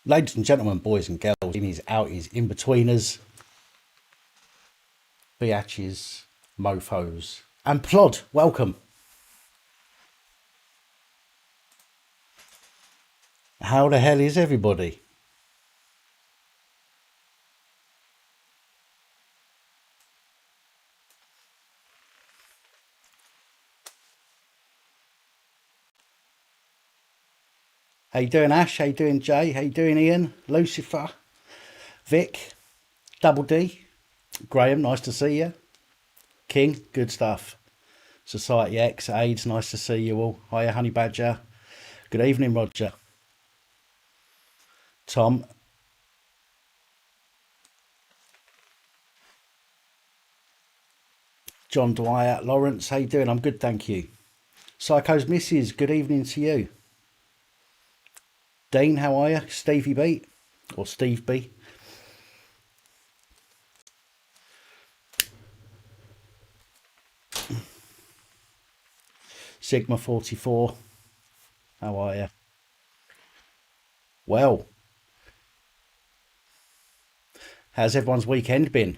Ladies and gentlemen, boys and girls, innies, outies, in-betweeners, biatches, mofos, and plod, welcome. How the hell is everybody? How you doing, Ash? How you doing, Jay? How you doing, Ian? Lucifer? Vic? Double D? Graham, nice to see you. King, good stuff. Society X, AIDS, nice to see you all. Hiya, Honey Badger. Good evening, Roger. Tom. John Dwyer. Lawrence, how you doing? I'm good, thank you. Psycho's Missus, good evening to you. Dean, how are you? Stevie B? Or Steve B? Sigma 44, how are you? Well, how's everyone's weekend been?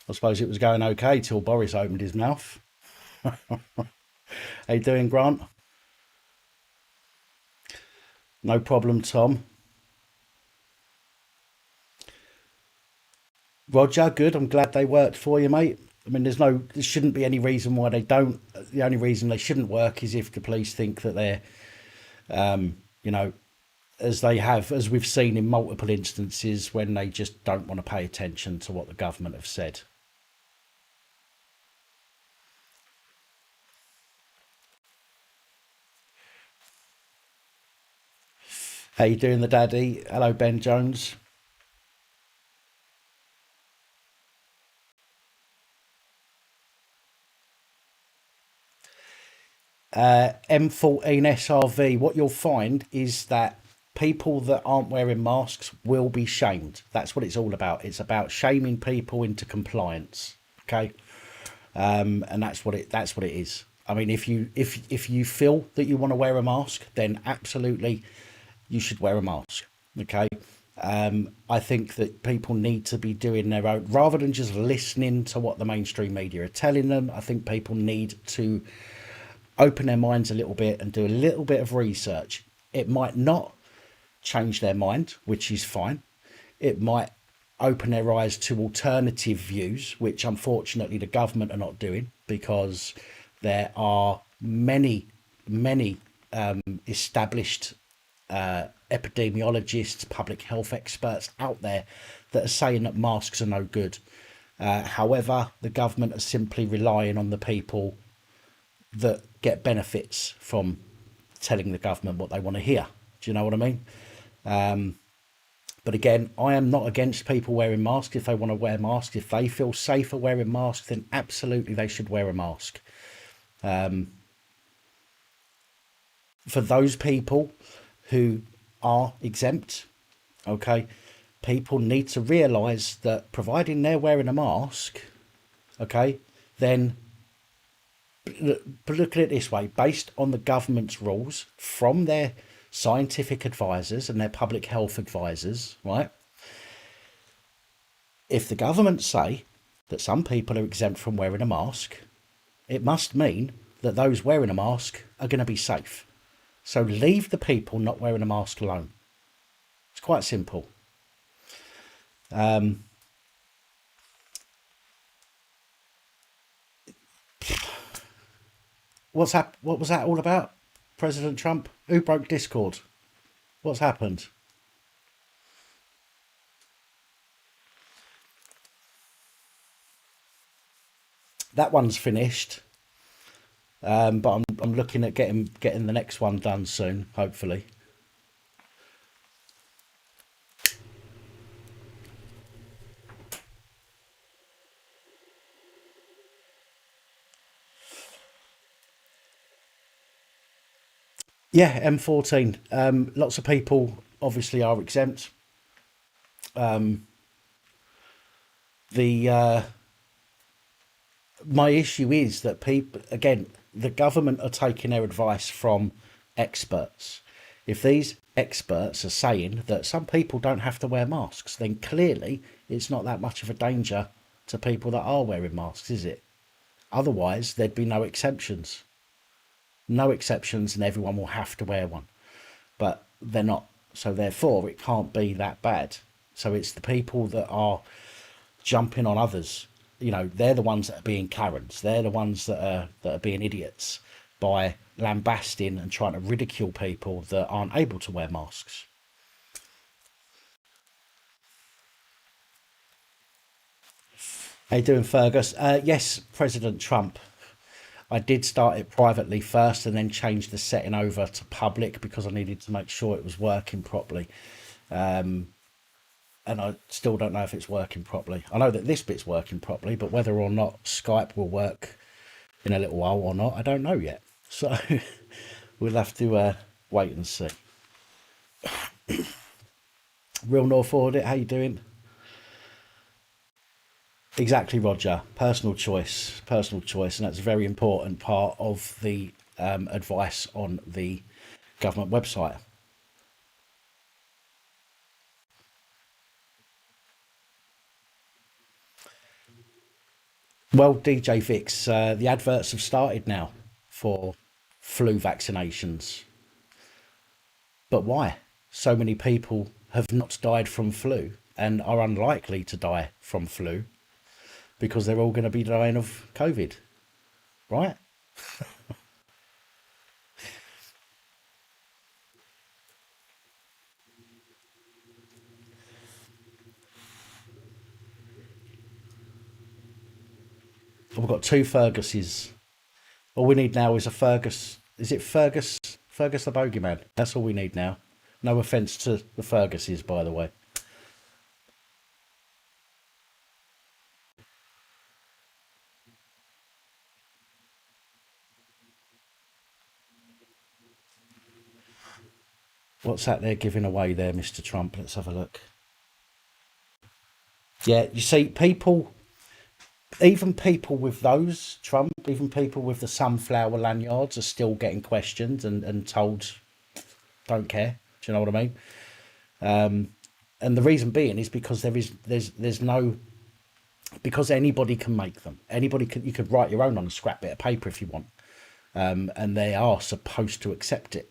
I suppose it was going okay till Boris opened his mouth. How you doing, Grant? No problem, Tom. Roger, good. I'm glad they worked for you, mate. I mean, there shouldn't be any reason why they don't. The only reason they shouldn't work is if the police think that they're, you know, as we've seen in multiple instances when they just don't want to pay attention to what the government have said. How you doing, the daddy? Hello, Ben Jones. M14 SRV, what you'll find is that people that aren't wearing masks will be shamed. That's what it's all about. It's about shaming people into compliance. Okay. And that's what it is. I mean, if you feel that you want to wear a mask, then absolutely you should wear a mask. Okay. I think that people need to be doing their own, rather than just listening to what the mainstream media are telling them. I think people need to open their minds a little bit and do a little bit of research. It might not change their mind, which is fine. It might open their eyes to alternative views, which unfortunately the government are not doing, because there are many established epidemiologists, public health experts out there that are saying that masks are no good. However, the government are simply relying on the people that get benefits from telling the government what they want to hear. Do you know what I mean? But again, I am not against people wearing masks. If they want to wear masks, if they feel safer wearing masks, then absolutely they should wear a mask. For those people who are exempt, okay, people need to realise that providing they're wearing a mask, okay, then look at it this way, based on the government's rules from their scientific advisors and their public health advisors, right? If the government say that some people are exempt from wearing a mask, it must mean that those wearing a mask are going to be safe. So leave the people not wearing a mask alone. It's quite simple. What was that all about? President Trump? Who broke Discord? What's happened? That one's finished. But I'm looking at getting the next one done soon, hopefully. Yeah, M14. Lots of people obviously are exempt. The my issue is that people, again, the government are taking their advice from experts. If these experts are saying that some people don't have to wear masks, then clearly it's not that much of a danger to people that are wearing masks, is it? Otherwise, there'd be no exceptions. No exceptions, and everyone will have to wear one. But they're not. So therefore, it can't be that bad. So it's the people that are jumping on others. You know, they're the ones that are being Karens. They're the ones that are being idiots by lambasting and trying to ridicule people that aren't able to wear masks. How you doing, Fergus? Yes, President Trump. I did start it privately first and then change the setting over to public because I needed to make sure it was working properly. And I still don't know if it's working properly. I know that this bit's working properly, but whether or not Skype will work in a little while or not, I don't know yet. So we'll have to wait and see. Real North Audit, how you doing? Exactly, Roger. Personal choice, and that's a very important part of the advice on the government website. Well, DJ Vix, the adverts have started now for flu vaccinations. But why? So many people have not died from flu and are unlikely to die from flu because they're all going to be dying of COVID, right? We've got two Ferguses. All we need now is a Fergus. Is it Fergus? Fergus the bogeyman. That's all we need now. No offence to the Ferguses, by the way. What's that they're giving away there, Mr. Trump? Let's have a look. Yeah, you see, people, even people with those, Trump, even people with the sunflower lanyards are still getting questioned and told, don't care. Do you know what I mean? And the reason being is because there's no, because anybody can make them. Anybody can, you could write your own on a scrap bit of paper if you want. And they are supposed to accept it.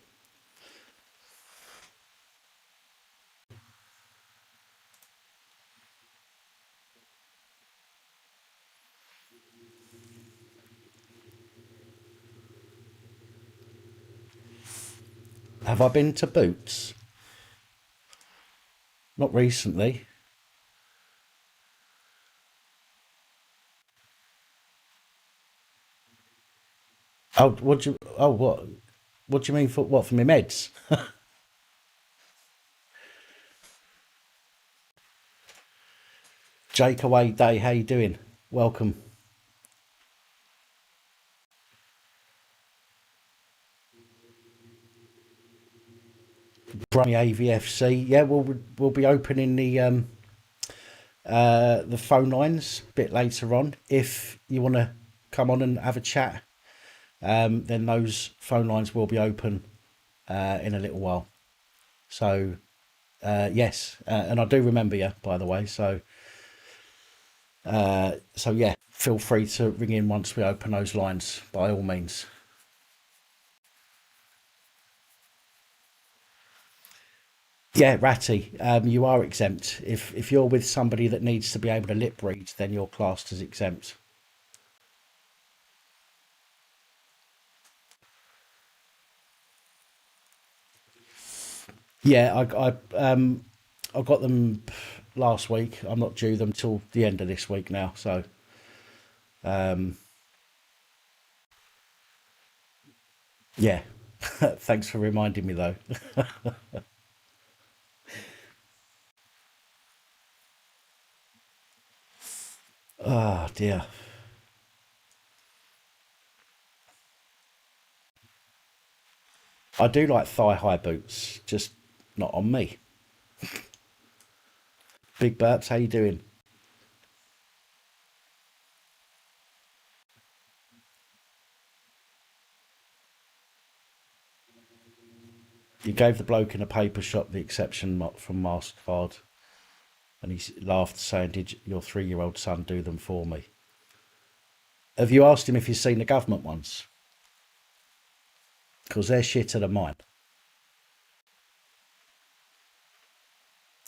Have I been to Boots? Not recently. Oh, what do you? Oh, what? What do you mean for what? For my meds? Jake Away Day, how you doing? Welcome. Brummy AVFC. Yeah, we'll be opening the phone lines a bit later on. If you want to come on and have a chat, then those phone lines will be open in a little while. So yes, and I do remember you, by the way. So yeah, feel free to ring in once we open those lines, by all means. Yeah, Ratty, you are exempt. If you're with somebody that needs to be able to lip read, then you're classed as exempt. Yeah, I got them last week. I'm not due them till the end of this week now. So yeah, thanks for reminding me though. Oh dear. I do like thigh high boots, just not on me. Big Burps, how you doing? You gave the bloke in a paper shop the exception from MasterCard, and he laughed, saying, "Did your 3-year-old son do them for me?" Have you asked him if he's seen the government ones? Because they're shitter than mine.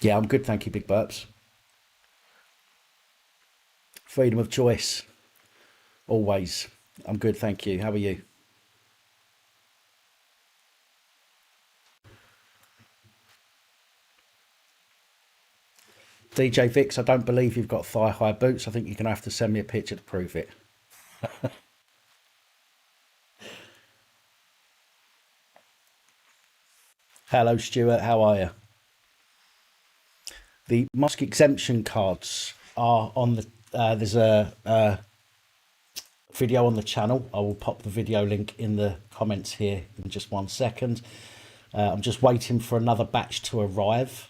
Yeah, I'm good, thank you, Big Burps. Freedom of choice, always. I'm good, thank you. How are you? DJ Vix, I don't believe you've got thigh-high boots. I think you're going to have to send me a picture to prove it. Hello, Stuart. How are you? The Musk exemption cards are on the. There's a video on the channel. I will pop the video link in the comments here in just 1 second. I'm just waiting for another batch to arrive.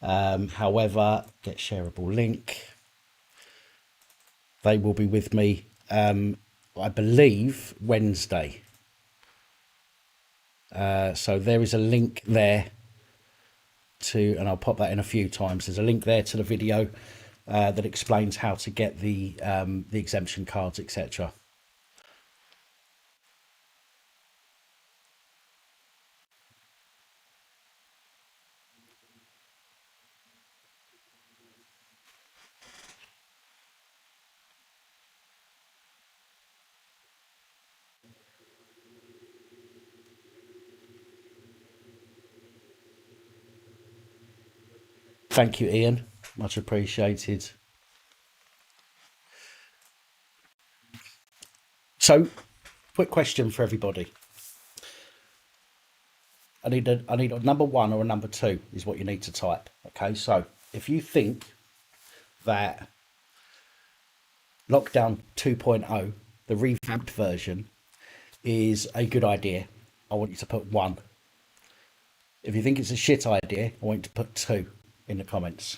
However, get shareable link. They will be with me, I believe, Wednesday. So there is a link there to, and I'll pop that in a few times. There's a link there to the video that explains how to get the exemption cards, etc. Thank you, Ian. Much appreciated. So, quick question for everybody. I need a number 1 or a number 2 is what you need to type. Okay, so if you think that Lockdown 2.0, the revamped version, is a good idea, I want you to put 1. If you think it's a shit idea, I want you to put 2 in the comments.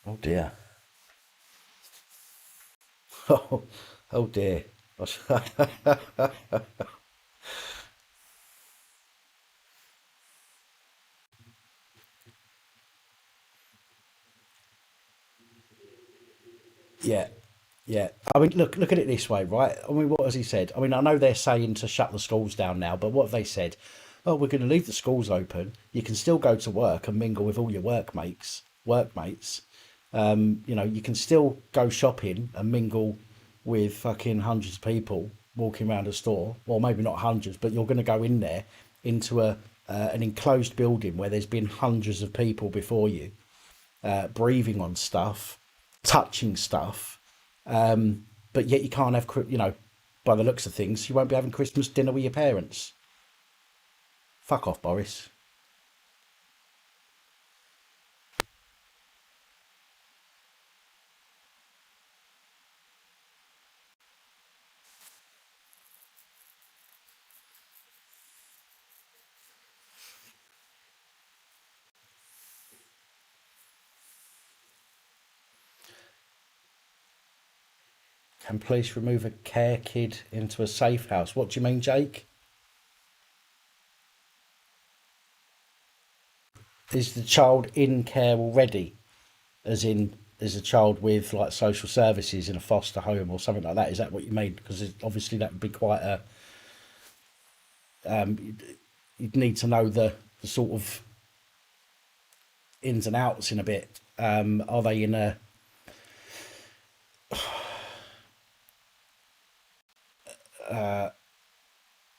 Oh dear. Oh, oh dear. Yeah, yeah. I mean, look at it this way, right? I mean, what has he said? I mean, I know they're saying to shut the schools down now, but what have they said? Oh, we're going to leave the schools open. You can still go to work and mingle with all your workmates. You can still go shopping and mingle with fucking hundreds of people walking around a store. Well, maybe not hundreds, but you're going to go in there into an enclosed building where there's been hundreds of people before you, breathing on stuff, touching stuff, but yet you can't have, by the looks of things, you won't be having Christmas dinner with your parents. Fuck off, Boris. Can police remove a care kid into a safe house? What do you mean, Jake? Is the child in care already? As in, is a child with like social services in a foster home or something like that? Is that what you mean? Because obviously that would be quite a. You'd need to know the sort of ins and outs in a bit. Are they in a.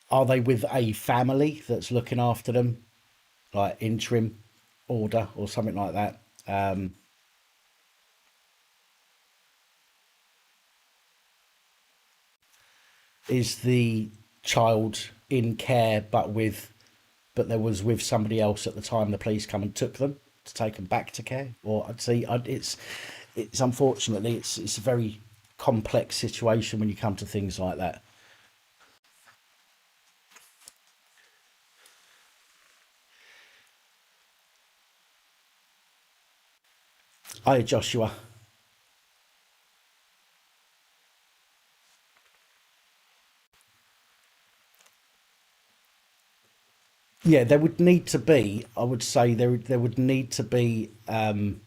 Are they with a family that's looking after them, like interim order or something like that? Is the child in care but there was with somebody else at the time the police come and took them to take them back to care? Or I'd see, it's unfortunately it's a very complex situation when you come to things like that. Hi, Joshua. Yeah, there would need to be. I would say there would need to be an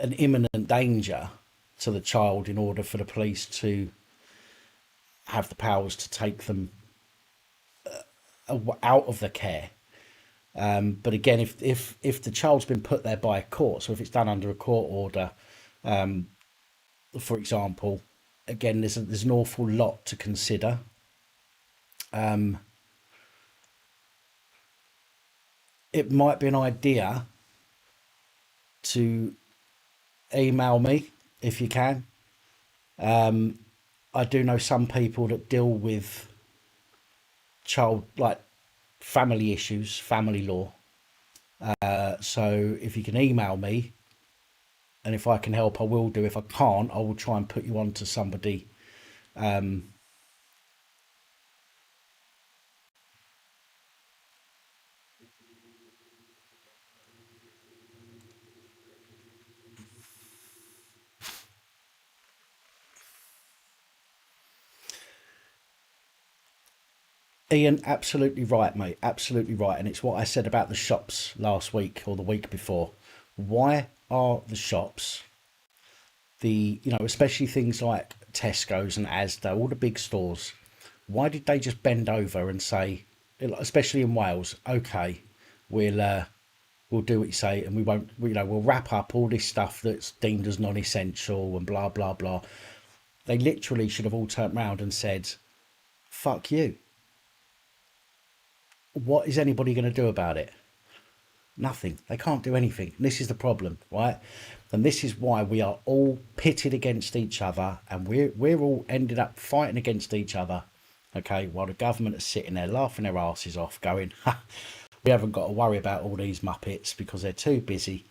imminent danger to the child in order for the police to have the powers to take them out of the care. But again, if the child's been put there by a court, so if it's done under a court order, for example, again, there's an awful lot to consider. It might be an idea to email me if you can. I do know some people that deal with child, like family issues, family law. So if you can email me, and if I can help, I will do. If I can't, I will try and put you on to somebody. Ian, absolutely right, mate. Absolutely right. And it's what I said about the shops last week or the week before. Why are the shops, especially things like Tesco's and Asda, all the big stores, why did they just bend over and say, especially in Wales, okay, we'll we'll do what you say, and we won't, we'll wrap up all this stuff that's deemed as non-essential and blah blah blah. They literally should have all turned round and said, "Fuck you." What is anybody going to do about it? Nothing. They can't do anything. And this is the problem, right? And this is why we are all pitted against each other, and we're all ended up fighting against each other. Okay, while the government is sitting there laughing their asses off, going, ha, we haven't got to worry about all these muppets because they're too busy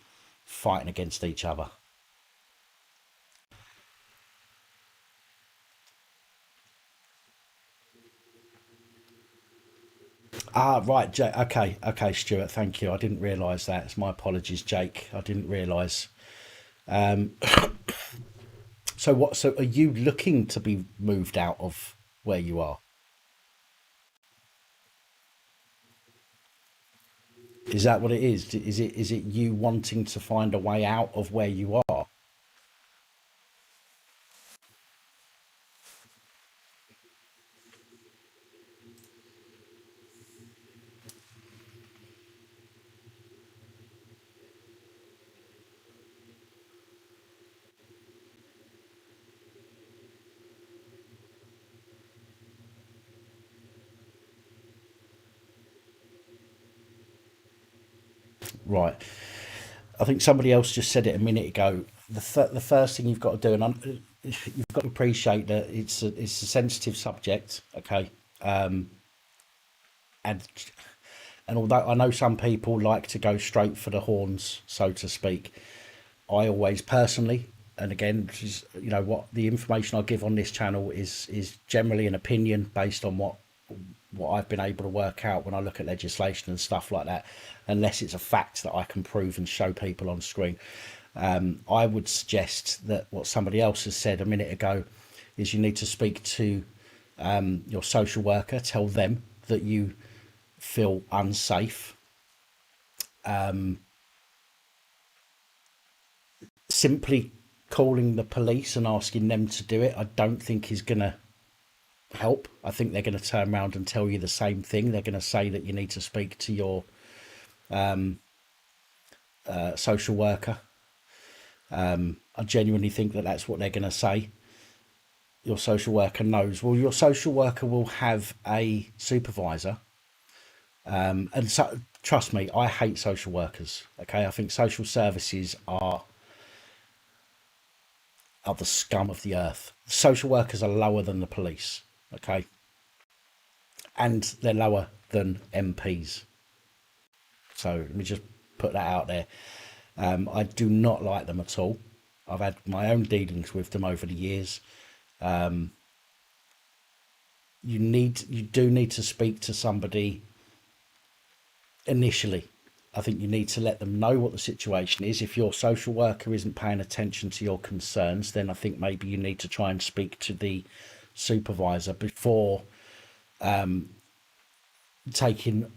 fighting against each other. Ah, right, Jake. Okay, okay, Stuart. Thank you. I didn't realise that. It's my apologies, Jake. I didn't realise. So what? So are you looking to be moved out of where you are? Is that what it is? Is it you wanting to find a way out of where you are? Right. I think somebody else just said it a minute ago. The first thing you've got to do, and you've got to appreciate that it's a sensitive subject, okay. And although I know some people like to go straight for the horns, so to speak, I always personally, and again, this is, what the information I give on this channel is generally an opinion based on what I've been able to work out when I look at legislation and stuff like that, unless it's a fact that I can prove and show people on screen. I would suggest that what somebody else has said a minute ago is you need to speak to your social worker, tell them that you feel unsafe. Simply calling the police and asking them to do it, I don't think is going to help. I think they're going to turn around and tell you the same thing. They're going to say that you need to speak to your social worker. I genuinely think that that's what they're going to say. Your social worker knows. Well, your social worker will have a supervisor. And so, trust me, I hate social workers. Okay, I think social services are the scum of the earth. Social workers are lower than the police. Okay, and they're lower than MPs. So let me just put that out there. I do not like them at all. I've had my own dealings with them over the years. You do need to speak to somebody initially. I think you need to let them know what the situation is. If your social worker isn't paying attention to your concerns, then I think maybe you need to try and speak to the supervisor before taking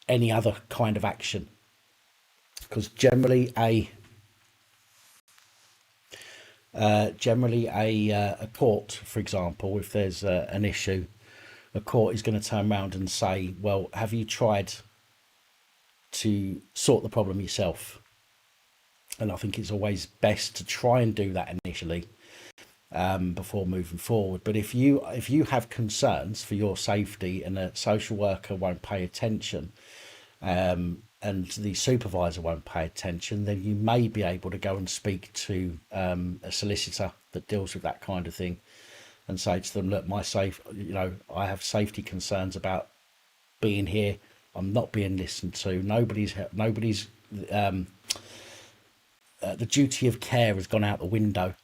any other kind of action. Because generally a court, for example, if there's an issue, a court is going to turn around and say, well, have you tried to sort the problem yourself? And I think it's always best to try and do that initially before moving forward. But if you have concerns for your safety and a social worker won't pay attention, and the supervisor won't pay attention, then you may be able to go and speak to a solicitor that deals with that kind of thing, and say to them, look, I have safety concerns about being here. I'm not being listened to. Nobody's the duty of care has gone out the window,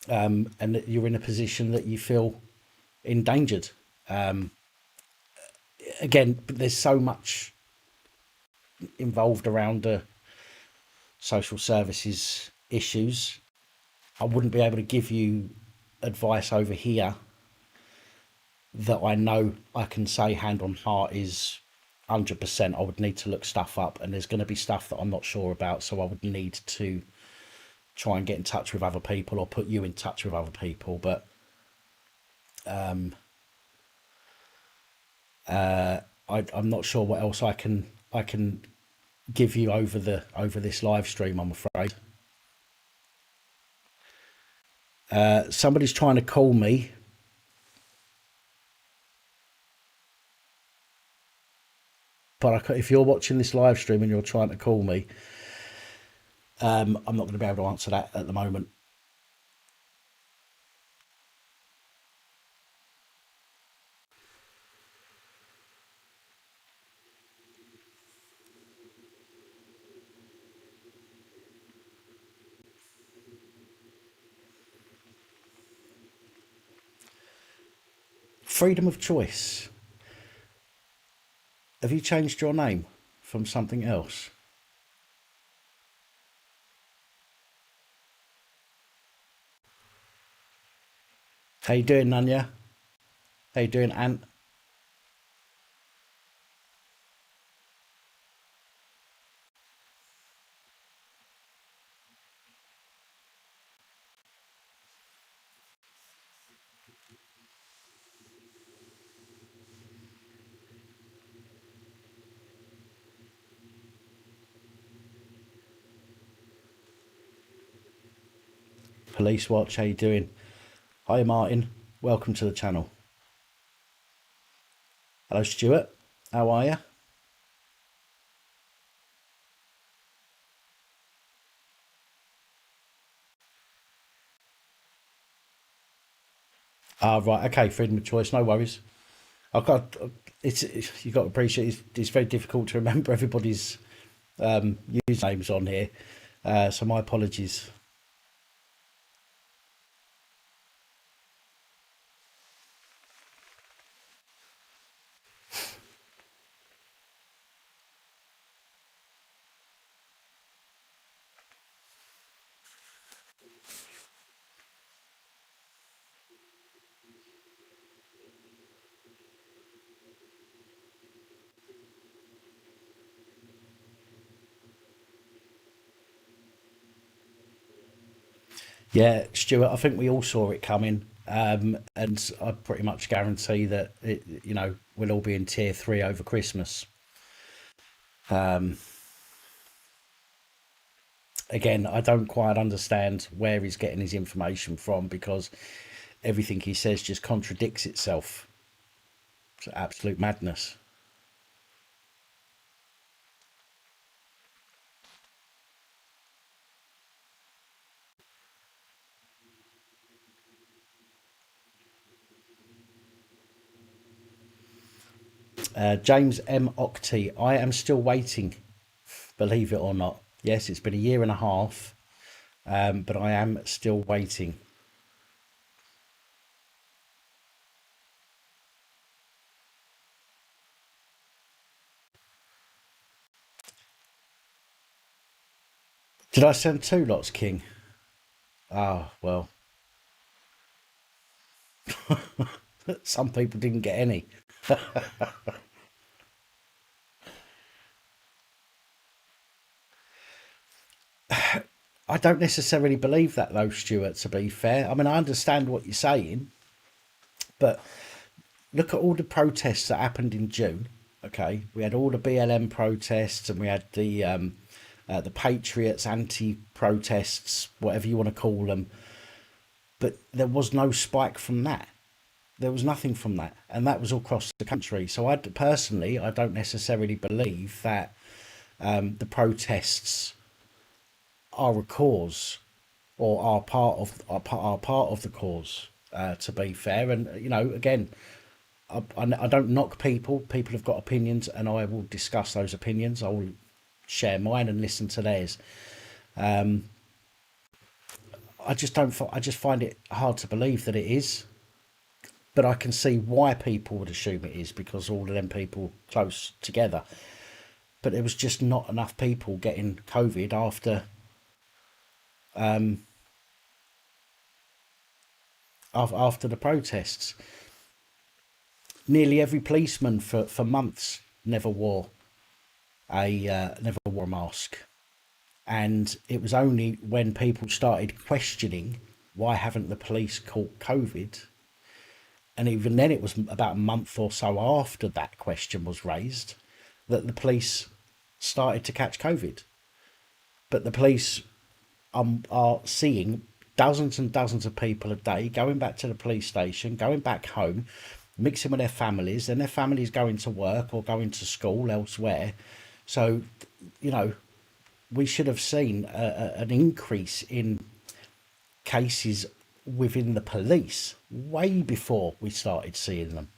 and that you're in a position that you feel endangered. Again, there's so much involved around social services issues. I wouldn't be able to give you advice over here that I know I can say hand on heart is 100%. I would need to look stuff up, and there's going to be stuff that I'm not sure about, so I would need to try and get in touch with other people or put you in touch with other people. But I'm not sure what else I can give you over this live stream, I'm afraid. Somebody's trying to call me. But if you're watching this live stream and you're trying to call me, I'm not going to be able to answer that at the moment. Freedom of choice. Have you changed your name from something else? How you doing, Nanya? How you doing, Ant? Police Watch, how you doing? Hi, Martin. Welcome to the channel. Hello, Stuart. How are you? Right. Okay. Freedom of choice. No worries. I've got. You've got to appreciate. It's very difficult to remember everybody's usernames on here. So my apologies. Yeah, Stuart, I think we all saw it coming. And I pretty much guarantee that we'll all be in tier 3 over Christmas. Again, I don't quite understand where he's getting his information from, because everything he says just contradicts itself. It's absolute madness. James M. Octi, I am still waiting, believe it or not. Yes, it's been a year and a half, but I am still waiting. Did I send two lots, King? Ah, well, some people didn't get any. I don't necessarily believe that, though, Stuart, to be fair. I mean, I understand what you're saying, but look at all the protests that happened in June. Okay, we had all the BLM protests, and we had the Patriots anti-protests, whatever you want to call them. But there was no spike from that. There was nothing from that, and that was all across the country. So I personally, I don't necessarily believe that the protests are a cause or are part of the cause. To be fair, and again, I don't knock people. People have got opinions, and I will discuss those opinions. I will share mine and listen to theirs. I just don't. I just find it hard to believe that it is, but I can see why people would assume it is because all of them people close together. But there was just not enough people getting COVID after the protests. Nearly every policeman for months never wore a mask, and it was only when people started questioning why haven't the police caught COVID, and even then it was about a month or so after that question was raised that the police started to catch COVID. But the police are seeing dozens and dozens of people a day going back to the police station, going back home, mixing with their families, then their families going to work or going to school elsewhere. So, you know, we should have seen an increase in cases within the police way before we started seeing them.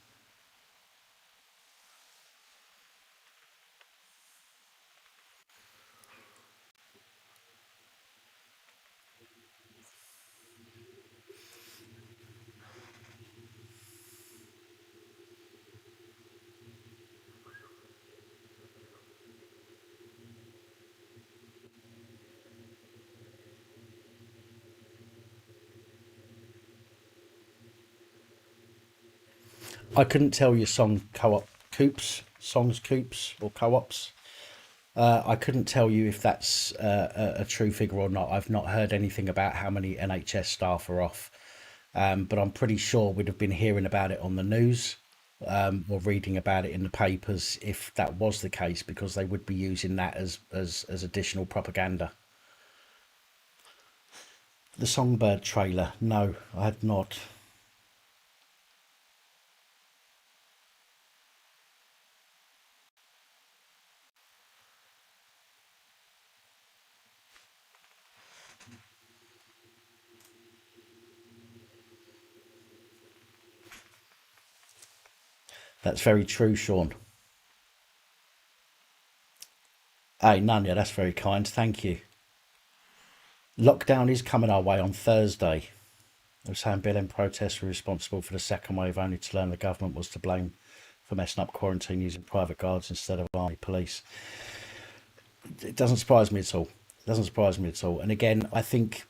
I couldn't tell you songs coops or co-ops. I couldn't tell you if that's a true figure or not. I've not heard anything about how many NHS staff are off, but I'm pretty sure we'd have been hearing about it on the news or reading about it in the papers if that was the case, because they would be using that as additional propaganda. The Songbird trailer? No, I had not. That's very true, Sean. Hey, Nanya, that's very kind. Thank you. Lockdown is coming our way on Thursday. They were saying BLM protests were responsible for the second wave, only to learn the government was to blame for messing up quarantine using private guards instead of army police. It doesn't surprise me at all. It doesn't surprise me at all. And again, I think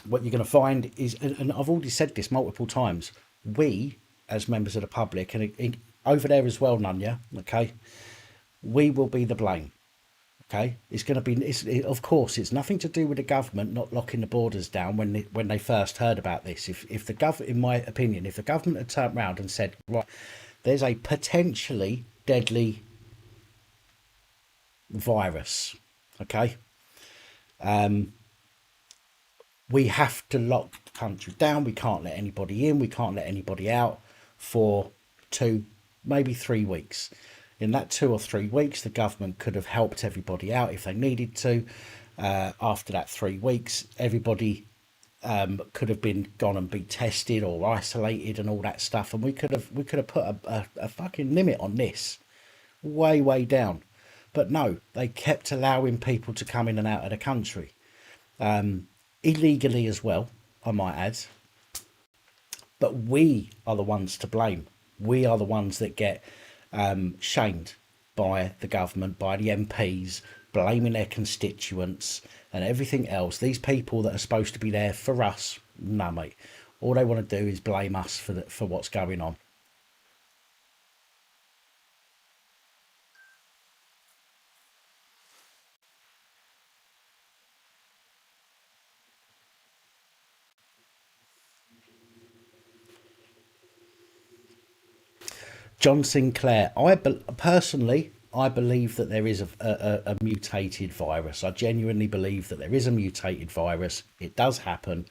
what you're going to find is, and I've already said this multiple times, we, as members of the public, and over there as well, Nunya, okay, we will be the blame. Okay, it's going to be. Of course, it's nothing to do with the government not locking the borders down when they first heard about this. If the government, in my opinion, if the government had turned around and said, right, there's a potentially deadly virus, okay, we have to lock the country down. We can't let anybody in. We can't let anybody out for 2, maybe 3 weeks. In that 2 or 3 weeks, the government could have helped everybody out if they needed to. After that 3 weeks, everybody could have been gone and be tested or isolated and all that stuff, and we could have put a fucking limit on this, way down. But no, they kept allowing people to come in and out of the country, illegally as well, I might add. But we are the ones to blame. We are the ones that get shamed by the government, by the MPs, blaming their constituents and everything else. These people that are supposed to be there for us, no, mate. All they want to do is blame us for what's going on. John Sinclair, personally, I believe that there is a mutated virus. I genuinely believe that there is a mutated virus. It does happen.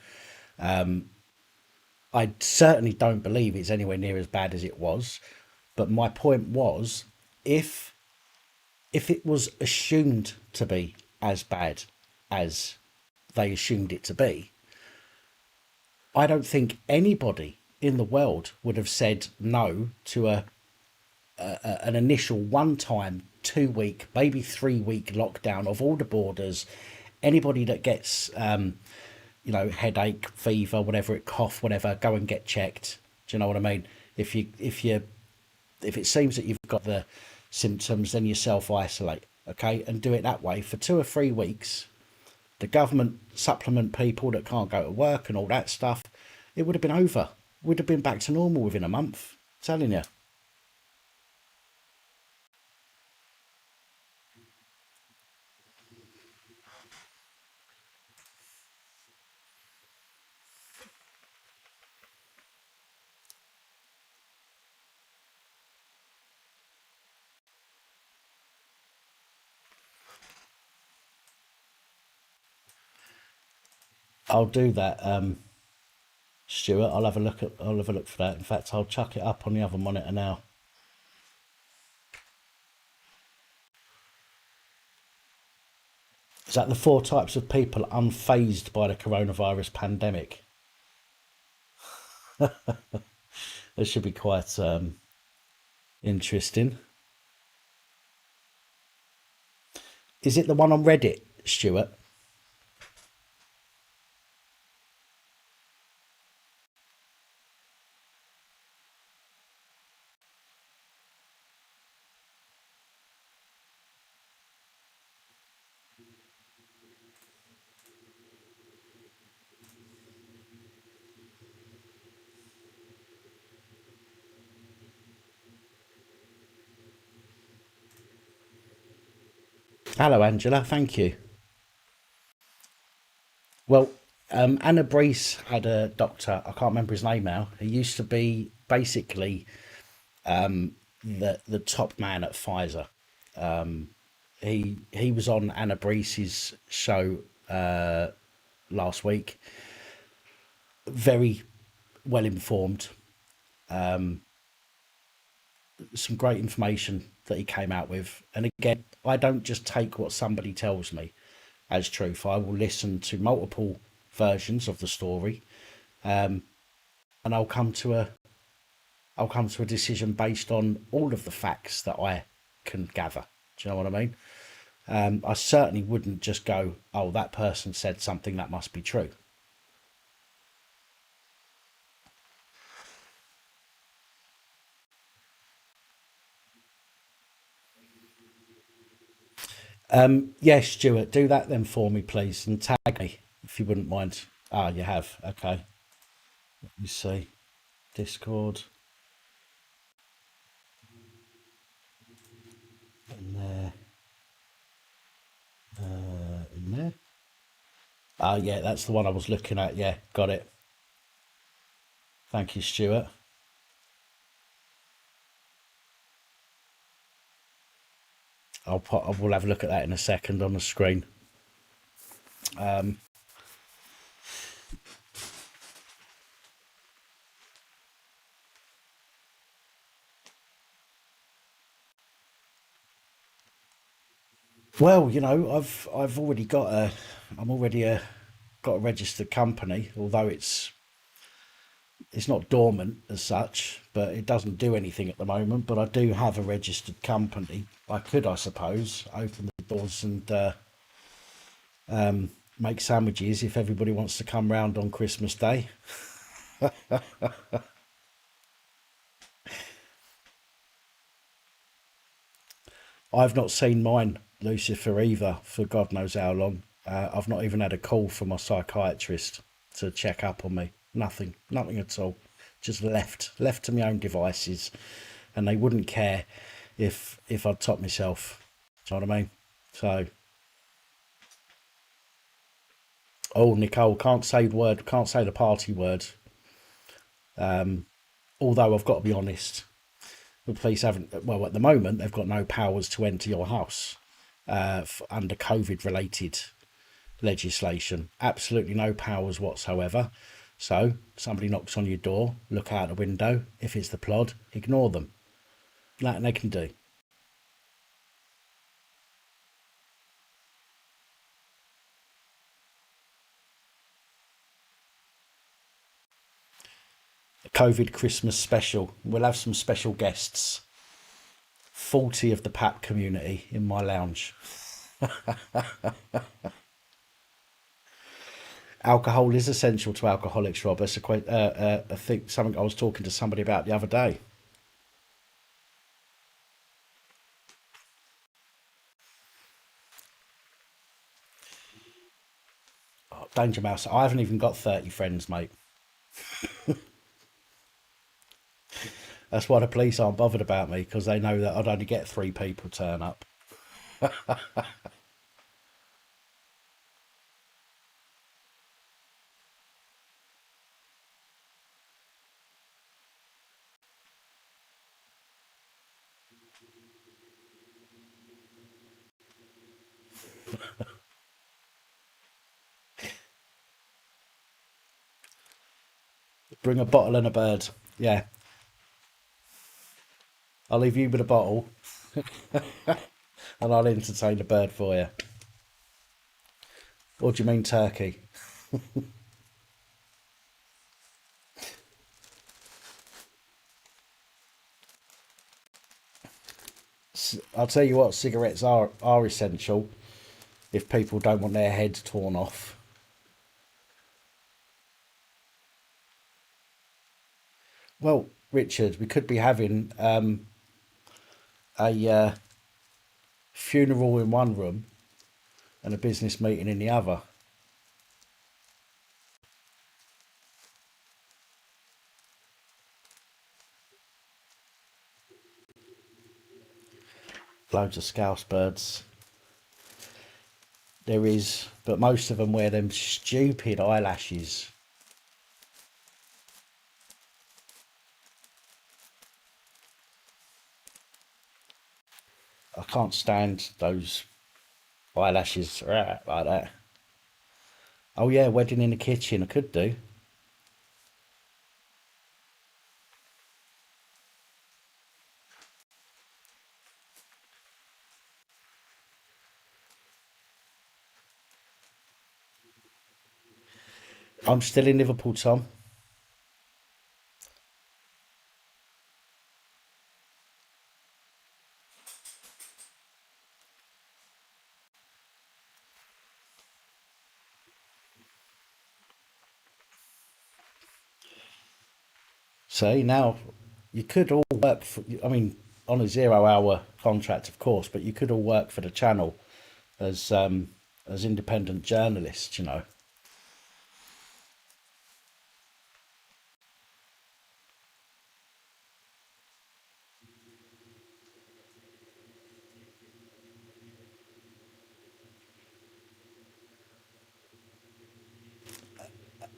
I certainly don't believe it's anywhere near as bad as it was. But my point was, if it was assumed to be as bad as they assumed it to be, I don't think anybody in the world would have said no to an initial one-time 2-week, maybe 3-week lockdown of all the borders. Anybody that gets headache, fever, whatever, cough, whatever, go and get checked. Do you know what I mean? If it seems that you've got the symptoms, then you self-isolate, okay, and do it that way for 2 or 3 weeks. The government supplement people that can't go to work and all that stuff. It would have been over. Would have been back to normal within a month. I'm telling you. I'll do that, Stuart. I'll have a look for that. In fact, I'll chuck it up on the other monitor now. Is that the 4 types of people unfazed by the coronavirus pandemic? This should be quite interesting. Is it the one on Reddit, Stuart? Hello, Angela. Thank you. Well, Anna Brees had a doctor. I can't remember his name now. He used to be basically the top man at Pfizer. He was on Anna Brees's show last week. Very well informed. Some great information that he came out with. And again, I don't just take what somebody tells me as truth. I will listen to multiple versions of the story, and I'll come to a decision based on all of the facts that I can gather. Do you know what I mean? I certainly wouldn't just go, oh, that person said something, that must be true. Yes, Stuart, do that then for me, please, and tag me if you wouldn't mind. Ah, you have. Okay. Let me see. Discord in there. In there. Ah, yeah, that's the one I was looking at. Yeah, got it. Thank you, Stuart. I will have a look at that in a second on the screen. Well, I've already got a I'm already got a registered company, although it's not dormant as such, but it doesn't do anything at the moment. But I do have a registered company. I could, I suppose, open the doors and make sandwiches if everybody wants to come round on Christmas Day. I've not seen mine. Lucifer either for God knows how long. I've not even had a call from my psychiatrist to check up on me. Nothing at all. Just left to my own devices, and they wouldn't care if I'd top myself. Do you know what I mean? So, oh, Nicole, can't say the party word. Although I've got to be honest, the police haven't. Well, at the moment, they've got no powers to enter your house under COVID related legislation. Absolutely no powers whatsoever. So somebody knocks on your door, look out the window. If it's the plod, ignore them. Nothing they can do. A COVID Christmas special. We'll have some special guests. 40 of the PAP community in my lounge. Alcohol is essential to alcoholics, Rob. That's I think something I was talking to somebody about the other day. Oh, Danger Mouse. I haven't even got 30 friends, mate. That's why the police aren't bothered about me, because they know that I'd only get 3 people turn up. Bring a bottle and a bird. Yeah, I'll leave you with a bottle and I'll entertain the bird for you. Or do you mean turkey? I'll tell you what, cigarettes are essential if people don't want their heads torn off. Well, Richard, we could be having a funeral in one room and a business meeting in the other. Loads of scouse birds. There is, but most of them wear them stupid eyelashes. I can't stand those eyelashes like that. Oh yeah, wedding in the kitchen. I could do. I'm still in Liverpool, Tom. See, now you could all work for, I mean, on a 0 hour contract, of course, but you could all work for the channel as independent journalists, you know.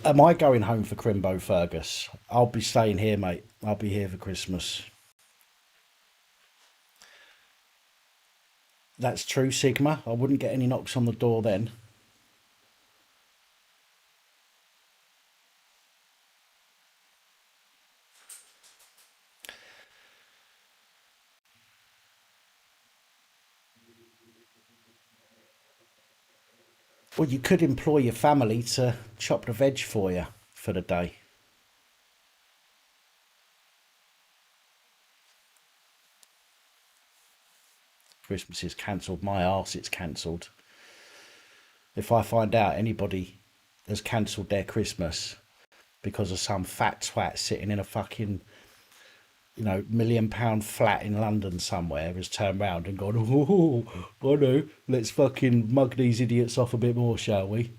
Am I going home for Crimbo, Fergus? I'll be staying here, mate. I'll be here for Christmas. That's true, Sigma. I wouldn't get any knocks on the door then. Well, you could employ your family to chop the veg for you for the day. Christmas is cancelled. My arse, it's cancelled. If I find out anybody has cancelled their Christmas because of some fat twat sitting in a fucking £1 million flat in London somewhere has turned round and gone, oh, I know, let's fucking mug these idiots off a bit more, shall we?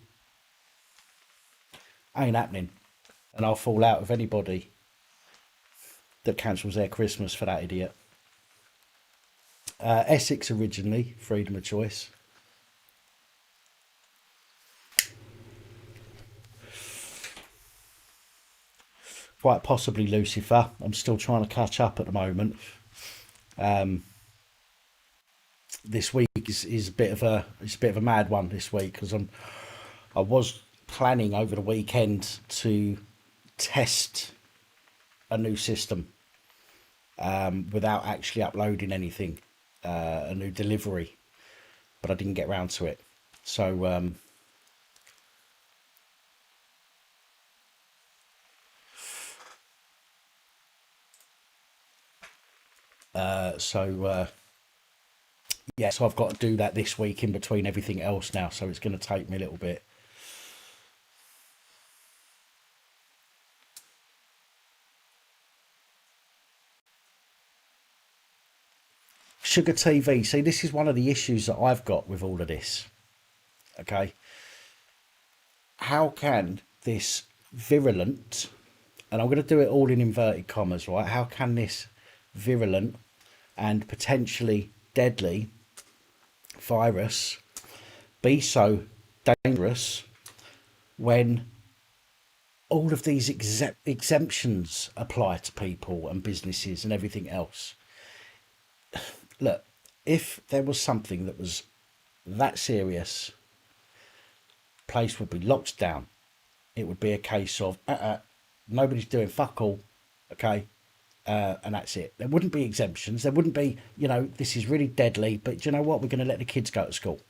Ain't happening. And I'll fall out with anybody that cancels their Christmas for that idiot. Essex originally, freedom of choice. Quite possibly Lucifer. I'm still trying to catch up at the moment. This week is a bit of a mad one this week because I was planning over the weekend to test a new system without actually uploading anything, a new delivery, but I didn't get round to it. So yeah, so I've got to do that this week in between everything else now. So it's going to take me a little bit. Sugar TV. See, this is one of the issues that I've got with all of this. Okay. How can this virulent, and I'm going to do it all in inverted commas, right? How can this virulent and potentially deadly virus be so dangerous when all of these exemptions apply to people and businesses and everything else? Look, if there was something that was that serious, place would be locked down. It would be a case of nobody's doing fuck all, okay, and that's it. There wouldn't be exemptions. There wouldn't be, this is really deadly, but do you know what? We're going to let the kids go to school.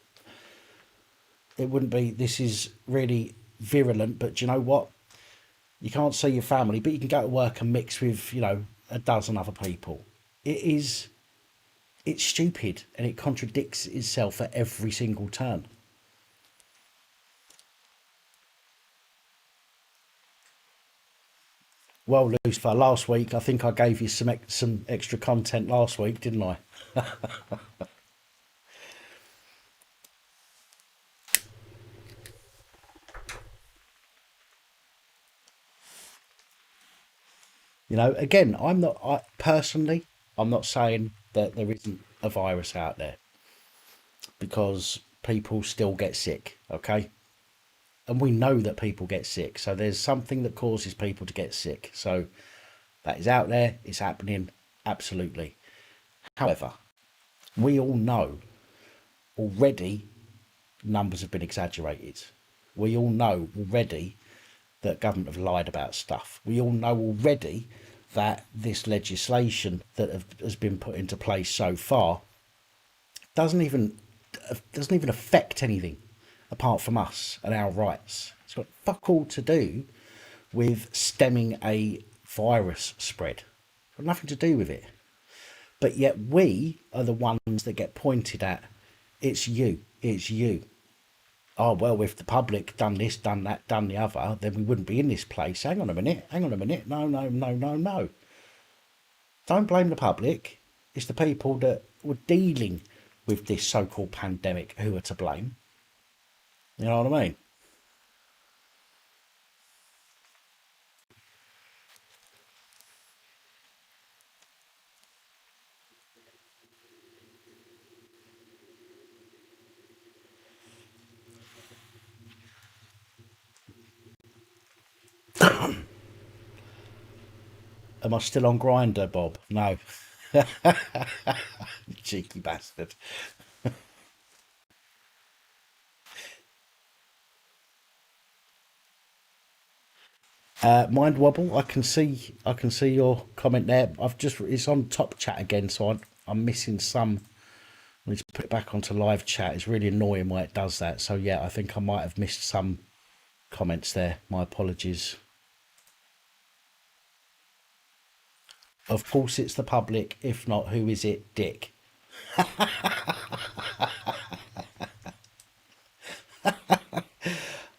It wouldn't be, this is really virulent, but do you know what? You can't see your family, but you can go to work and mix with, a dozen other people. It's stupid, and it contradicts itself at every single turn. Well, Lucifer, last week I think I gave you some extra content last week, didn't I? Again, I'm not saying that there isn't a virus out there, because people still get sick, okay? And we know that people get sick. So there's something that causes people to get sick. So that is out there, it's happening, absolutely. However, we all know already numbers have been exaggerated. We all know already that government have lied about stuff. We all know already that this legislation that has been put into place so far doesn't even affect anything apart from us and our rights. It's got fuck all to do with stemming a virus spread. It's got nothing to do with it. But yet we are the ones that get pointed at. It's you. It's you. Oh, well, if the public done this, done that, done the other, then we wouldn't be in this place. Hang on a minute. Hang on a minute. No, no, no, no, no. Don't blame the public. It's the people that were dealing with this so-called pandemic who are to blame. You know what I mean? Am I still on Grinder, Bob? No. Cheeky bastard. Mind Wobble, I can see your comment there. It's on top chat again, so I'm missing some. I need to put it back onto live chat. It's really annoying why it does that. So yeah, I think I might have missed some comments there. My apologies. Of course it's the public. If not, who is it? Dick.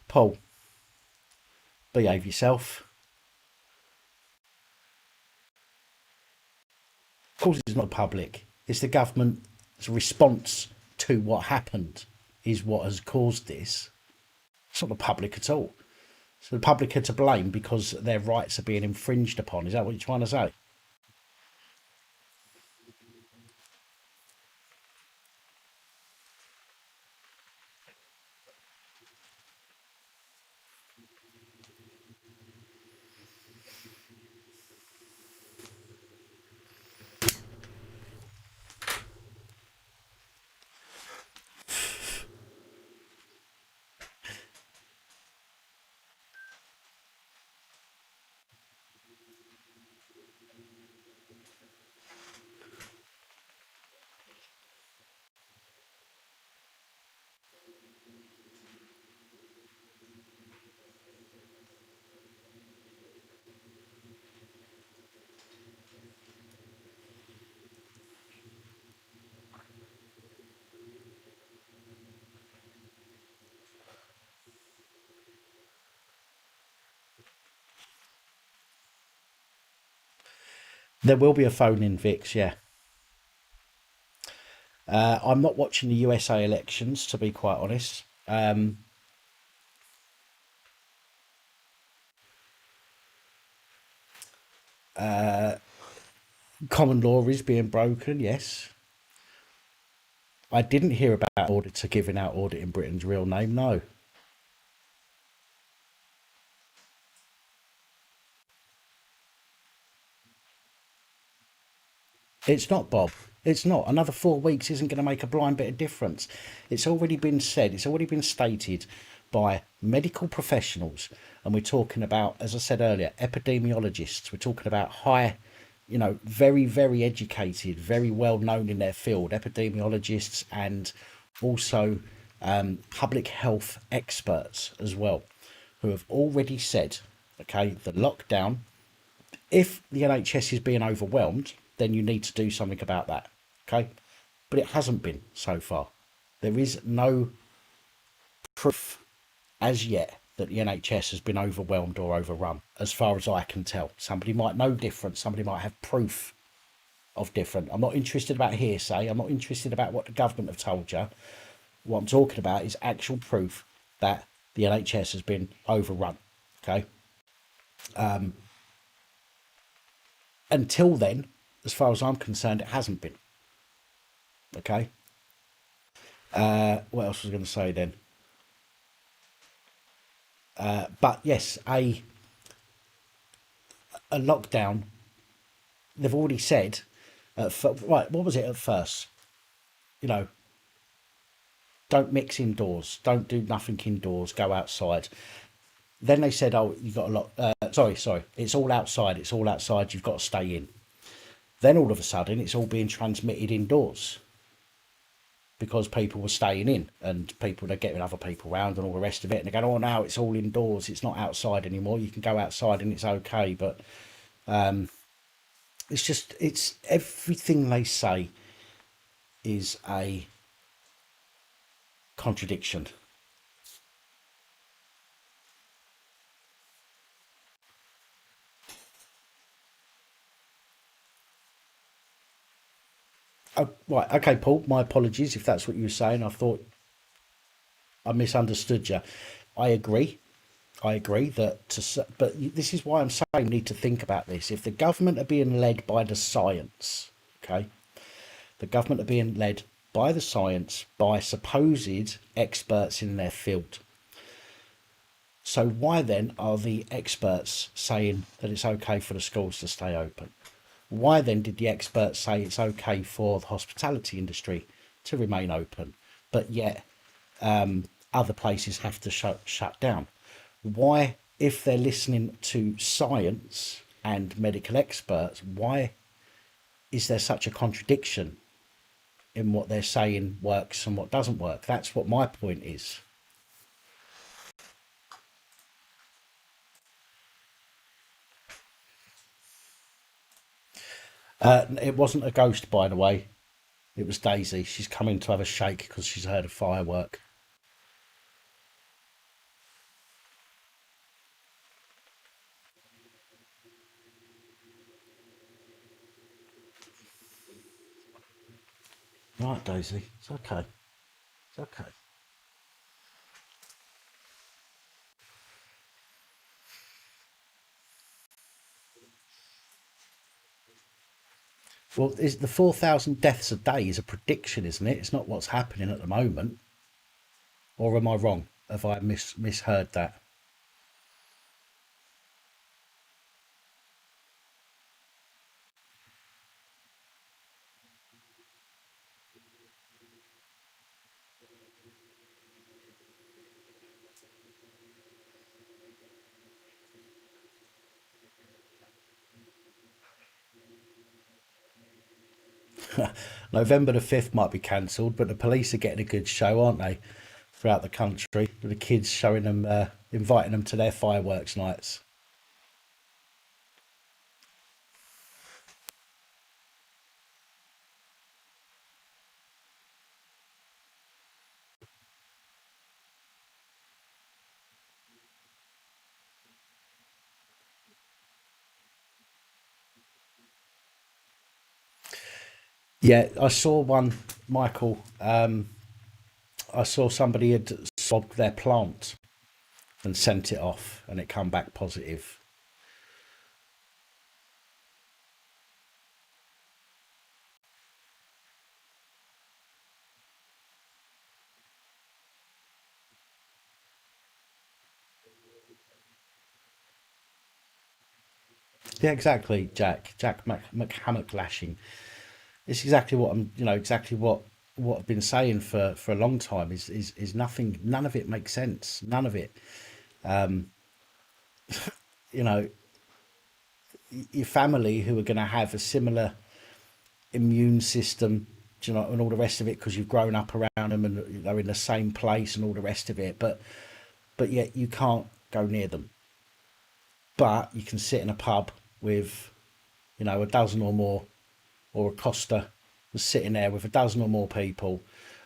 Paul, behave yourself. Of course, it's not public. It's the government's response to what happened is what has caused this. It's not the public at all. So the public are to blame because their rights are being infringed upon. Is that what you're trying to say? There will be a phone in VIX, yeah. I'm not watching the USA elections, to be quite honest. Common law is being broken, yes. I didn't hear about auditor giving out Auditing Britain's real name, no. It's not, Bob. It's not. Another 4 weeks isn't going to make a blind bit of difference. It's already been said, it's already been stated by medical professionals. And we're talking about, as I said earlier, epidemiologists. We're talking about high, very, very educated, very well known in their field, epidemiologists and also public health experts as well, who have already said, okay, the lockdown, if the NHS is being overwhelmed, then you need to do something about that. Okay. But it hasn't been so far. There is no proof as yet that the NHS has been overwhelmed or overrun, as far as I can tell. Somebody might know different, somebody might have proof of different. I'm not interested about hearsay, I'm not interested about what the government have told you. What I'm talking about is actual proof that the NHS has been overrun. Okay. Until then, as far as I'm concerned, it hasn't been. Okay. What else was I going to say then? But yes, a lockdown. They've already said, right? What was it at first? You know, don't mix indoors, don't do nothing indoors, go outside. Then they said, oh, you got a lot. Sorry, it's all outside. It's all outside. You've got to stay in. Then all of a sudden, it's all being transmitted indoors because people were staying in and people they're getting other people around and all the rest of it. And they're going, oh, now it's all indoors. It's not outside anymore. You can go outside and it's okay. But it's everything they say is a contradiction. Oh, right. Okay, Paul, my apologies if that's what you were saying. I thought I misunderstood you. I agree. I agree but this is why I'm saying we need to think about this. If the government are being led by the science, okay, the government are being led by the science, by supposed experts in their field. So why then are the experts saying that it's okay for the schools to stay open? Why then did the experts say it's okay for the hospitality industry to remain open, but yet other places have to shut down? Why, if they're listening to science and medical experts, why is there such a contradiction in what they're saying works and what doesn't work? That's what my point is. It wasn't a ghost, by the way. It was Daisy. She's coming to have a shake because she's heard a firework. Right, Daisy. It's okay. It's okay. Well, is the 4,000 deaths a day is a prediction, isn't it? It's not what's happening at the moment. Or am I wrong? Have I misheard that? November the 5th might be cancelled, but the police are getting a good show, aren't they? Throughout the country, with the kids showing them, inviting them to their fireworks nights. Yeah, I saw one, Michael. I saw somebody had swabbed their plant and sent it off, and it come back positive. Yeah, exactly, Jack. Jack McHammock lashing. It's exactly what exactly what I've been saying for a long time. Is nothing. None of it makes sense. None of it. You know, your family who are going to have a similar immune system, and all the rest of it because you've grown up around them and they're in the same place and all the rest of it. But yet you can't go near them. But you can sit in a pub with, a dozen or more, or a Costa was sitting there with a dozen or more people.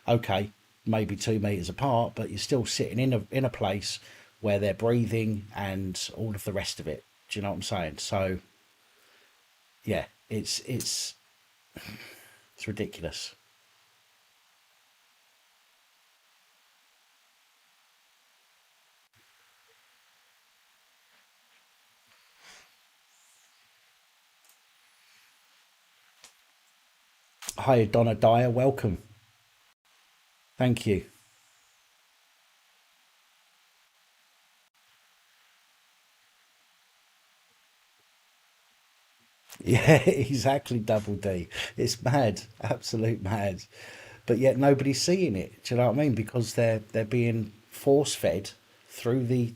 Okay, maybe 2 meters apart, but you're still sitting in a place where they're breathing and all of the rest of it. Do you know what I'm saying? So yeah, it's ridiculous. Hi, Donna Dyer, welcome. Thank you. Yeah, exactly. Double D. It's mad, absolute mad. But yet nobody's seeing it. Do you know what I mean? Because they're being force fed through the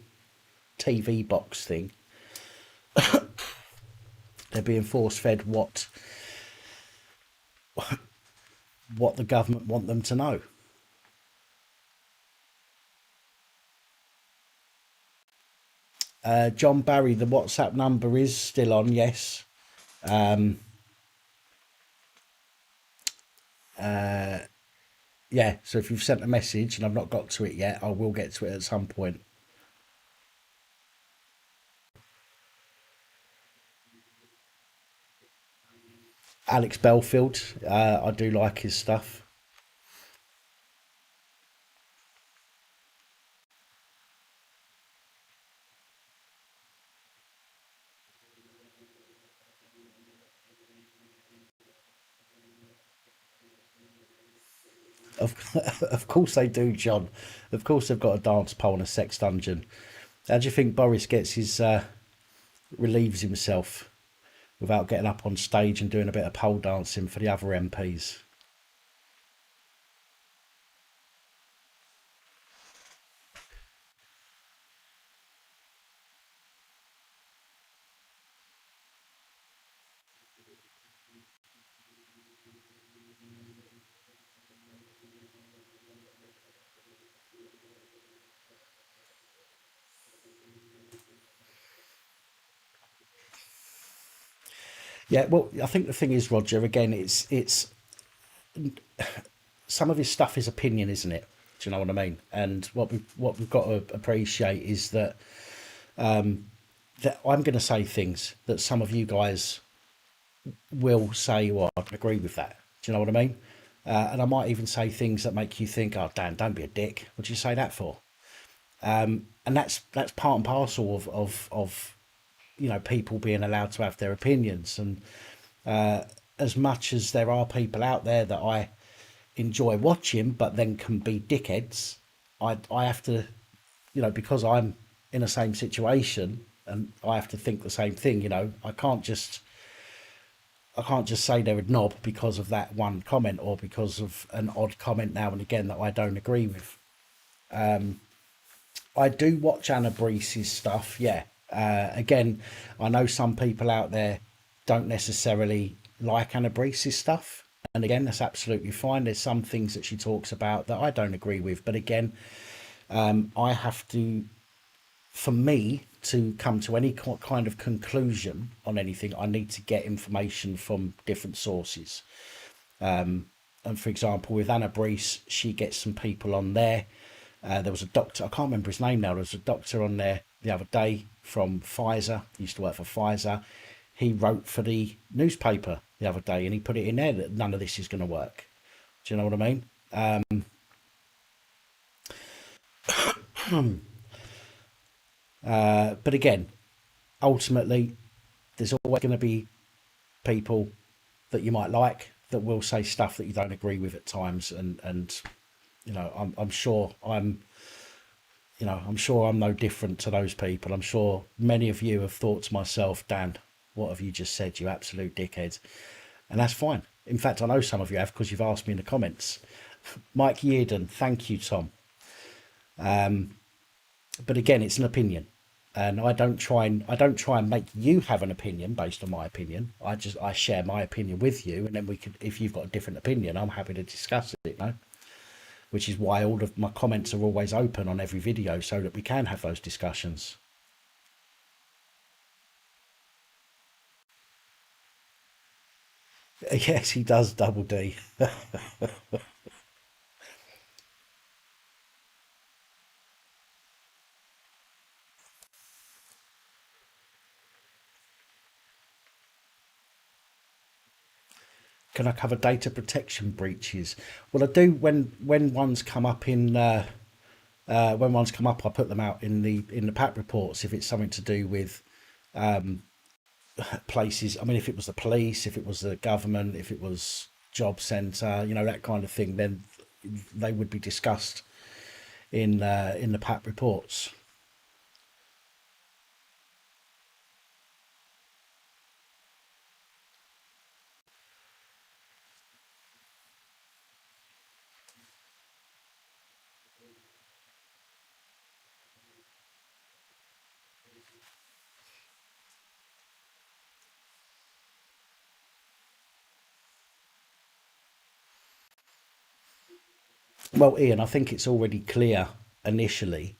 TV box thing. They're being force fed what the government want them to know. John Barry, the WhatsApp number is still on. Yes. Um, yeah. So if you've sent a message and I've not got to it yet, I will get to it at some point. Alex Belfield, I do like his stuff. Of, of course they do, John. Of course they've got a dance pole and a sex dungeon. How do you think Boris gets his relieves himself without getting up on stage and doing a bit of pole dancing for the other MPs? Yeah, well, I think the thing is, Roger. Again, it's some of his stuff is opinion, isn't it? Do you know what I mean? And what we've got to appreciate is that I'm going to say things that some of you guys will say, "Well, I agree with that." Do you know what I mean? And I might even say things that make you think, "Oh, Dan, don't be a dick. What do you say that for?" And that's part and parcel of people being allowed to have their opinions. And as much as there are people out there that I enjoy watching, but then can be dickheads, I have to, because I'm in the same situation and I have to think the same thing. I can't just say they're a knob because of that one comment or because of an odd comment now and again that I don't agree with. I do watch Anna Breese's stuff, yeah. Again, I know some people out there don't necessarily like Anna Breese's stuff. And again, that's absolutely fine. There's some things that she talks about that I don't agree with. But again, I have to, for me to come to any kind of conclusion on anything, I need to get information from different sources. And for example, with Anna Brees, she gets some people on there. There was a doctor, I can't remember his name now. There was a doctor on there the other day from Pfizer, he used to work for Pfizer. He wrote for the newspaper the other day and he put it in there that none of this is going to work. Do you know what I mean? But again, ultimately, there's always going to be people that you might like that will say stuff that you don't agree with at times. And I'm sure I'm no different to those people. I'm sure many of you have thought to myself, Dan, what have you just said, you absolute dickhead? And that's fine. In fact, I know some of you have because you've asked me in the comments. Mike Yearden, thank you, Tom. But again, it's an opinion, and I don't try and make you have an opinion based on my opinion. I share my opinion with you, and then we could, if you've got a different opinion, I'm happy to discuss it. Which is why all of my comments are always open on every video so that we can have those discussions. Yes, he does, Double D. Can I cover data protection breaches? Well, I do when ones come up when ones come up, I put them out in the PAT reports if it's something to do with places. I mean, if it was the police, if it was the government, if it was job centre, that kind of thing, then they would be discussed in the PAT reports. Well, Ian, I think it's already clear initially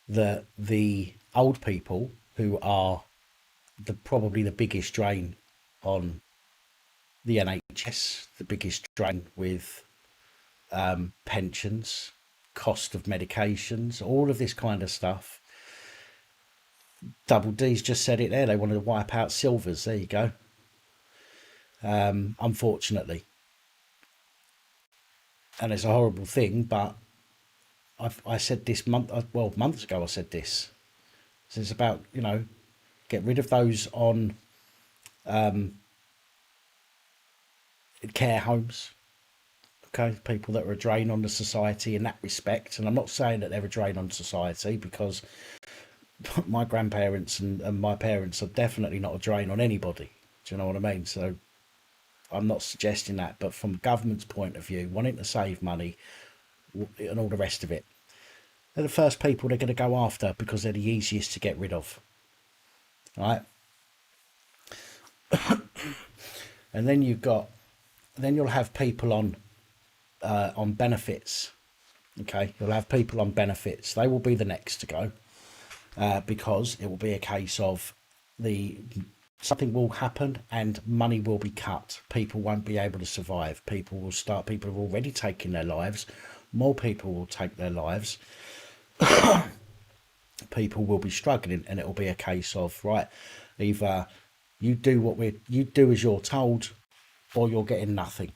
that the old people who are probably the biggest drain on the NHS, the biggest drain with pensions, cost of medications, all of this kind of stuff. Double D's just said it there. They wanted to wipe out Silvers. There you go. Unfortunately, and it's a horrible thing, but I said this months ago. I said this. So it's about get rid of those on care homes. Okay, people that are a drain on the society in that respect. And I'm not saying that they're a drain on society because my grandparents and my parents are definitely not a drain on anybody. Do you know what I mean? So I'm not suggesting that, but from government's point of view, wanting to save money and all the rest of it, they're the first people they're going to go after because they're the easiest to get rid of. Right? And then you'll have people on benefits. Okay, you'll have people on benefits. They will be the next to go because it will be a case of something will happen and money will be cut. People won't be able to survive. People have already taken their lives. More people will take their lives. People will be struggling, and it will be a case of, right, either you do as you're told, or you're getting nothing.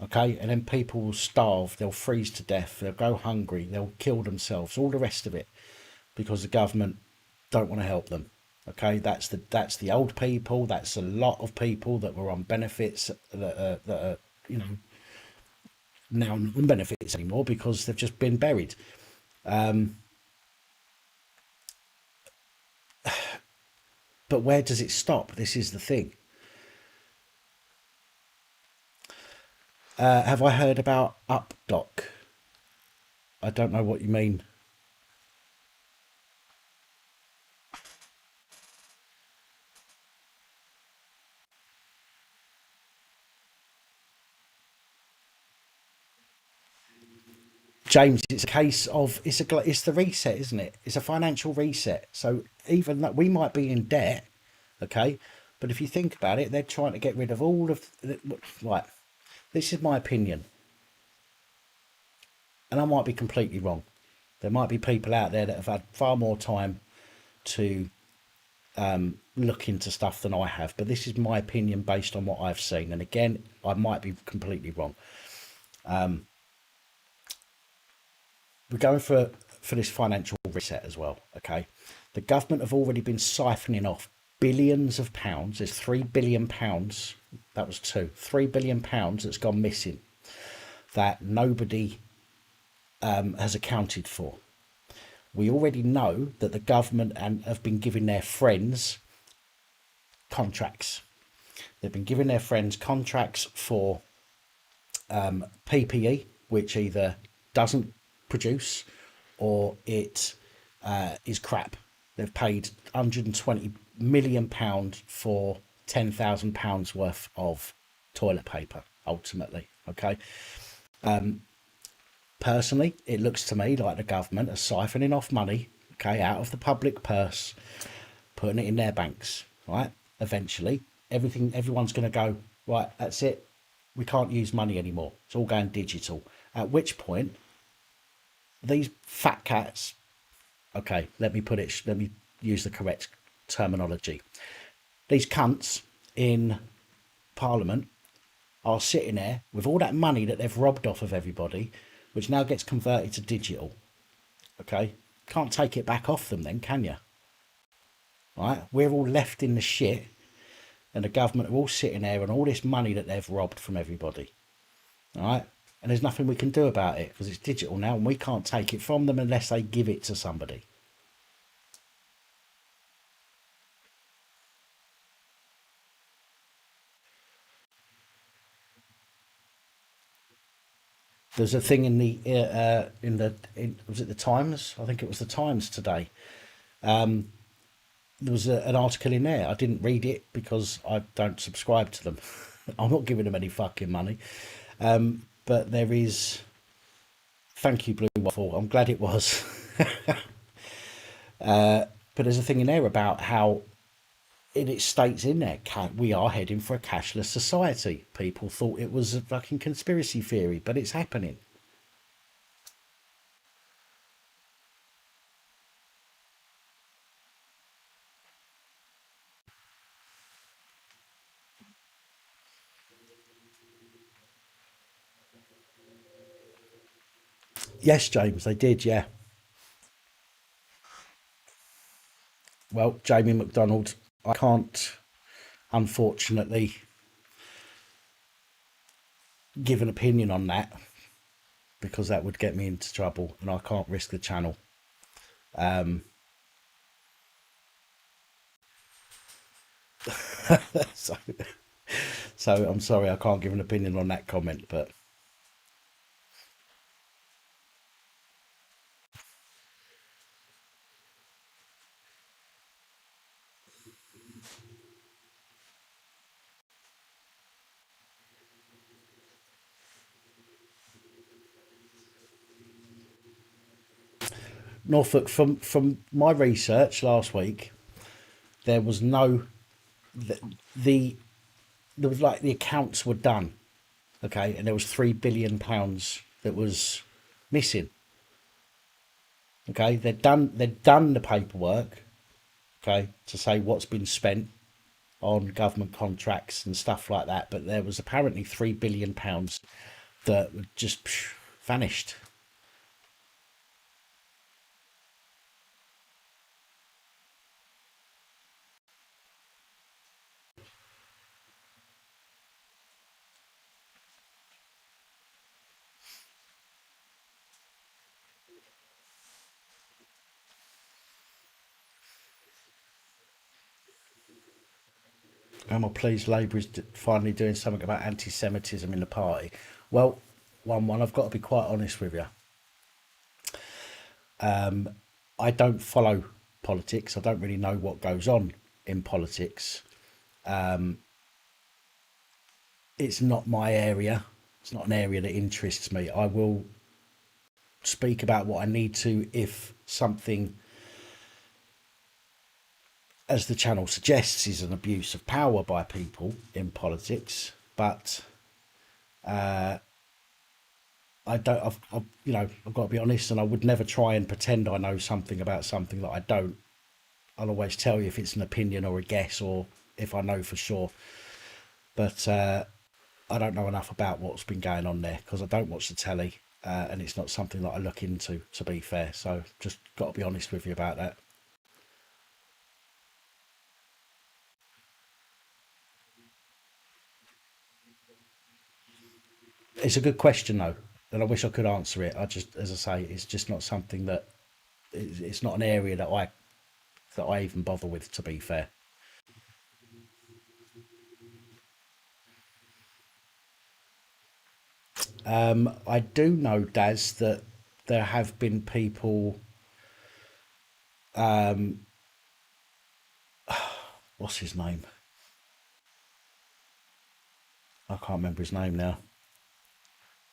Okay, and then people will starve, they'll freeze to death, they'll go hungry, they'll kill themselves, all the rest of it, because the government don't want to help them. Okay, that's the old people. That's a lot of people that were on benefits that are you know now not on benefits anymore because they've just been buried. But where does it stop? This is the thing. Have I heard about UpDoc? I don't know what you mean. James, it's a case of it's the reset, isn't it? It's a financial reset. So even that we might be in debt, okay, but if you think about it, they're trying to get rid of all of right. This is my opinion, and I might be completely wrong. There might be people out there that have had far more time to look into stuff than I have, but this is my opinion based on what I've seen. And again, I might be completely wrong. We're going for this financial reset as well. Okay, the government have already been siphoning off billions of pounds. There's £3 billion. That was £3 billion that's gone missing that nobody has accounted for. We already know that the government have been giving their friends contracts. They've been giving their friends contracts for PPE, which either doesn't produce or it is crap. They've paid £120 million for £10,000 worth of toilet paper, ultimately. Okay. Personally, it looks to me like the government are siphoning off money, okay, out of the public purse, putting it in their banks, right? Eventually, everyone's going to go, right, that's it. We can't use money anymore. It's all going digital. At which point, these fat cats, okay, let me use the correct terminology. These cunts in Parliament are sitting there with all that money that they've robbed off of everybody, which now gets converted to digital. Okay, can't take it back off them then, can you? Right, we're all left in the shit, and the government are all sitting there on all this money that they've robbed from everybody. All right, and there's nothing we can do about it because it's digital now, and we can't take it from them unless they give it to somebody. There's a thing in was it the Times? I think it was the Times today. There was an article in there. I didn't read it because I don't subscribe to them. I'm not giving them any fucking money. But there is. Thank you, Blue Waffle. I'm glad it was. But there's a thing in there about how it states in there we are heading for a cashless society. People thought it was a fucking conspiracy theory, but it's happening. Yes, James, they did. Yeah. Well, Jamie McDonald, I can't unfortunately give an opinion on that because that would get me into trouble, and I can't risk the channel. Um, so, so I'm sorry, I can't give an opinion on that comment. But Norfolk, from my research last week, there was no the there was like the accounts were done, okay, and there was £3 billion that was missing. Okay, they'd done the paperwork, okay, to say what's been spent, on government contracts and stuff like that. But there was apparently £3 billion that just vanished. I'm pleased Labour is finally doing something about anti-Semitism in the party. Well, I've got to be quite honest with you. I don't follow politics. I don't really know what goes on in politics. It's not my area. It's not an area that interests me. I will speak about what I need to if something, as the channel suggests, is an abuse of power by people in politics. But I don't. I've got to be honest, and I would never try and pretend I know something about something that I don't. I'll always tell you if it's an opinion or a guess, or if I know for sure. But I don't know enough about what's been going on there because I don't watch the telly, and it's not something that I look into. To be fair, so just got to be honest with you about that. It's a good question though, and I wish I could answer it. I just, as I say, it's just not something that it's not an area that I even bother with. To be fair, I do know, Daz, that there have been people. What's his name? I can't remember his name now.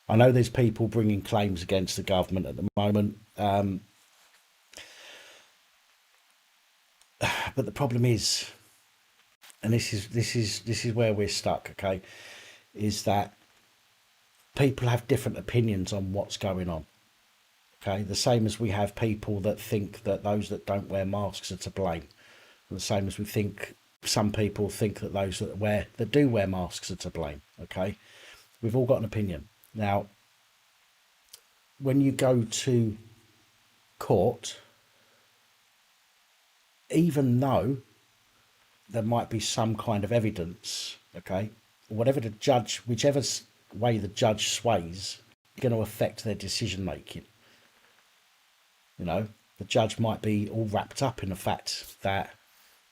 I know there's people bringing claims against the government at the moment, but the problem is, and this is where we're stuck. Okay, is that people have different opinions on what's going on. Okay, the same as we have people that think that those that don't wear masks are to blame. And the same as we think some people think that those that do wear masks are to blame. Okay, we've all got an opinion. Now, when you go to court, even though there might be some kind of evidence, okay, whatever the judge, whichever way the judge sways, going to affect their decision making. You know, the judge might be all wrapped up in the fact that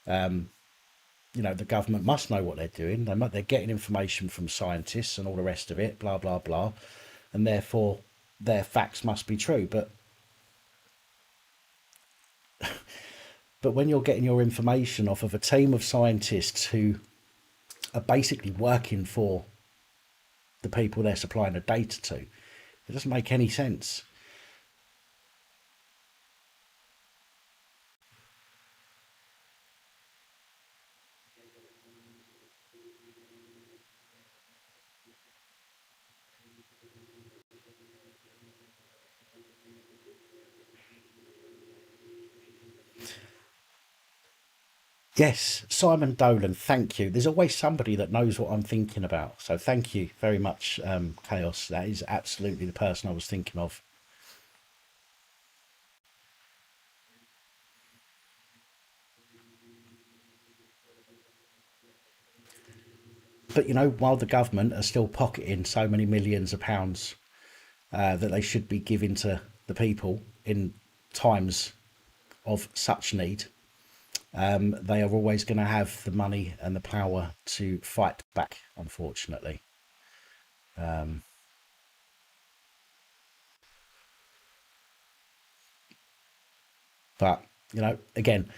the government must know what they're doing. They're getting information from scientists and all the rest of it, blah blah blah, and therefore their facts must be true. But when you're getting your information off of a team of scientists who are basically working for the people they're supplying the data to, it doesn't make any sense. Yes, Simon Dolan, thank you. There's always somebody that knows what I'm thinking about. So thank you very much, Chaos. That is absolutely the person I was thinking of. But while the government are still pocketing so many millions of pounds that they should be giving to the people in times of such need, they are always going to have the money and the power to fight back, unfortunately. But again,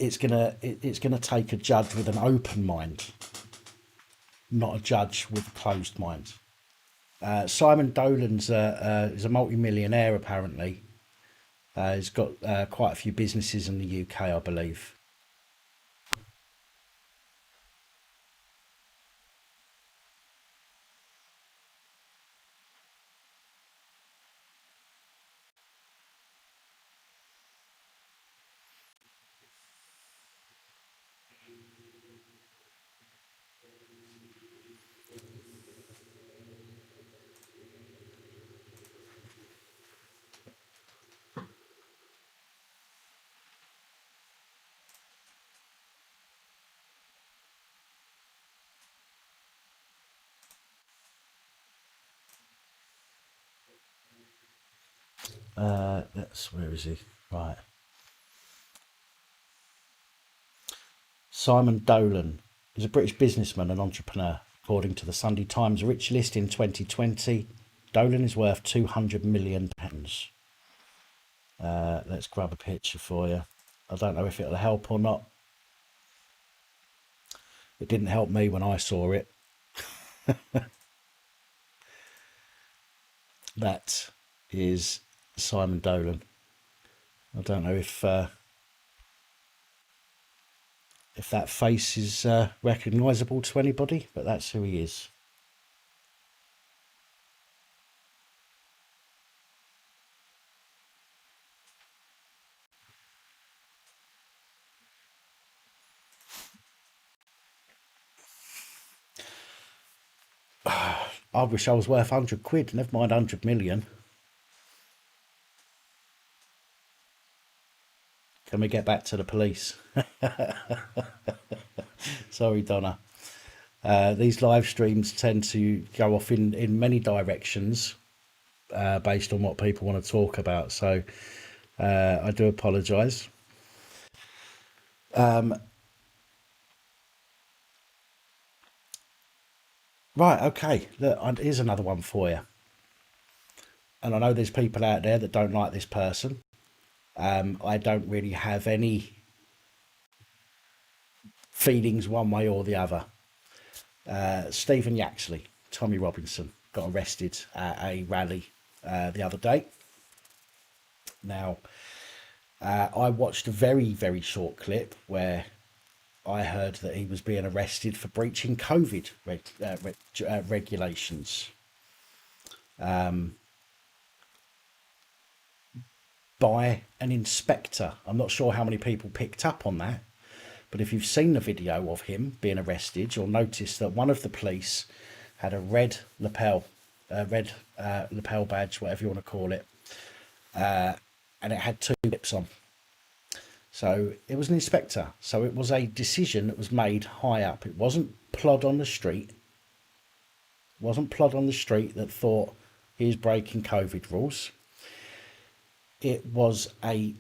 it's gonna take a judge with an open mind, not a judge with a closed mind. Simon Dolan's is a multi-millionaire apparently. He's got quite a few businesses in the UK, I believe. Where is he? Right. Simon Dolan is a British businessman and entrepreneur. According to the Sunday Times Rich List in 2020, Dolan is worth £200 million. Let's grab a picture for you. I don't know if it'll help or not. It didn't help me when I saw it. That is Simon Dolan. I don't know if that face is recognisable to anybody, but that's who he is. I wish I was worth 100 quid, never mind 100 million. Can we get back to the police? Sorry, Donna. These live streams tend to go off in many directions based on what people want to talk about. So I do apologise. Right, okay. Look, here's another one for you. And I know there's people out there that don't like this person. I don't really have any feelings one way or the other. Stephen Yaxley, Tommy Robinson, got arrested at a rally the other day. Now, I watched a very, very short clip where I heard that he was being arrested for breaching COVID regulations. By an inspector. I'm not sure how many people picked up on that, but if you've seen the video of him being arrested, you'll notice that one of the police had a red lapel badge, whatever you want to call it, and it had 2 lips on. So it was an inspector. So it was a decision that was made high up. It wasn't plod on the street. It wasn't plod on the street that thought he's breaking COVID rules. It was a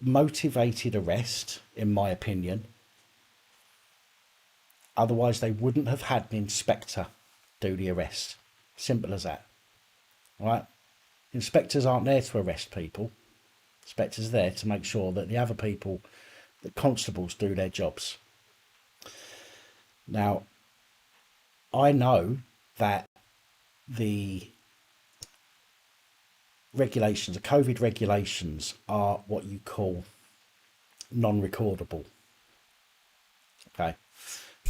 motivated arrest, in my opinion. Otherwise, they wouldn't have had an inspector do the arrest. Simple as that. All right? Inspectors aren't there to arrest people. Inspectors are there to make sure that the other people, the constables, do their jobs. Now, I know that the regulations, the COVID regulations, are what you call non-recordable. Okay.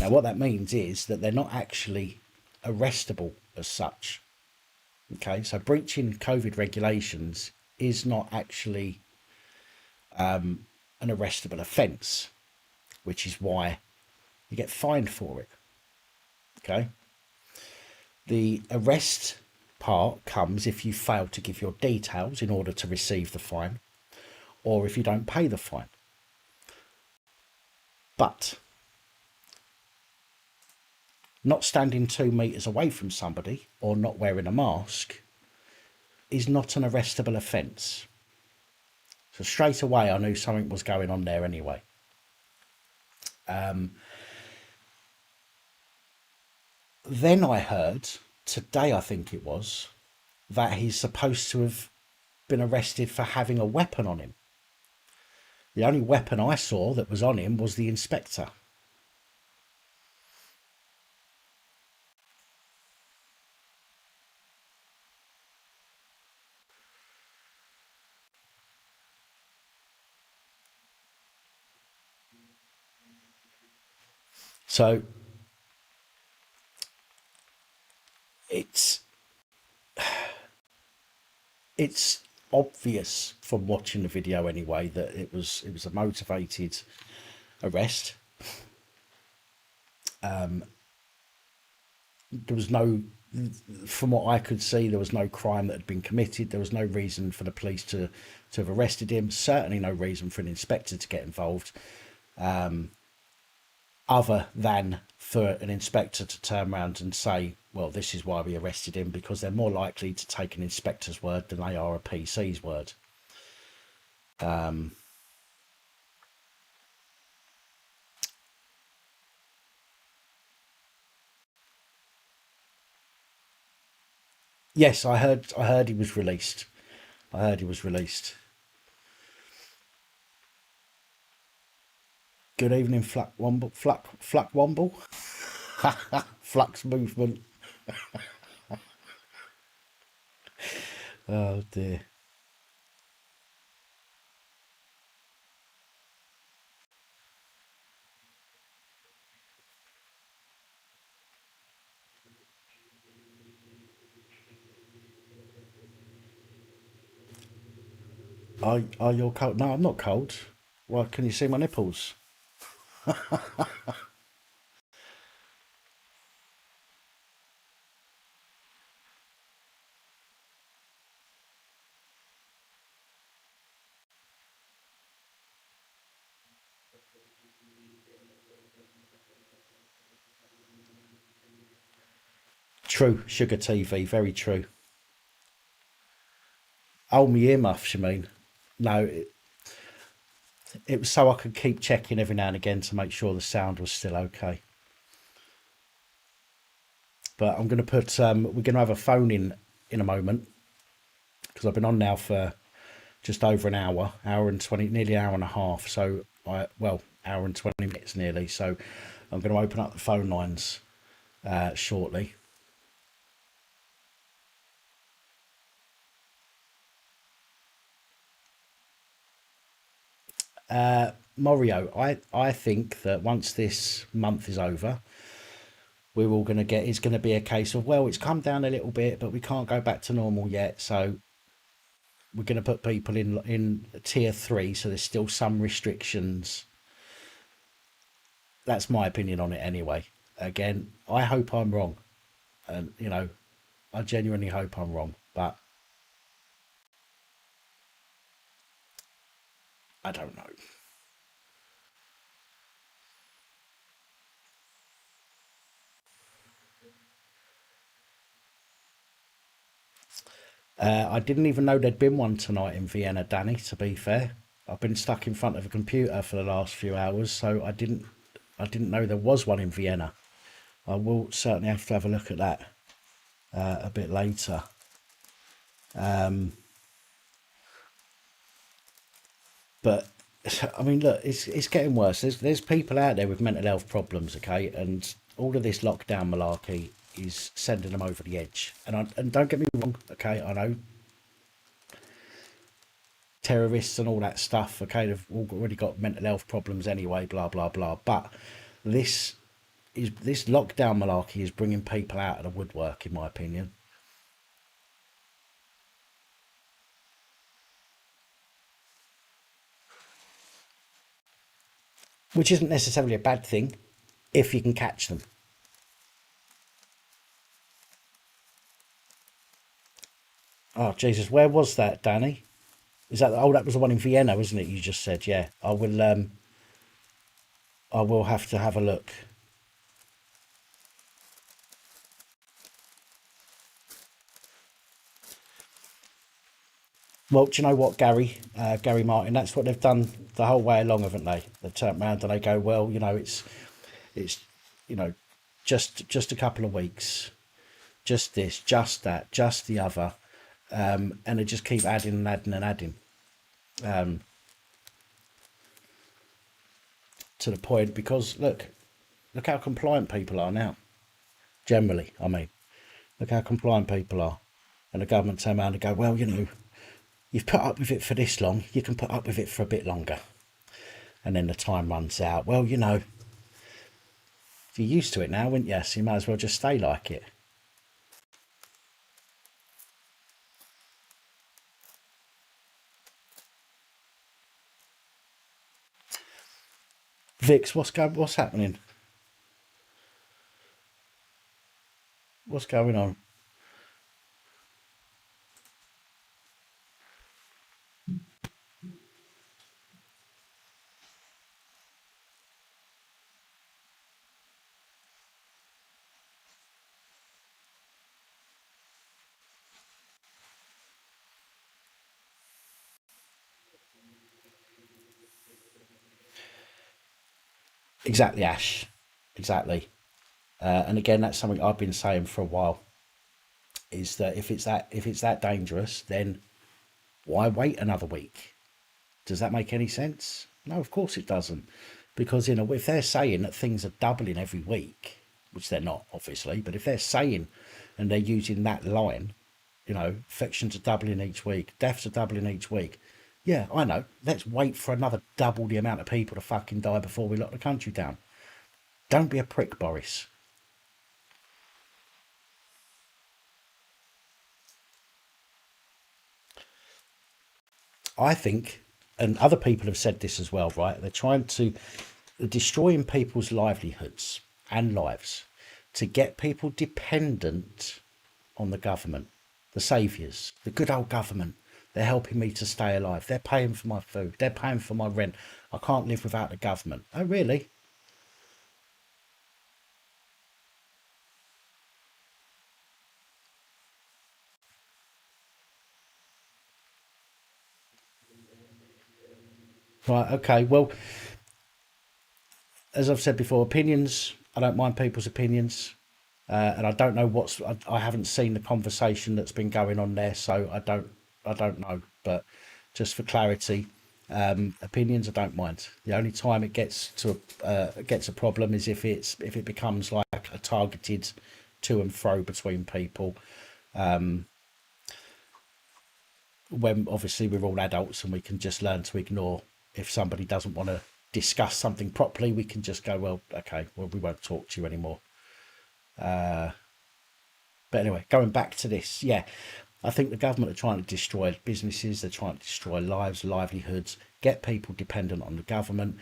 Now, what that means is that they're not actually arrestable as such. Okay. So breaching COVID regulations is not actually an arrestable offence, which is why you get fined for it. Okay. The arrest part comes if you fail to give your details in order to receive the fine, or if you don't pay the fine. But not standing 2 meters away from somebody or not wearing a mask is not an arrestable offence. So straight away I knew something was going on there anyway. Then I heard, today I think it was, that he's supposed to have been arrested for having a weapon on him. The only weapon I saw that was on him was the inspector. So it's obvious from watching the video anyway that it was a motivated arrest. There was no, from what I could see, there was no crime that had been committed. There was no reason for the police to have arrested him. Certainly no reason for an inspector to get involved. other than for an inspector to turn around and say, well, this is why we arrested him, because they're more likely to take an inspector's word than they are a PC's word. Yes, I heard he was released. I heard he was released. Good evening, Flux Womble. Flux Womble. Flux movement. Oh dear. Are you cold? No, I'm not cold. Why? Can you see my nipples? True. Sugar TV. Very true. Oh, my earmuffs, you mean? No, it was so I could keep checking every now and again to make sure the sound was still okay. But I'm going to put. We're going to have a phone in a moment because I've been on now for just over an hour and 20, nearly an hour and a half. So hour and 20 minutes nearly. So I'm going to open up the phone lines shortly. Mario, I think that once this month is over, we're all going to get. It's going to be a case of, well, it's come down a little bit, but we can't go back to normal yet. So we're going to put people in tier 3. So there's still some restrictions. That's my opinion on it anyway. Again, I hope I'm wrong, and I genuinely hope I'm wrong, but I don't know. I didn't even know there'd been one tonight in Vienna, Danny. To be fair, I've been stuck in front of a computer for the last few hours, so I didn't know there was one in Vienna. I will certainly have to have a look at that a bit later. But I mean, look, it's getting worse. There's people out there with mental health problems, okay, and all of this lockdown malarkey is sending them over the edge. And don't get me wrong, okay, I know terrorists and all that stuff, okay, they've already got mental health problems anyway, blah blah blah. But this this lockdown malarkey is bringing people out of the woodwork, in my opinion, which isn't necessarily a bad thing if you can catch them. Oh Jesus, where was that, Danny? Is that that was the one in Vienna, wasn't it? You just said, yeah. I will have to have a look. Well, do you know what, Gary? Gary Martin, that's what they've done the whole way along, haven't they? They turn around and they go, well, it's, you know, just a couple of weeks, just this, just that, just the other, and they just keep adding and adding and adding, um, to the point because look how compliant people are now. Generally, I mean, look how compliant people are, and the government turn around and go, well, you've put up with it for this long, you can put up with it for a bit longer. And then the time runs out. Well, you're used to it now, wouldn't you? So you might as well just stay like it. Vix, what's happening? What's going on? Exactly, Ash. Exactly. And again, that's something I've been saying for a while. Is that if it's that dangerous, then why wait another week? Does that make any sense? No, of course it doesn't. Because if they're saying that things are doubling every week, which they're not, obviously, but if they're saying and they're using that line, infections are doubling each week, deaths are doubling each week. Yeah, I know. Let's wait for another double the amount of people to fucking die before we lock the country down. Don't be a prick, Boris. I think, and other people have said this as well, right? They're trying to destroying people's livelihoods and lives to get people dependent on the government, the saviours, the good old government. They're helping me to stay alive. They're paying for my food. They're paying for my rent. I can't live without the government. Oh, really? Right, okay. Well, as I've said before, opinions, I don't mind people's opinions. And I don't know I haven't seen the conversation that's been going on there, so I don't know. But just for clarity, opinions I don't mind. The only time it gets a problem is if it becomes like a targeted to and fro between people. When obviously we're all adults and we can just learn to ignore. If somebody doesn't want to discuss something properly, we can just go, well, okay, well, we won't talk to you anymore. But anyway, going back to this, yeah, I think the government are trying to destroy businesses, they're trying to destroy lives, livelihoods, get people dependent on the government,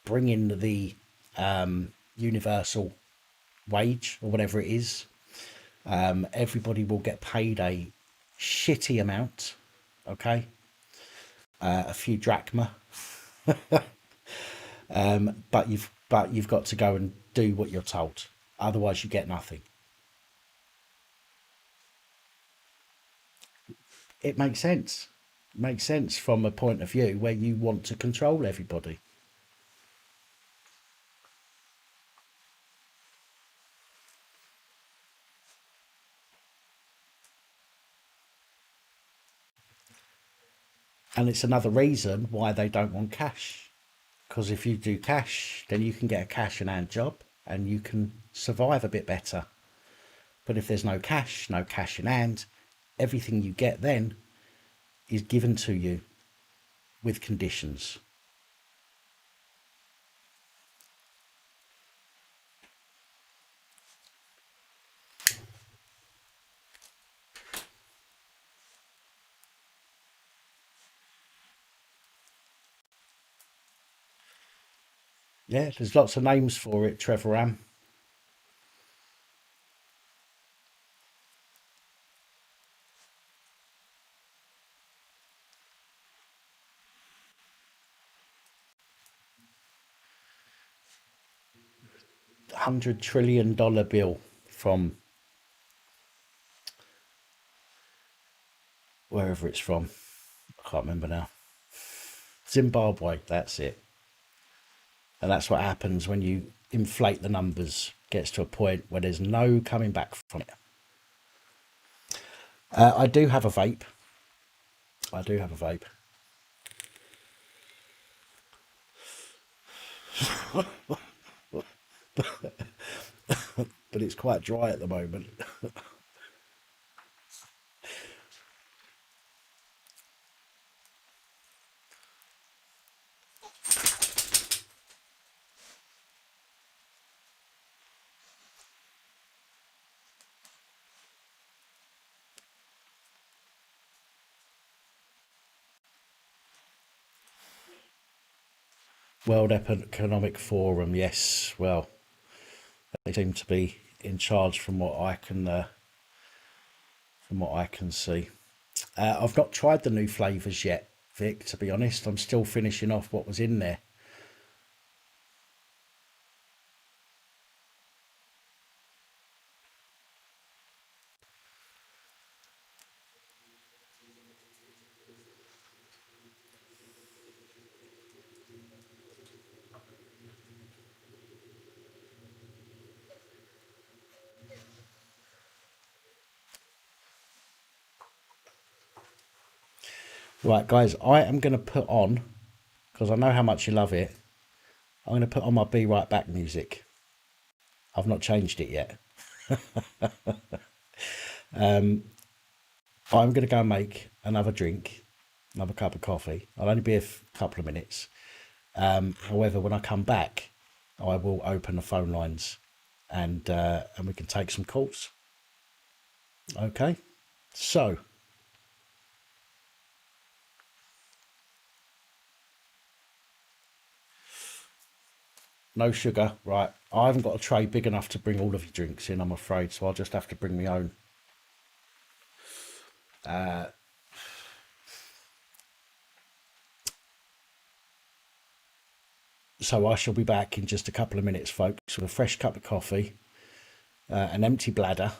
bring in the universal wage or whatever it is. Everybody will get paid a shitty amount, okay, a few drachma, but you've got to go and do what you're told. Otherwise, you get nothing. It makes sense. It makes sense from a point of view where you want to control everybody. And it's another reason why they don't want cash. Because if you do cash, then you can get a cash in hand job and you can survive a bit better. But if there's no cash in hand, everything you get then is given to you with conditions. Yeah, there's lots of names for it, Trevor Am. $100 trillion bill from wherever it's from. I can't remember now. Zimbabwe, that's it. And that's what happens when you inflate the numbers. Gets to a point where there's no coming back from it. I do have a vape. I do have a vape. But it's quite dry at the moment. World Economic Forum, yes. Well, they seem to be in charge from what I can see. I've not tried the new flavours yet, Vic. To be honest, I'm still finishing off what was in there. Right, guys, I am going to put on, because I know how much you love it, I'm going to put on my Be Right Back music. I've not changed it yet. I'm going to go and make another drink, another cup of coffee. I'll only be a couple of minutes. However, when I come back, I will open the phone lines and we can take some calls. Okay, so no sugar, right? I haven't got a tray big enough to bring all of your drinks in, I'm afraid, so I'll just have to bring my own. So I shall be back in just a couple of minutes, folks, with a fresh cup of coffee, an empty bladder,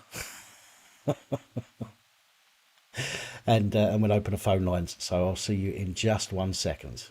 and we'll open the phone lines. So I'll see you in just 1 second.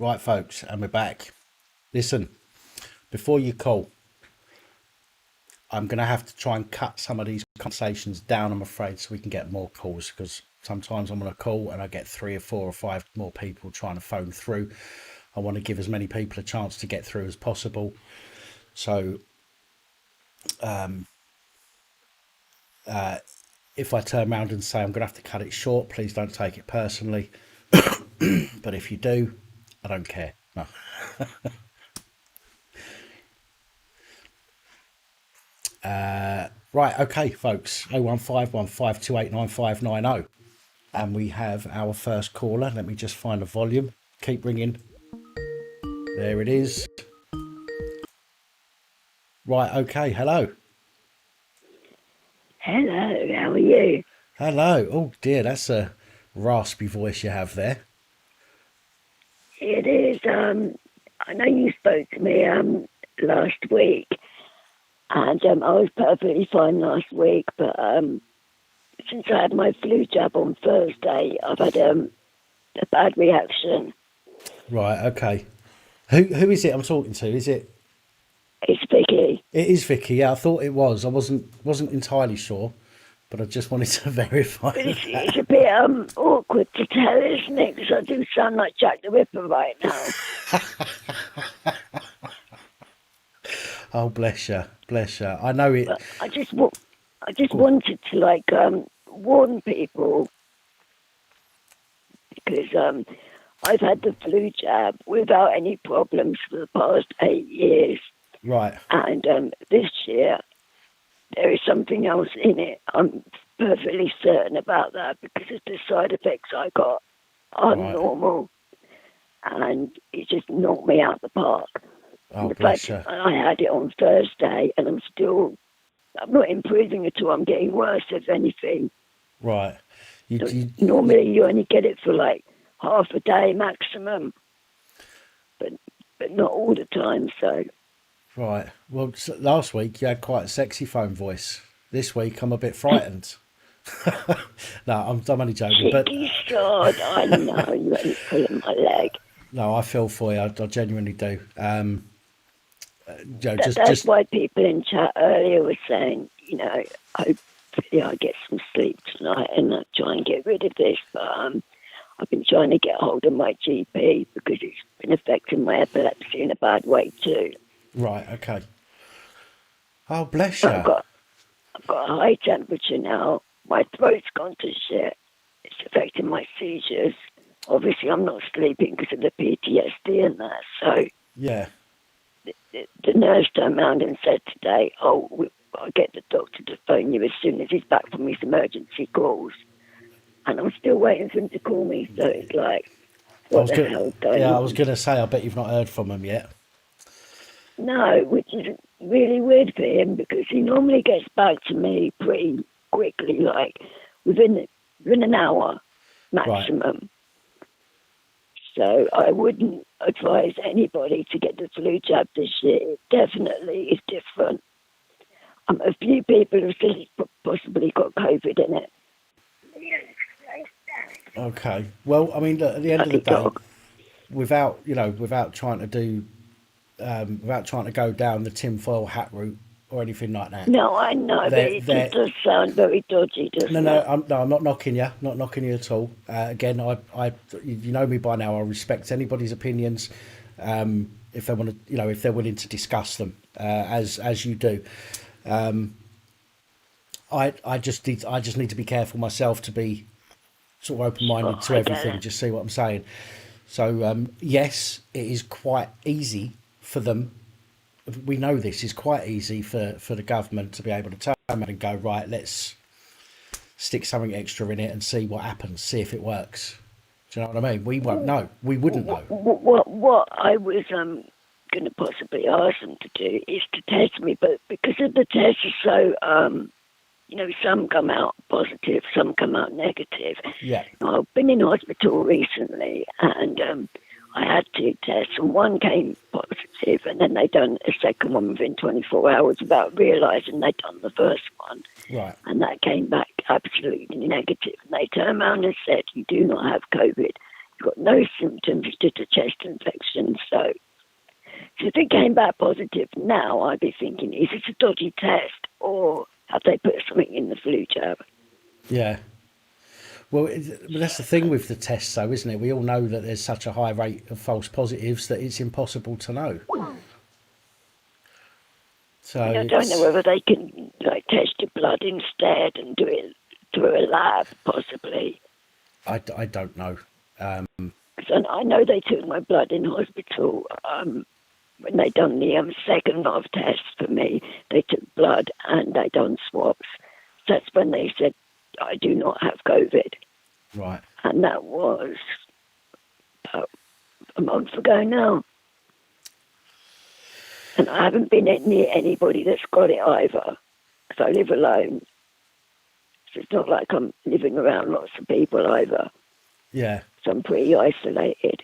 Right, folks, and we're back. Listen, before you call, I'm going to have to try and cut some of these conversations down, I'm afraid, so we can get more calls, because sometimes I'm on a call and I get 3 or 4 or 5 more people trying to phone through. I want to give as many people a chance to get through as possible. So if I turn around and say I'm going to have to cut it short, please don't take it personally. But if you do, I don't care. No. Right, okay, folks. 01515289590. And we have our first caller. Let me just find the volume. Keep ringing. There it is. Right, okay, hello. Hello, how are you? Hello. Oh dear, that's a raspy voice you have there. It is. I know you spoke to me last week, and I was perfectly fine last week, but since I had my flu jab on Thursday, I've had a bad reaction. Right, okay. Who is it I'm talking to? Is it? It's Vicky. It is Vicky. Yeah, I thought it was. I wasn't entirely sure, but I just wanted to verify. But it's a bit awkward to tell, isn't it? Because I do sound like Jack the Ripper right now. Oh, bless you, bless you. I know it. But I just wanted to warn people, because I've had the flu jab without any problems for the past 8 years. Right. And this year, there is something else in it. I'm perfectly certain about that, because of the side effects I got are normal. And it just knocked me out the park. Oh, the bless fact you. I had it on Thursday, and I'm not improving at all. I'm getting worse, if anything. Right. Normally, you only get it for like half a day maximum, but not all the time, so... Right. Well, last week you had quite a sexy phone voice. This week I'm a bit frightened. No, I'm only joking. Cheeky sod, I know, you ain't pulling my leg. No, I feel for you. I genuinely do. That's why people in chat earlier were saying, hopefully I get some sleep tonight and I'll try and get rid of this. But I've been trying to get hold of my GP, because it's been affecting my epilepsy in a bad way too. Right, okay. Oh, bless you. I've got a high temperature now. My throat's gone to shit. It's affecting my seizures. Obviously, I'm not sleeping because of the PTSD and that. So, yeah. The nurse turned around and said today, I'll get the doctor to phone you as soon as he's back from his emergency calls. And I'm still waiting for him to call me. So it's like, what the hell's going on? Yeah, I was going to say, I bet you've not heard from him yet. No, which is really weird for him, because he normally gets back to me pretty quickly, like within an hour maximum. Right. So I wouldn't advise anybody to get the flu jab this year. It definitely is different. A few people have said it's possibly got COVID in it. Okay. Well, I mean, at the end of the day, without trying to go down the tinfoil hat route or anything like that. No, I know, but it just does sound very dodgy, doesn't it? No, I'm not knocking you. Not knocking you at all. Again, you know me by now. I respect anybody's opinions. If they want to, if they're willing to discuss them, as you do. I just need to be careful myself, to be sort of open-minded to everything. Just see what I'm saying. So yes, it is quite easy for them. We know this is quite easy for the government to be able to turn around and go, right, let's stick something extra in it and see what happens, see if it works. Do you know what I mean? We won't know. We wouldn't know. What I was going to possibly ask them to do is to test me, but because of the tests are so, some come out positive, some come out negative. Yeah. I've been in hospital recently, and I had 2 tests, and one came positive, and then they done a second one within 24 hours without realising they'd done the first one. Right. And that came back absolutely negative. And they turned around and said, you do not have COVID. got no symptoms, just a chest infection. So if it came back positive now, I'd be thinking, is it a dodgy test or have they put something in the flu jab? Yeah. Well, that's the thing with the tests, though, isn't it? We all know that there's such a high rate of false positives that it's impossible to know. So I don't know whether they can test your blood instead and do it through a lab, possibly. I don't know. Because I know they took my blood in hospital when they done the second lot of tests for me. They took blood and they done swabs. That's when they said I do not have COVID. Right. And that was about a month ago now. And I haven't been near anybody that's got it either, because I live alone. So it's not like I'm living around lots of people either. Yeah. So I'm pretty isolated.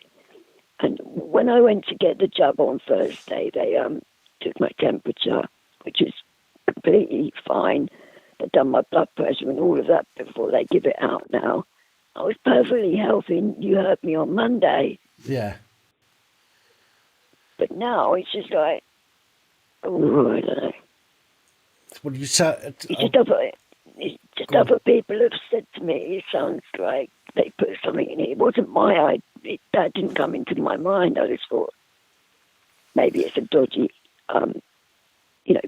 And when I went to get the jab on Thursday, they took my temperature, which is completely fine. They've done my blood pressure and all of that before they give it out now. I was perfectly healthy, and you heard me on Monday. Yeah. But now it's just like, oh, I don't know. What do you say? It's just other people have said to me, it sounds like they put something in it. It wasn't my idea. That didn't come into my mind. I just thought maybe it's a dodgy,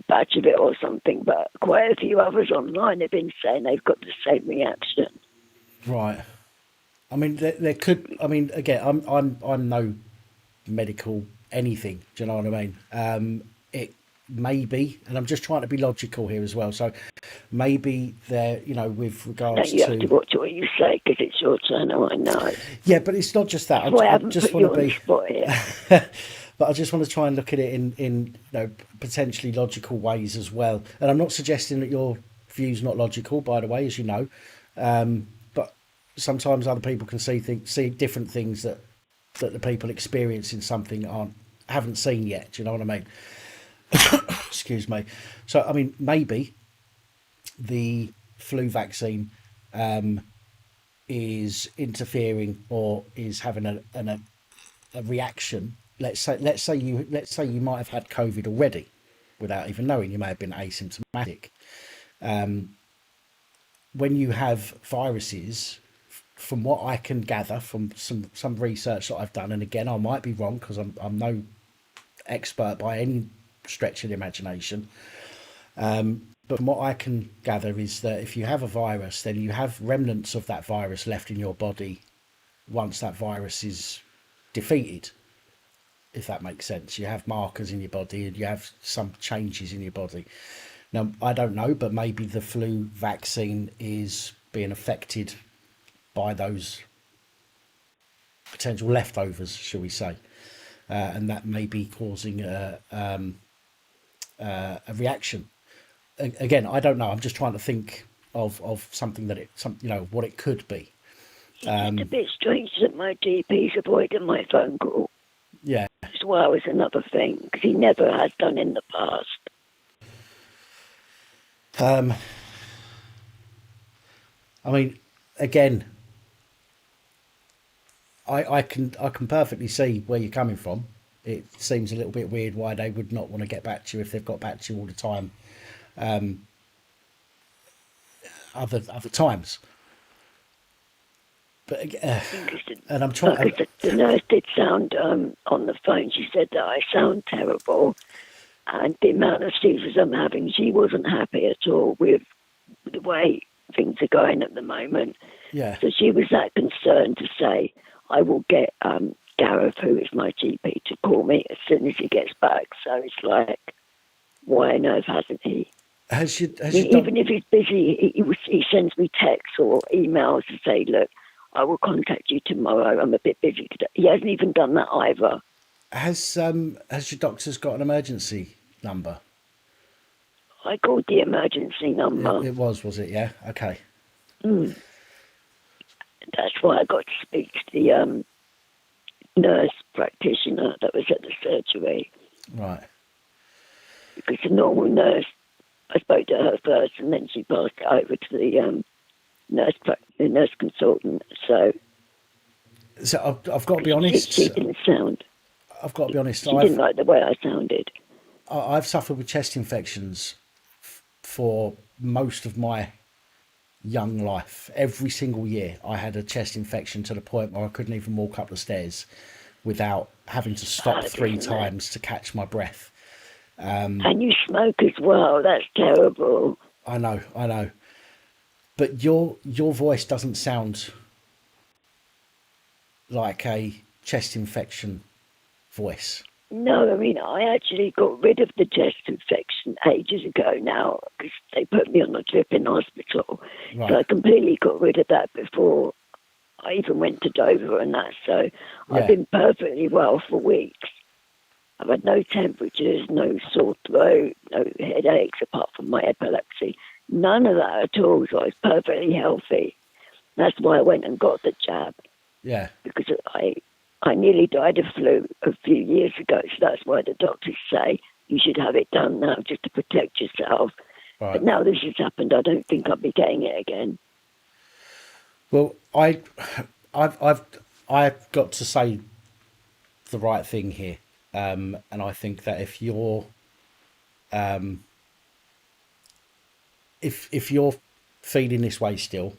batch of it or something. But quite a few others online have been saying they've got the same reaction. Right. I mean, there could. I mean, again, I'm no medical anything. Do you know what I mean? It may be, and I'm just trying to be logical here as well. So maybe there, with regards you have to watch what you say because it's your channel. I know. Yeah, but it's not just that. I just want to be. But I just want to try and look at it in potentially logical ways as well. And I'm not suggesting that your view's not logical, by the way, as you know. But sometimes other people can see different things that the people experiencing something haven't seen yet. Do you know what I mean? Excuse me. So I mean, maybe the flu vaccine is interfering or is having a reaction. Let's say you might have had COVID already without even knowing. You may have been asymptomatic. When you have viruses, from what I can gather from some research that I've done, and again I might be wrong because I'm no expert by any stretch of the imagination, but from what I can gather is that if you have a virus, then you have remnants of that virus left in your body once that virus is defeated, if that makes sense. You have markers in your body and you have some changes in your body. Now, I don't know, but maybe the flu vaccine is being affected by those potential leftovers, shall we say, and that may be causing a reaction. Again, I don't know. I'm just trying to think of something what it could be. It's a bit strange that my GP's avoided my phone call. Yeah. As well as another thing, because he never has done in the past. I mean, again, I can perfectly see where you're coming from. It seems a little bit weird why they would not want to get back to you if they've got back to you all the time. Other times, but and I'm trying. The nurse did sound on the phone. She said that I sound terrible, and the amount of seizures I'm having. She wasn't happy at all with the way things are going at the moment. Yeah. So she was that concerned to say, I will get Gareth, who is my GP, to call me as soon as he gets back. So it's like, why on earth hasn't he? Even if he's busy, he sends me texts or emails to say, look, I will contact you tomorrow. I'm a bit busy today. He hasn't even done that either. Has your doctor's got an emergency number? I called the emergency number. It was it? Yeah. Okay. That's why I got to speak to the nurse practitioner that was at the surgery. Right. Because the normal nurse, I spoke to her first, and then she passed it over to the nurse consultant. So So I've got to be She honest. didn't sound. I've got to be honest. She didn't like the way I sounded. I've suffered with chest infections for most of my young life. Every single year, I had a chest infection to the point where I couldn't even walk up the stairs without having to stop Bad, three isn't it? times to catch my breath. And you smoke as well. That's terrible. I know. But your voice doesn't sound like a chest infection voice. No, I mean, I actually got rid of the chest infection ages ago now because they put me on a drip in hospital. Right. So I completely got rid of that before I even went to Dover and that. So I've been perfectly well for weeks. I've had no temperatures, no sore throat, no headaches apart from my epilepsy. None of that at all. So I was perfectly healthy. That's why I went and got the jab. Yeah. Because I nearly died of flu a few years ago, so that's why the doctors say you should have it done now just to protect yourself. Right. But now this has happened, I don't think I'll be getting it again. Well, I've got to say the right thing here, and I think that if you're if you're feeling this way still,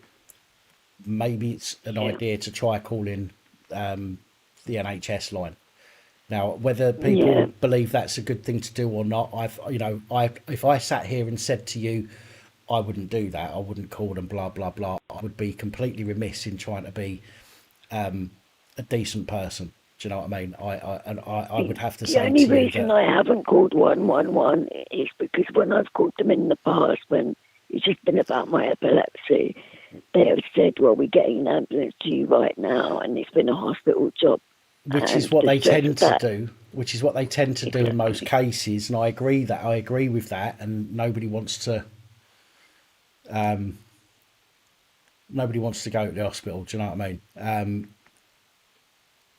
maybe it's an idea to try calling the NHS line. Now, whether people believe that's a good thing to do or not, if I sat here and said to you, I wouldn't do that, I wouldn't call them, blah blah blah, I would be completely remiss in trying to be a decent person. Do you know what I mean? I would have to say the only to you reason that I haven't called 111 is because when I've called them in the past, when it's just been about my epilepsy, they have said, well, we're getting an ambulance to you right now, and it's been a hospital job. which is what they tend to do. Which is what they tend to do in most cases, and I agree with that. And nobody wants to go to the hospital. Do you know what I mean?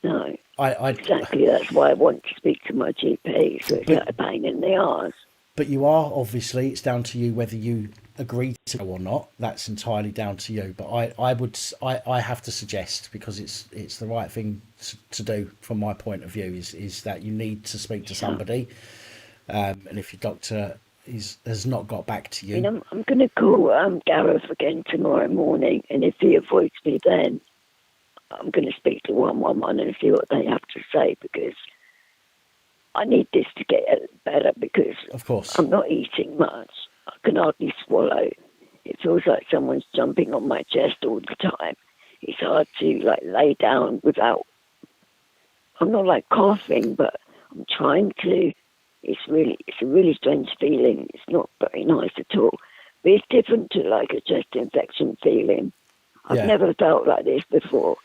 No, I exactly. That's why I want to speak to my GP, so it's not a pain in the arse. But you are, obviously, it's down to you whether you agree to go or not. That's entirely down to you. But I have to suggest, because it's the right thing to do from my point of view, is that you need to speak to somebody. And if your doctor has not got back to you, I mean, I'm going to call Gareth again tomorrow morning, and if he avoids me, then I'm going to speak to 111 and see what they have to say, because I need this to get better, because of course, I'm not eating much. I can hardly swallow. It feels like someone's jumping on my chest all the time. It's hard to lay down without. I'm not coughing, but I'm trying to. It's a really strange feeling. It's not very nice at all. But it's different to a chest infection feeling. I've never felt like this before.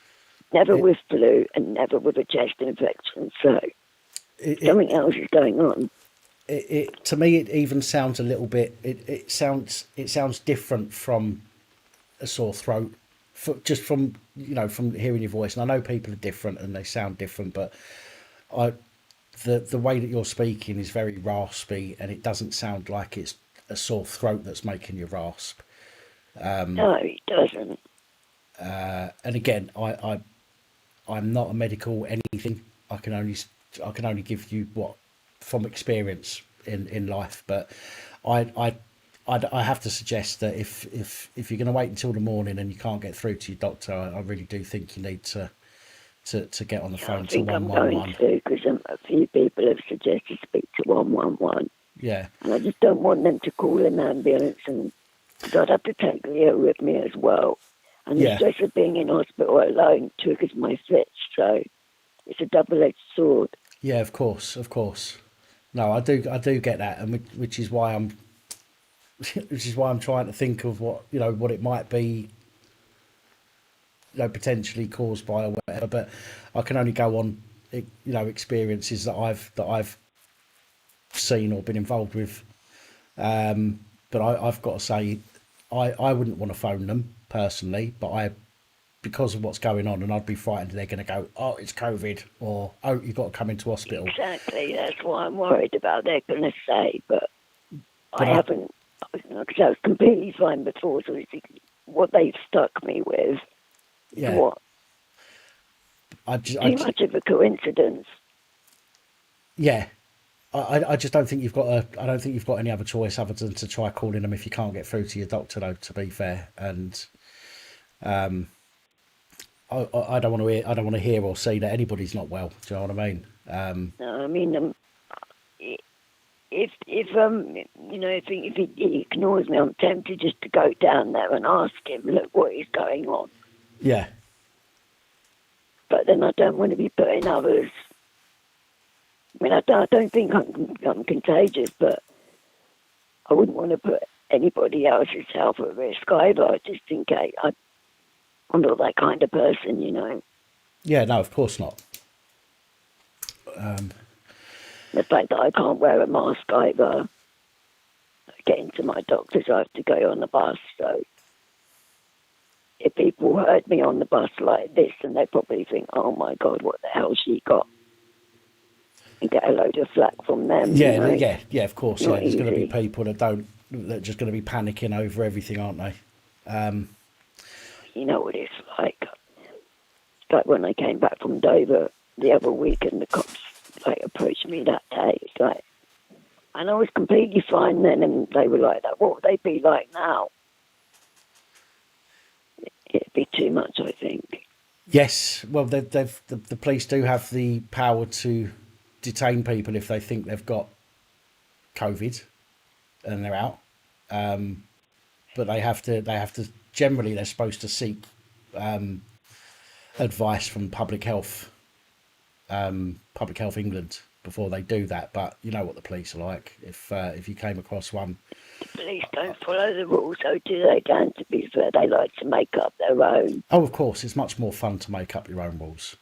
Never with flu and never with a chest infection. So something else is going on. To me, it even sounds a little bit. It sounds different from a sore throat, just from hearing your voice. And I know people are different and they sound different, but the way that you're speaking is very raspy, and it doesn't sound like it's a sore throat that's making you rasp. No, it doesn't. And again, I'm not a medical anything. I can only give you what from experience in life. But I have to suggest that if you're going to wait until the morning and you can't get through to your doctor, I really do think you need to get on the phone to 111. I'm going to, because a few people have suggested speak to 111. Yeah. And I just don't want them to call an ambulance, and because I'd have to take Leo with me as well. And the stress of being in hospital alone triggers my fits, so it's a double-edged sword. Yeah, of course. No, I do get that, and which is why I'm trying to think of what it might be, potentially caused by or whatever. But I can only go on, experiences that I've seen or been involved with. But I've got to say, I wouldn't want to phone them personally, but because of what's going on, and I'd be frightened they're going to go, oh, it's COVID, or oh, you've got to come into hospital. Exactly, that's what I'm worried about. They're going to say, but I haven't, because I was completely fine before, so it's what they've stuck me with. Yeah. What? too much of a coincidence. Yeah, I just don't think you've got I don't think you've got any other choice other than to try calling them if you can't get through to your doctor, though. To be fair, and I don't want to hear, I don't want to hear or see that anybody's not well. Do you know what I mean? No, I mean, if if he ignores me, I'm tempted just to go down there and ask him, look, what is going on? Yeah. But then I don't want to be putting others. I mean, I don't think I'm contagious, but I wouldn't want to put anybody else's health at risk either. I just think I'm not that kind of person, you know. Yeah, no, of course not. The fact that I can't wear a mask either. Getting to my doctor's, I have to go on the bus. So if people heard me on the bus like this, then they probably think, "Oh my God, what the hell she got?" And get a load of flack from them. Yeah, you know? yeah, of course. Not Yeah, there's going to be easy. people that are just going to be panicking over everything, aren't they? You know what it's like. Like when I came back from Dover the other week, and the cops approached me that day. It's like, and I was completely fine then, and they were like that. What would they be like now? It'd be too much, I think. Yes, well, the police do have the power to detain people if they think they've got COVID and they're out. But they have to. Generally, they're supposed to seek advice from Public Health England before they do that. But you know what the police are like. If you came across one, The police don't follow the rules, so do they, Dan? To be fair, they like to make up their own. oh, of course, it's much more fun to make up your own rules.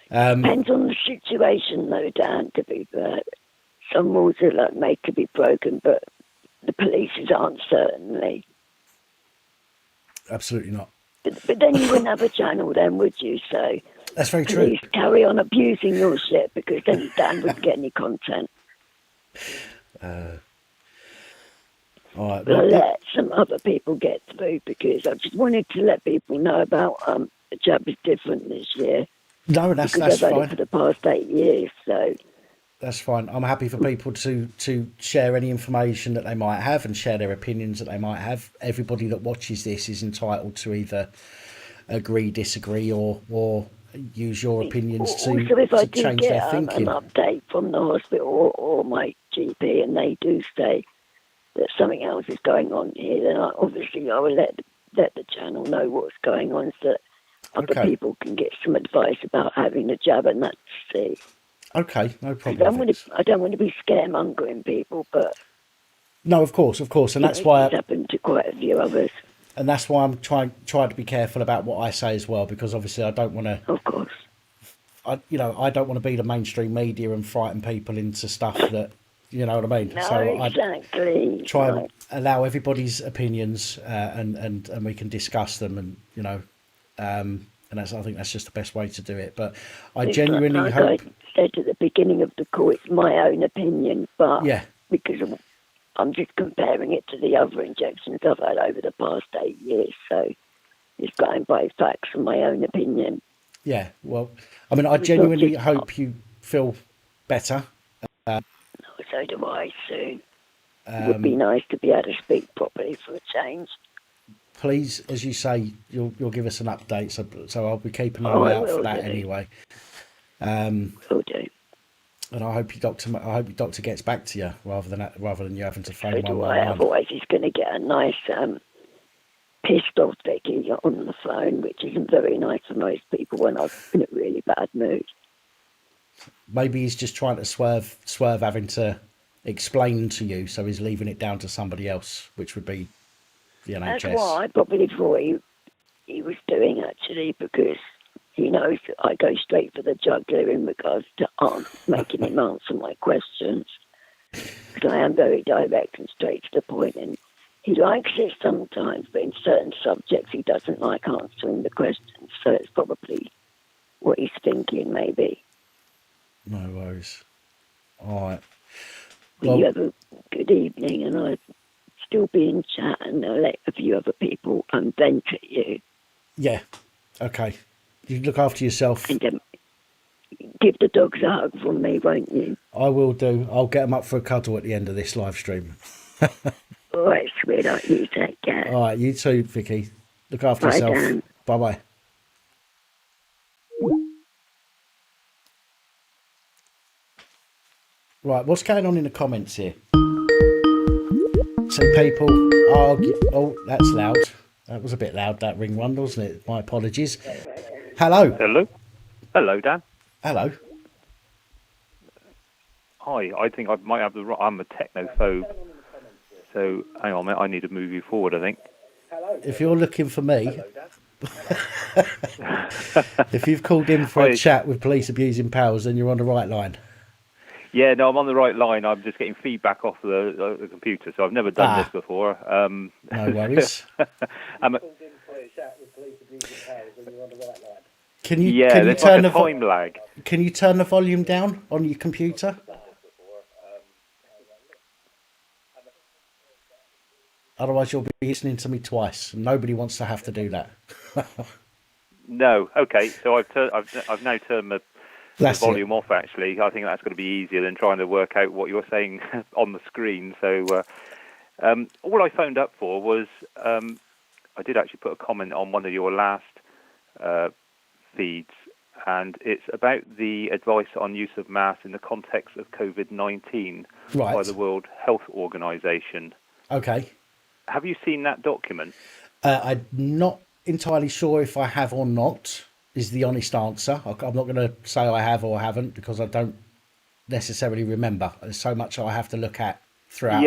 Depends on the situation, though, Dan, to be fair. Some rules are made to be broken, but the police's aren't, certainly. Absolutely not. But then you wouldn't have a channel then, would you? So That's very true. please carry on abusing your shit, because then Dan wouldn't get any content. All right, But I well, let some other people get through, because I just wanted to let people know about the jab is different this year. no, that's Because I've had it fine. for the past 8 years, so That's fine. I'm happy for people to share any information that they might have and share their opinions that they might have. Everybody that watches this is entitled to either agree, disagree, or use your opinions also if I to do change get their an thinking. update from the hospital or my GP, and they do say that something else is going on here, then I will let the channel know what's going on, so that other Okay. people can get some advice about having the jab, and that's it. Okay, no I problem. Vince. don't want to be scaremongering people, but No, of course, and that's it's why happened to quite a few others. I'm trying to be careful about what I say as well, because obviously I don't want to. Of course. I don't want to be the mainstream media and frighten people into stuff that, you know what I mean. No, So exactly. try Right. and allow everybody's opinions, and we can discuss them, and and I think that's just the best way to do it. But I It's genuinely like hope. I said at the beginning of the call, it's my own opinion, but Yeah, because I'm just comparing it to the other injections I've had over the past 8 years, so it's going by facts and my own opinion. yeah. Well, I mean, I It's not genuinely just, hope you feel better. so do I soon. It would be nice to be able to speak properly for a change. Please, as you say, you'll give us an update. So I'll be keeping an Oh, eye I out for will that do. anyway. Will do. And I hope your doctor gets back to you rather than you having to phone So do I. 111. Otherwise, he's going to get a nice pissed off Becky on the phone, which isn't very nice for most people when I'm in a really bad mood. Maybe he's just trying to swerve having to explain to you, so he's leaving it down to somebody else, which would be the That's NHS. what I probably thought he was doing, actually, because he knows that I go straight for the jugular in regards to making him answer my questions. Because I am very direct and straight to the point, and he likes it sometimes, but in certain subjects he doesn't like answering the questions, so it's probably what he's thinking, maybe. No worries. All right. But Well, you have a good evening, and I'll still be in chat, and I'll let a few other people vent at you. yeah. Okay. You look after yourself. And give the dogs a hug from me, won't you? I will do. I'll get them up for a cuddle at the end of this live stream. All right, sweetheart, you take care. All right, you too, Vicky. Look after Bye, yourself. Dan. Bye-bye. Right, what's going on in the comments here? So people argue... Oh, that's loud. That was a bit loud, that ring one, wasn't it? My apologies. Hello. Hello. Hello, Dan. Hello. Hi. I think I might have the... I'm a technophobe. So, hang on a minute. I need to move you forward, I think. If you're looking for me... if you've called in for a chat with police abusing powers, then you're on the right line. Yeah, no, I'm on the right line. I'm just getting feedback off the computer, so I've never done this before. No worries. Can you turn like a time lag. Can you turn the volume down on your computer? Otherwise, you'll be listening to me twice, and nobody wants to have to do that. No, okay. So I've now turned the volume off. Actually, I think that's going to be easier than trying to work out what you're saying on the screen. So all I phoned up for was I did actually put a comment on one of your last feeds, and it's about the advice on use of masks in the context of COVID-19 by the World Health Organization. Okay. Have you seen that document? I'm not entirely sure if I have or not, is the honest answer. I'm not going to say I have or haven't, because I don't necessarily remember. There's so much I have to look at throughout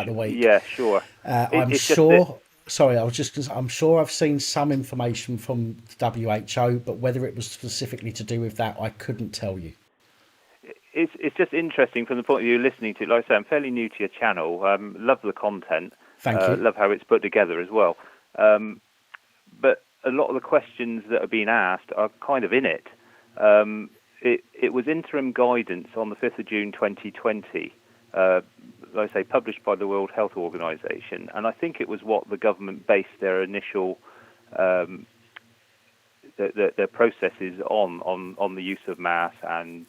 the week. Yeah, sure. I'm sure... Sorry, I'm sure I've seen some information from the WHO, but whether it was specifically to do with that, I couldn't tell you. It's just interesting from the point of view of listening to it. Like I say, I'm fairly new to your channel. Love the content. Thank you. Love how it's put together as well. But a lot of the questions that are being asked are kind of in it. It was interim guidance on the 5th of June 2020, like I say, published by the World Health Organization, and I think it was what the government based their initial their processes on the use of masks and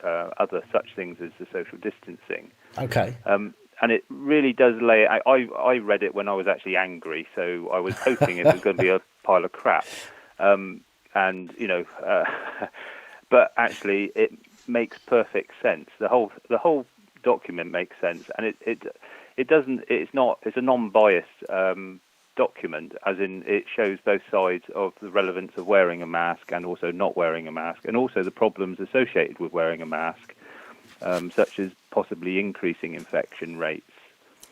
other such things as the social distancing. Okay. And it really does lay out. I read it when I was actually angry, so I was hoping it was going to be a pile of crap. And you know, but actually, it makes perfect sense. The whole document makes sense, and it doesn't. It's not. It's a non-biased document, as in it shows both sides of the relevance of wearing a mask and also not wearing a mask, and also the problems associated with wearing a mask. Such as possibly increasing infection rates.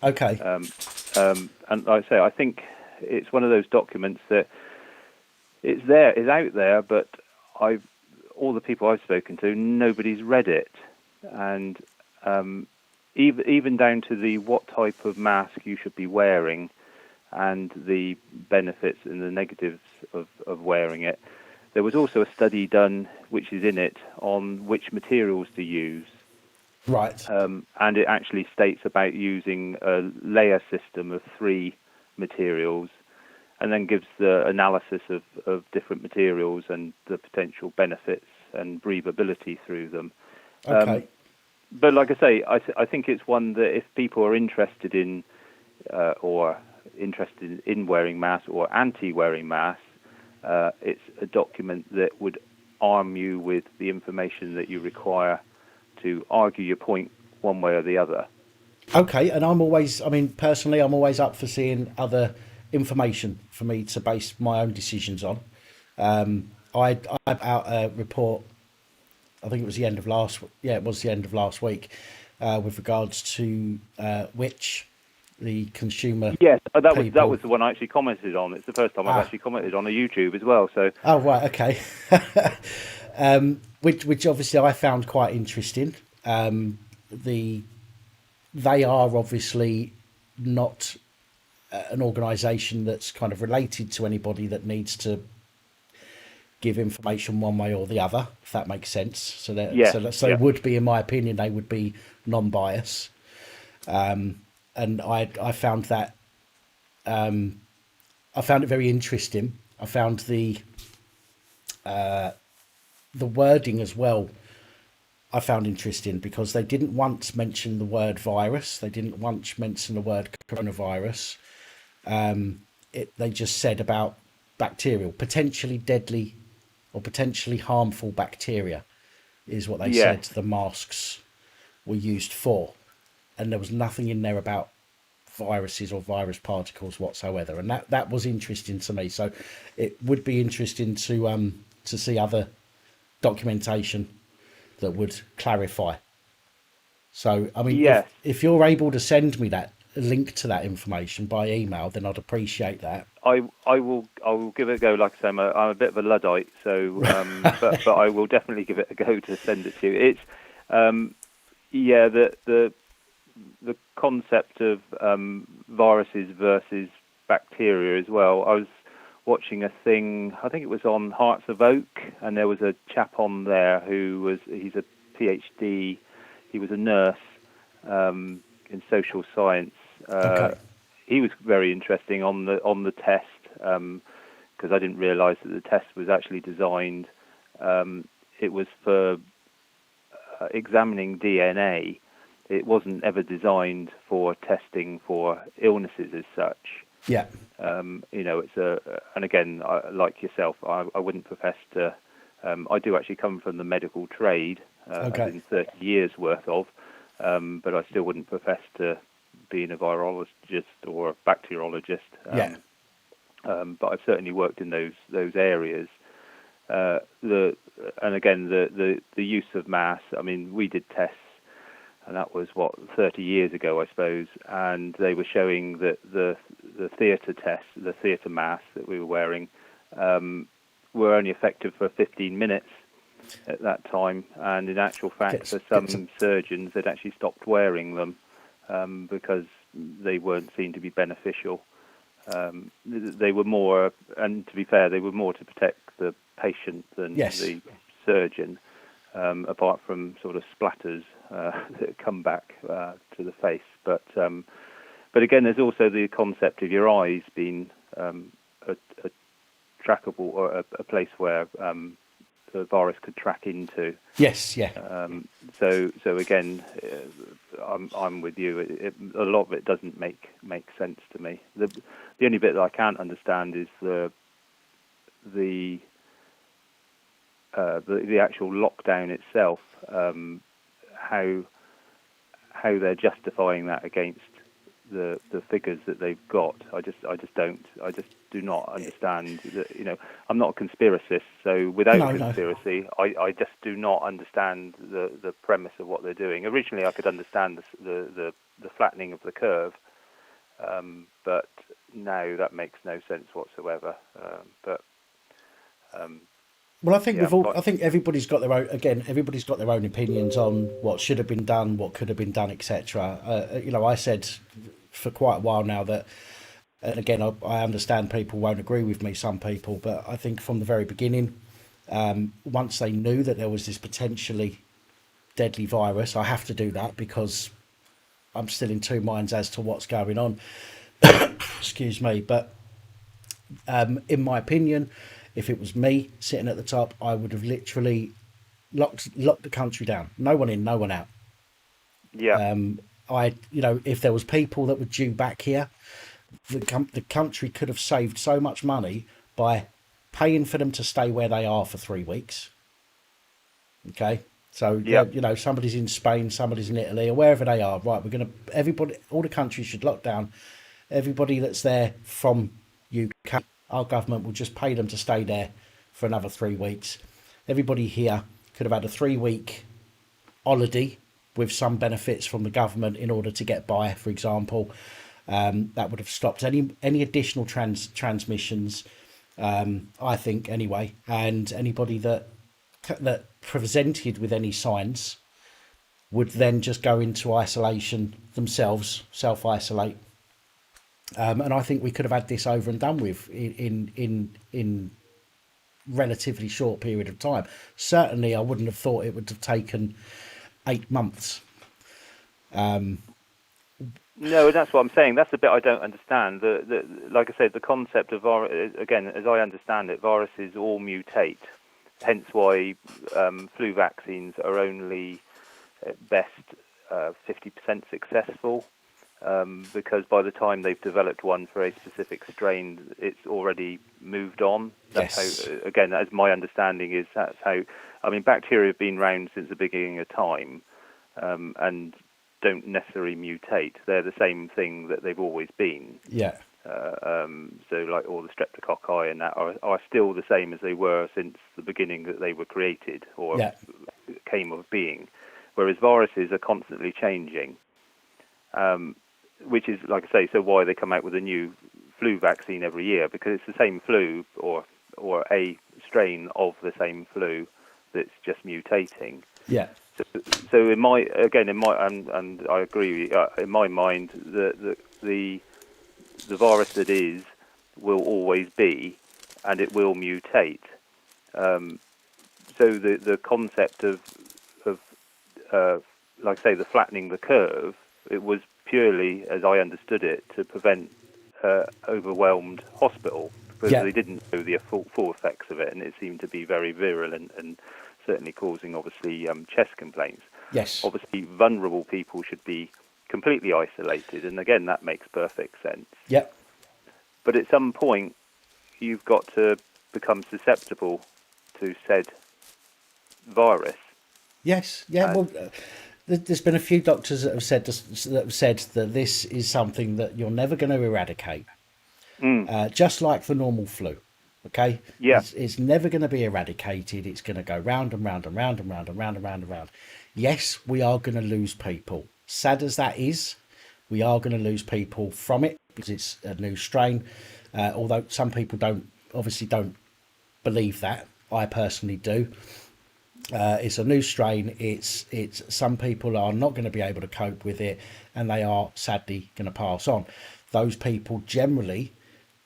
Okay. And like I say, I think it's one of those documents that it's out there, but all the people I've spoken to, nobody's read it, and even down to what type of mask you should be wearing, and the benefits and the negatives of wearing it. There was also a study done, which is in it, on which materials to use. Right. And it actually states about using a layer system of 3 materials, and then gives the analysis of different materials and the potential benefits and breathability through them. Okay. But like I say, I think it's one that if people are interested in wearing masks or anti-wearing masks, it's a document that would arm you with the information that you require to argue your point one way or the other. Okay, and personally, I'm always up for seeing other information for me to base my own decisions on. I put out a report, I think it was the end of last week, with regards to which the consumer. Yes, that was the one I actually commented on. It's the first time I've actually commented on a YouTube as well. So. Oh right, okay. Which obviously I found quite interesting. They are obviously not an organisation that's kind of related to anybody that needs to give information one way or the other, if that makes sense. So it would be, in my opinion, they would be non-biased. And I found that I found it very interesting. I found the the wording as well I found interesting, because they didn't once mention the word virus. They didn't once mention the word coronavirus. They just said about bacterial, potentially deadly or potentially harmful bacteria is what they Yes. said the masks were used for. And there was nothing in there about viruses or virus particles whatsoever. And that was interesting to me. So it would be interesting to see other documentation that would clarify. So, I mean, Yes. if you're able to send me that link to that information by email, then I'd appreciate that. I will give it a go. Like I say, I'm a bit of a Luddite, so but I will definitely give it a go to send it to you. It's the concept of viruses versus bacteria as well. I was watching a thing, I think it was on Hearts of Oak, and there was a chap on there he's a PhD, he was a nurse in social science. Okay. He was very interesting on the test, because I didn't realise that the test was actually designed. It was for examining DNA. It wasn't ever designed for testing for illnesses as such. Yeah. And again, like yourself, I wouldn't profess to. I do actually come from the medical trade, Okay. as in 30 years worth of, but I still wouldn't profess to being a virologist or a bacteriologist. Yeah. But I've certainly worked in those areas. The use of mass. I mean, we did tests, and that was 30 years ago, I suppose. And they were showing that the theatre tests, the theatre masks that we were wearing, were only effective for 15 minutes at that time. And in actual fact, for some surgeons, they'd actually stopped wearing them because they weren't seen to be beneficial. They were more, and to be fair, they were more to protect the patient than the surgeon, apart from sort of splatters that come back to the face. But again, there's also the concept of your eyes being a trackable, or a place where the virus could track into. Yes, yeah. So again, I'm with you. A lot of it doesn't make sense to me. The only bit that I can't understand is the actual lockdown itself. How they're justifying that against the figures that they've got. I just do not understand that. I'm not a conspiracist, so without conspiracy, I just do not understand the premise of what they're doing. Originally, I could understand the flattening of the curve, but now that makes no sense whatsoever. Well, I think I think everybody's got their own. Again, everybody's got their own opinions on what should have been done, what could have been done, etc. I said for quite a while now that, and again, I understand people won't agree with me, some people, but I think from the very beginning, once they knew that there was this potentially deadly virus, I have to do that because I'm still in two minds as to what's going on. Excuse me, but in my opinion, if it was me sitting at the top, I would have literally locked the country down. No one in, no one out. Yeah. If there was people that were due back here, the country could have saved so much money by paying for them to stay where they are for 3 weeks. Okay, so somebody's in Spain, somebody's in Italy, or wherever they are. Right, all the countries should lock down. Everybody that's there from UK, our government will just pay them to stay there for another 3 weeks. Everybody here could have had a 3-week holiday with some benefits from the government in order to get by, for example. That would have stopped any additional transmissions, I think, anyway. And anybody that presented with any signs would then just go into isolation themselves, self-isolate. And I think we could have had this over and done with in relatively short period of time. Certainly, I wouldn't have thought it would have taken 8 months. No, that's what I'm saying. That's the bit I don't understand. Like I said, the concept of virus, again, as I understand it, viruses all mutate. hence why flu vaccines are only at best 50% successful, because by the time they've developed one for a specific strain, it's already moved on. That's Yes. how, again, as my understanding is, that's how. I mean, bacteria have been around since the beginning of time, and don't necessarily mutate. They're the same thing that they've always been. Yeah. So like all the streptococci and that are still the same as they were since the beginning that they were created or came of being, whereas viruses are constantly changing, which is, like I say, so why they come out with a new flu vaccine every year, because it's the same flu or a strain of the same flu that's just mutating. Yeah. So in my and I agree, in my mind, the virus that is will always be, and it will mutate. So the concept of like I say, the flattening the curve, it was purely, as I understood it, to prevent overwhelmed hospital, because they didn't know the full effects of it, and it seemed to be very virulent and certainly causing, obviously, chest complaints. Yes. Obviously, vulnerable people should be completely isolated, and again, that makes perfect sense. Yep. But at some point, you've got to become susceptible to said virus. Yes. Yeah. Well, there's been a few doctors that have said that this is something that you're never going to eradicate, just like the normal flu. Okay. Yeah. It's never going to be eradicated. It's going to go round and round and round and round and round and round and round. Yes, we are going to lose people. Sad as that is, we are going to lose people from it because it's a new strain. Although some people don't believe that. I personally do. It's a new strain. It's some people are not going to be able to cope with it, and they are sadly going to pass on. Those people generally,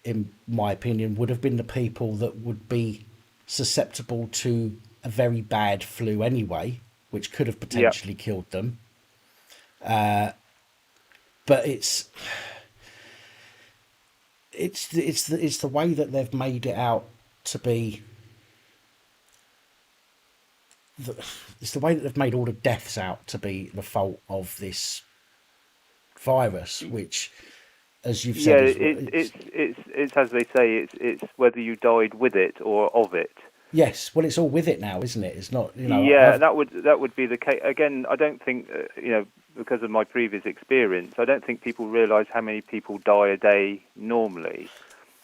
in my opinion, would have been the people that would be susceptible to a very bad flu anyway, which could have potentially killed them. But it's the way that they've made it out to be. It's the way that they've made all the deaths out to be the fault of this virus, which, as you've said, it's as they say, it's whether you died with it or of it. Yes, well, it's all with it now, isn't it? It's not, Yeah, that would be the case. Again, I don't think because of my previous experience, I don't think people realise how many people die a day normally,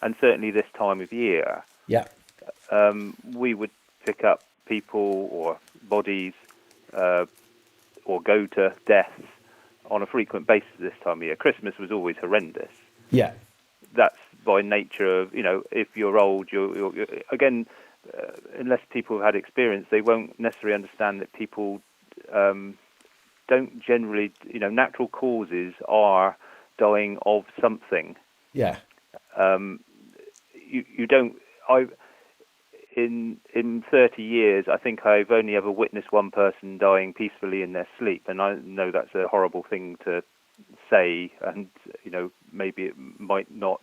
and certainly this time of year. Yeah. We would pick up people or bodies or go to deaths on a frequent basis this time of year. Christmas was always horrendous. Yeah. That's by nature of, if you're old, you're again, unless people have had experience, they won't necessarily understand that people don't generally, natural causes are dying of something. Yeah. You don't, in 30 years, I think I've only ever witnessed one person dying peacefully in their sleep, and I know that's a horrible thing to say, and maybe it might not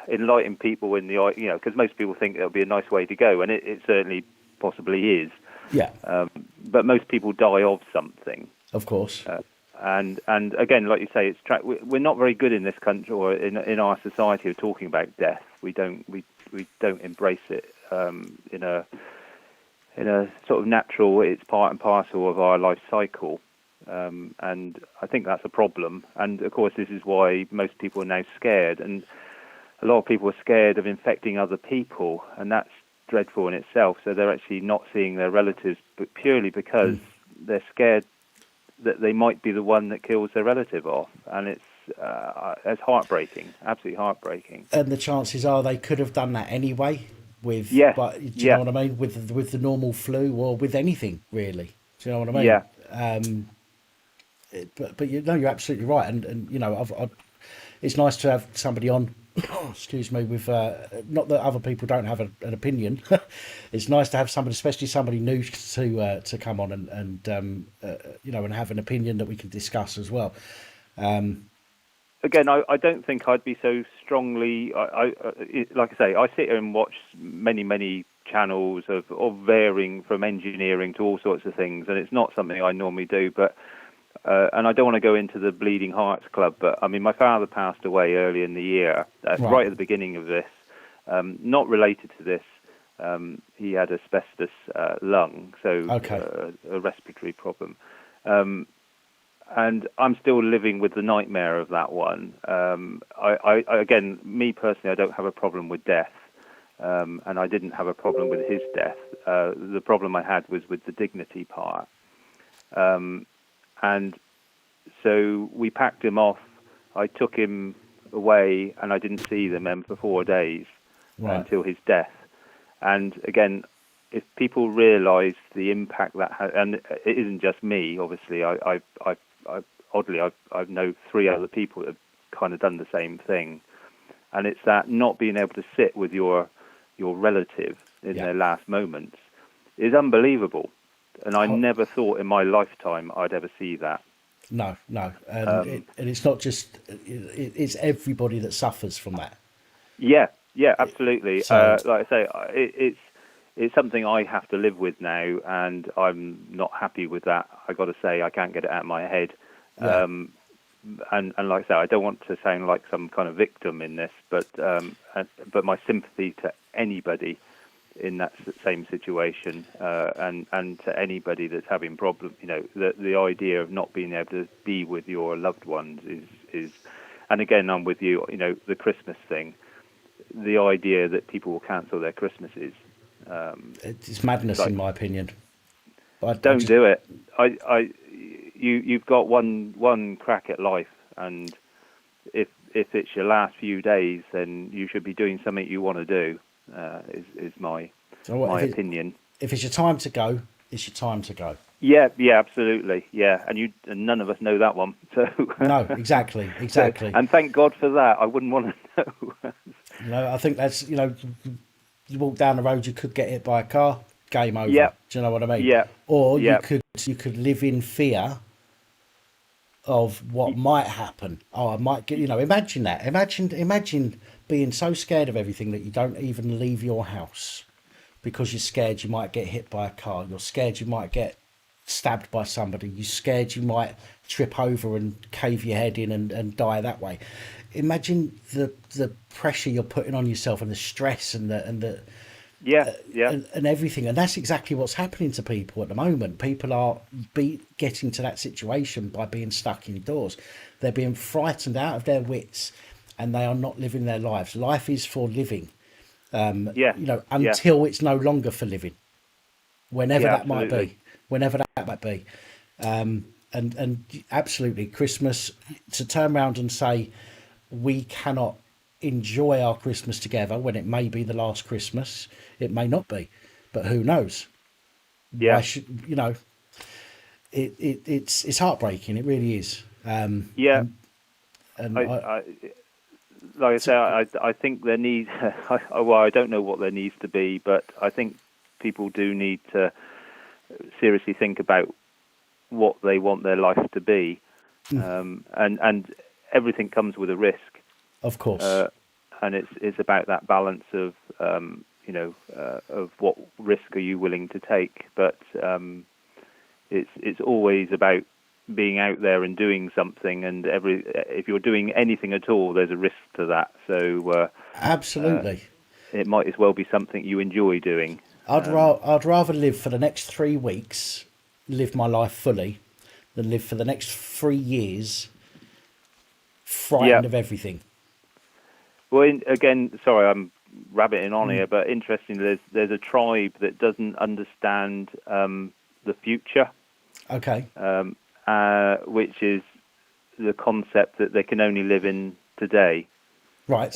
enlighten people in the because most people think it'll be a nice way to go, and it certainly possibly is. Yeah. But most people die of something. Of course. And again, like you say, we're not very good in this country or in our society of talking about death. We don't embrace it in a sort of natural. It's part and parcel of our life cycle, and I think that's a problem. And of course, this is why most people are now scared, and a lot of people are scared of infecting other people, and that's dreadful in itself. So they're actually not seeing their relatives, but purely because they're scared that they might be the one that kills their relative off, and it's heartbreaking, absolutely heartbreaking. And the chances are they could have done that anay with, yes. But do you know what I mean? With the normal flu or with anything really. Do you know what I mean? Yeah. But you're absolutely right, and I've it's nice to have somebody on. Excuse me, with not that other people don't have an opinion. It's nice to have somebody, especially somebody new, to come on and and have an opinion that we can discuss as well. Again, I don't think I'd be so strongly. I like I say, I sit here and watch many channels of varying from engineering to all sorts of things, and it's not something I normally do. But and I don't want to go into the Bleeding Hearts Club, but I mean, my father passed away early in the year, right at the beginning of this, not related to this. He had asbestos lung, so a respiratory problem. And I'm still living with the nightmare of that one. I again, me personally, I don't have a problem with death, and I didn't have a problem with his death. The problem I had was with the dignity part. And so we packed him off. I took him away, and I didn't see the men for 4 days until his death. And again, if people realise the impact that has, and it isn't just me, obviously. Oddly, I know 3 other people that have kind of done the same thing, and it's that not being able to sit with your relative in their last moments is unbelievable. And I never thought in my lifetime I'd ever see that. No, and it's not just it's everybody that suffers from that. Yeah, absolutely. So, like I say, it's something I have to live with now, and I'm not happy with that. I got to say, I can't get it out of my head. Yeah. And like I say, I don't want to sound like some kind of victim in this, but my sympathy to anybody in that same situation, and to anybody that's having problems. You know, the idea of not being able to be with your loved ones is, and again, I'm with you. You know, the Christmas thing, the idea that people will cancel their Christmases. It's madness, in my opinion. But don't do it. You've got one crack at life, and if it's your last few days, then you should be doing something you want to do. Is my opinion. If it's your time to go, it's your time to go. Yeah, absolutely. Yeah, and none of us know that one. So no, exactly. And thank God for that. I wouldn't want to know. I think that's you walk down the road, you could get hit by a car. Game over. Yeah. Do you know what I mean? Yeah. Or you could live in fear of what might happen. Oh, I might get. Imagine that. Imagine being so scared of everything that you don't even leave your house because you're scared you might get hit by a car. You're scared you might get stabbed by somebody. You're scared you might trip over and cave your head in and die that way. Imagine the pressure you're putting on yourself and the stress and the and everything. And that's exactly what's happening to people at the moment. People are getting to that situation by being stuck indoors. They're being frightened out of their wits, and they are not living their lives. Life is for living, until it's no longer for living, whenever that might be. And absolutely, Christmas, to turn around and say we cannot enjoy our Christmas together when it may be the last Christmas, it may not be, but who knows? Yeah. Why should, it's heartbreaking. It really is. And like I say, I think there needs. I don't know what there needs to be, but I think people do need to seriously think about what they want their life to be, and everything comes with a risk, of course. And it's about that balance of of what risk are you willing to take, but it's always about being out there and doing something, and if you're doing anything at all, there's a risk to that. So absolutely, it might as well be something you enjoy doing. I'd rather live for the next 3 weeks, live my life fully, than live for the next 3 years frightened of everything. Well, again, sorry, I'm rabbiting on here, but interestingly, there's a tribe that doesn't understand the future. Okay. Which is the concept that they can only live in today. Right.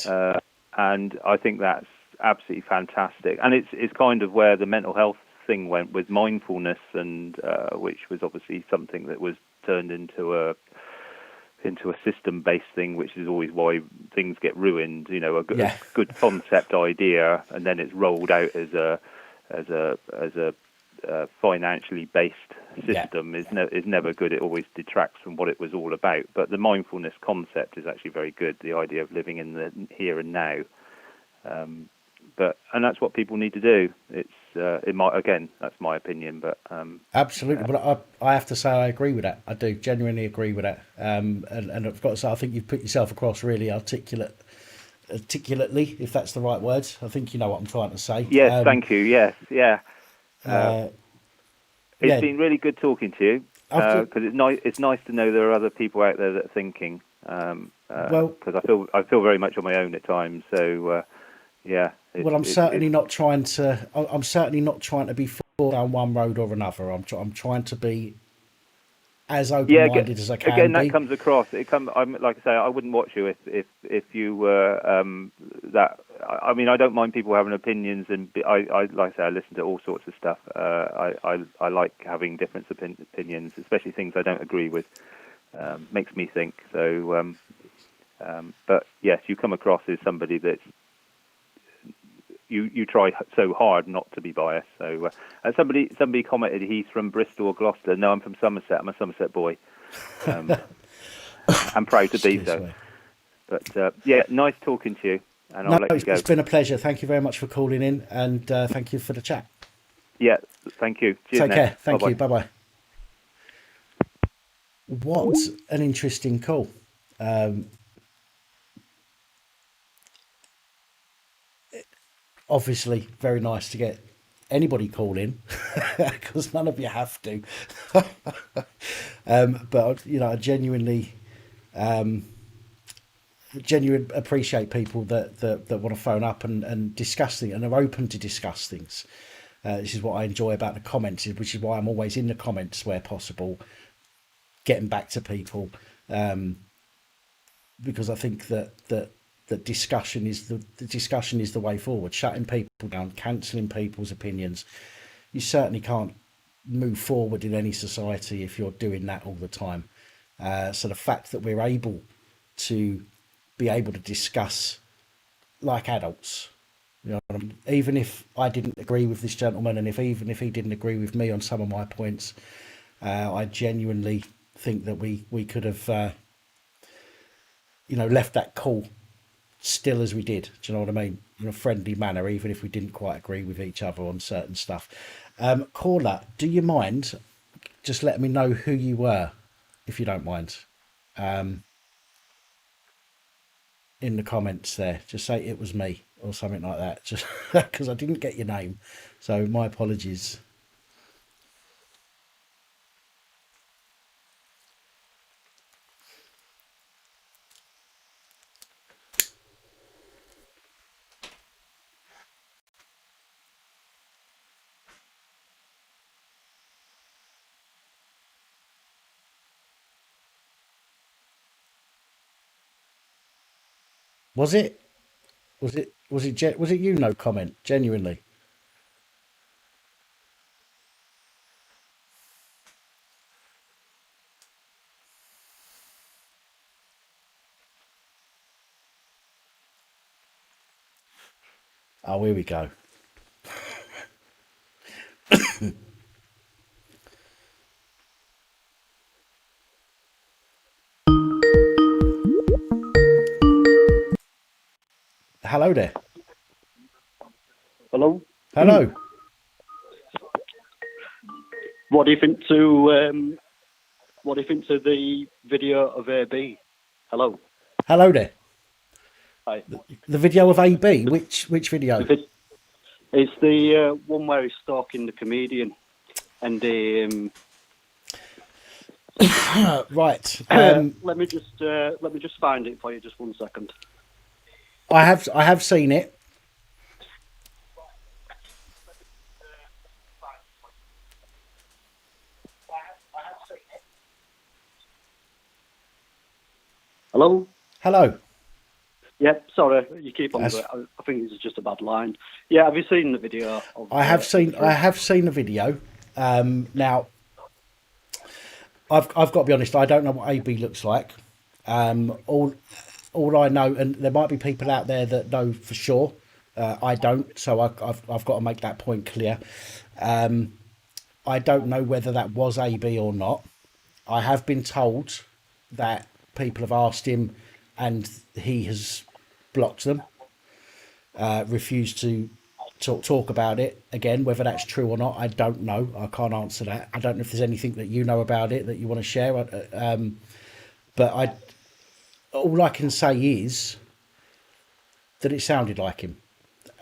And I think that's absolutely fantastic. And it's kind of where the mental health thing went with mindfulness, and which was obviously something that was turned into a system-based thing, which is always why things get ruined. A good concept idea, and then it's rolled out as a financially based system is never good. It always detracts from what it was all about. But the mindfulness concept is actually very good. The idea of living in the here and now. and that's what people need to do. It's that's my opinion, but absolutely. But I have to say I agree with that. I do genuinely agree with that. And I've got to say I think you've put yourself across really articulately, if that's the right word. I think you know what I'm trying to say. Yes, thank you. Yes, yeah. It's Yeah. been really good talking to you, because it's nice to know there are other people out there that are thinking. Because I feel very much on my own at times. So yeah. I'm certainly not trying to be forced down one road or another. I'm trying to be as open-minded as I can. Again, that comes across. I'm like I say, I wouldn't watch you if you were that. I mean, I don't mind people having opinions, and I like I say, I listen to all sorts of stuff. I like having different opinions, especially things I don't agree with. Makes me think. So, but yes, you come across as somebody that's you try so hard not to be biased. So, somebody commented he's from Bristol or Gloucester. No, I'm from Somerset. I'm a Somerset boy. I'm proud to be so. But yeah, nice talking to you. And I'll let you go. It's been a pleasure. Thank you very much for calling in, and thank you for the chat. Yeah, thank you. Cheers. Take care. Thank Bye-bye. you. Bye-bye. What an interesting call. Obviously, very nice to get anybody call in, because none of you have to. But you know, I genuinely appreciate people that want to phone up and discuss things and are open to discuss things. This is what I enjoy about the comments, which is why I'm always in the comments where possible, getting back to people, because I think that discussion is the way forward. Shutting people down, cancelling people's opinions, you certainly can't move forward in any society if you're doing that all the time. So the fact that we're able to discuss like adults, you know, even if I didn't agree with this gentleman, and even if he didn't agree with me on some of my points, I genuinely think that we could have left that call still as we did. Do you know what I mean? In a friendly manner, even if we didn't quite agree with each other on certain stuff. Caller, do you mind just letting me know who you were, if you don't mind? In the comments there, just say it was me or something like that, just because I didn't get your name, so my apologies. Was it you? No comment, genuinely. Oh, here we go. Hello there. Hello. Hello. What do you think to the video of AB? Hello. Hello there. Hi. The video of AB. Which video? It's the one where he's stalking the comedian, and right. let me just find it for you. Just 1 second. I have seen it. Hello. Hello. Yeah, sorry, you keep on. I think it's just a bad line. Yeah, have you seen the video? I have seen the video. Now, I've got to be honest. I don't know what AB looks like. All I know, and there might be people out there that know for sure. I don't, so I've got to make that point clear. I don't know whether that was AB or not. I have been told that people have asked him, and he has blocked them. refused to talk about it again. Whether that's true or not, I don't know. I can't answer that. I don't know if there's anything that you know about it that you want to share. But all I can say is that it sounded like him,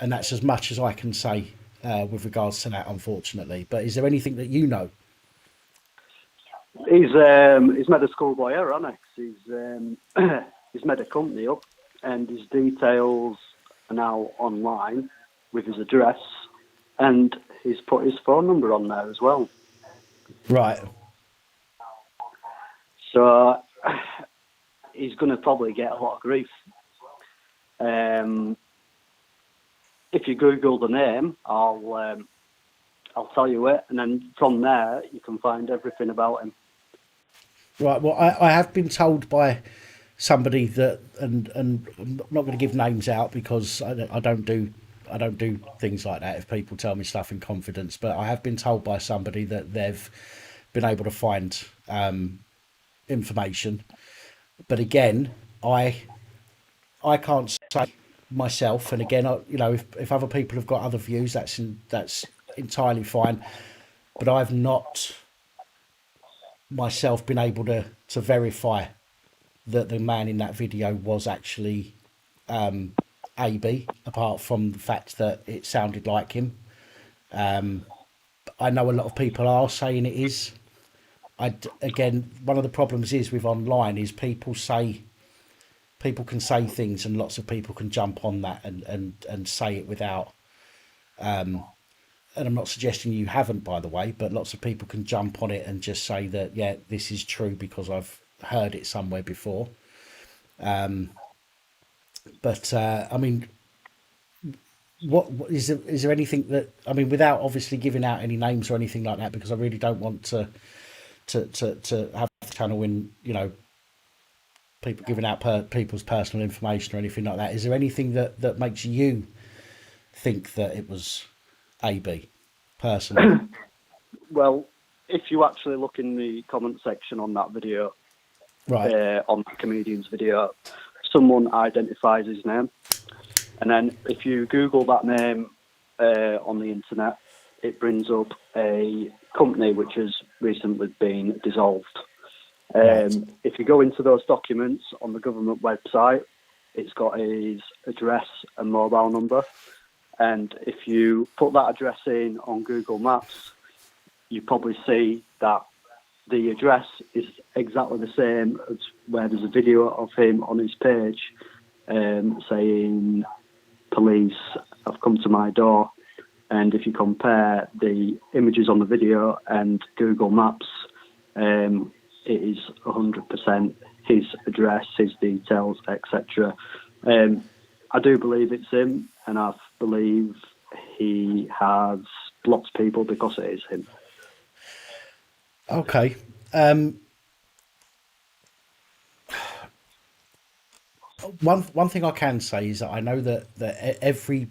and that's as much as I can say with regards to that, unfortunately. But is there anything that you know? He's made a schoolboy error, hasn't he? He's made a company up, and his details are now online with his address, and he's put his phone number on there as well. Right. So he's going to probably get a lot of grief. If you Google the name, I'll tell you it, and then from there you can find everything about him. Right. Well, I have been told by somebody that, and I'm not going to give names out because I don't do things like that if people tell me stuff in confidence. But I have been told by somebody that they've been able to find information. But again, I can't say myself. And again, if other people have got other views, that's entirely fine. But I've not myself been able to verify that the man in that video was actually AB, apart from the fact that it sounded like him. I know a lot of people are saying it is. Again, one of the problems is with online is people can say things, and lots of people can jump on that and say it without and I'm not suggesting you haven't, by the way, but lots of people can jump on it and just say that, yeah, this is true because I've heard it somewhere before. I mean, what is there anything that, I mean, without obviously giving out any names or anything like that, because I really don't want to have the channel in, people giving out people's personal information or anything like that. Is there anything that makes you think that it was AB personally? Well, if you actually look in the comment section on that video, right, on the comedian's video, someone identifies his name, and then if you Google that name on the internet, it brings up a company which has recently been dissolved. Right. If you go into those documents on the government website, it's got his address and mobile number. And if you put that address in on Google Maps, you probably see that the address is exactly the same as where there's a video of him on his page saying, "Police have come to my door." And if you compare the images on the video and Google Maps, it is 100% his address, his details, etc. I do believe it's him, and I believe he has blocked people because it is him. Okay. One thing I can say is that I know that every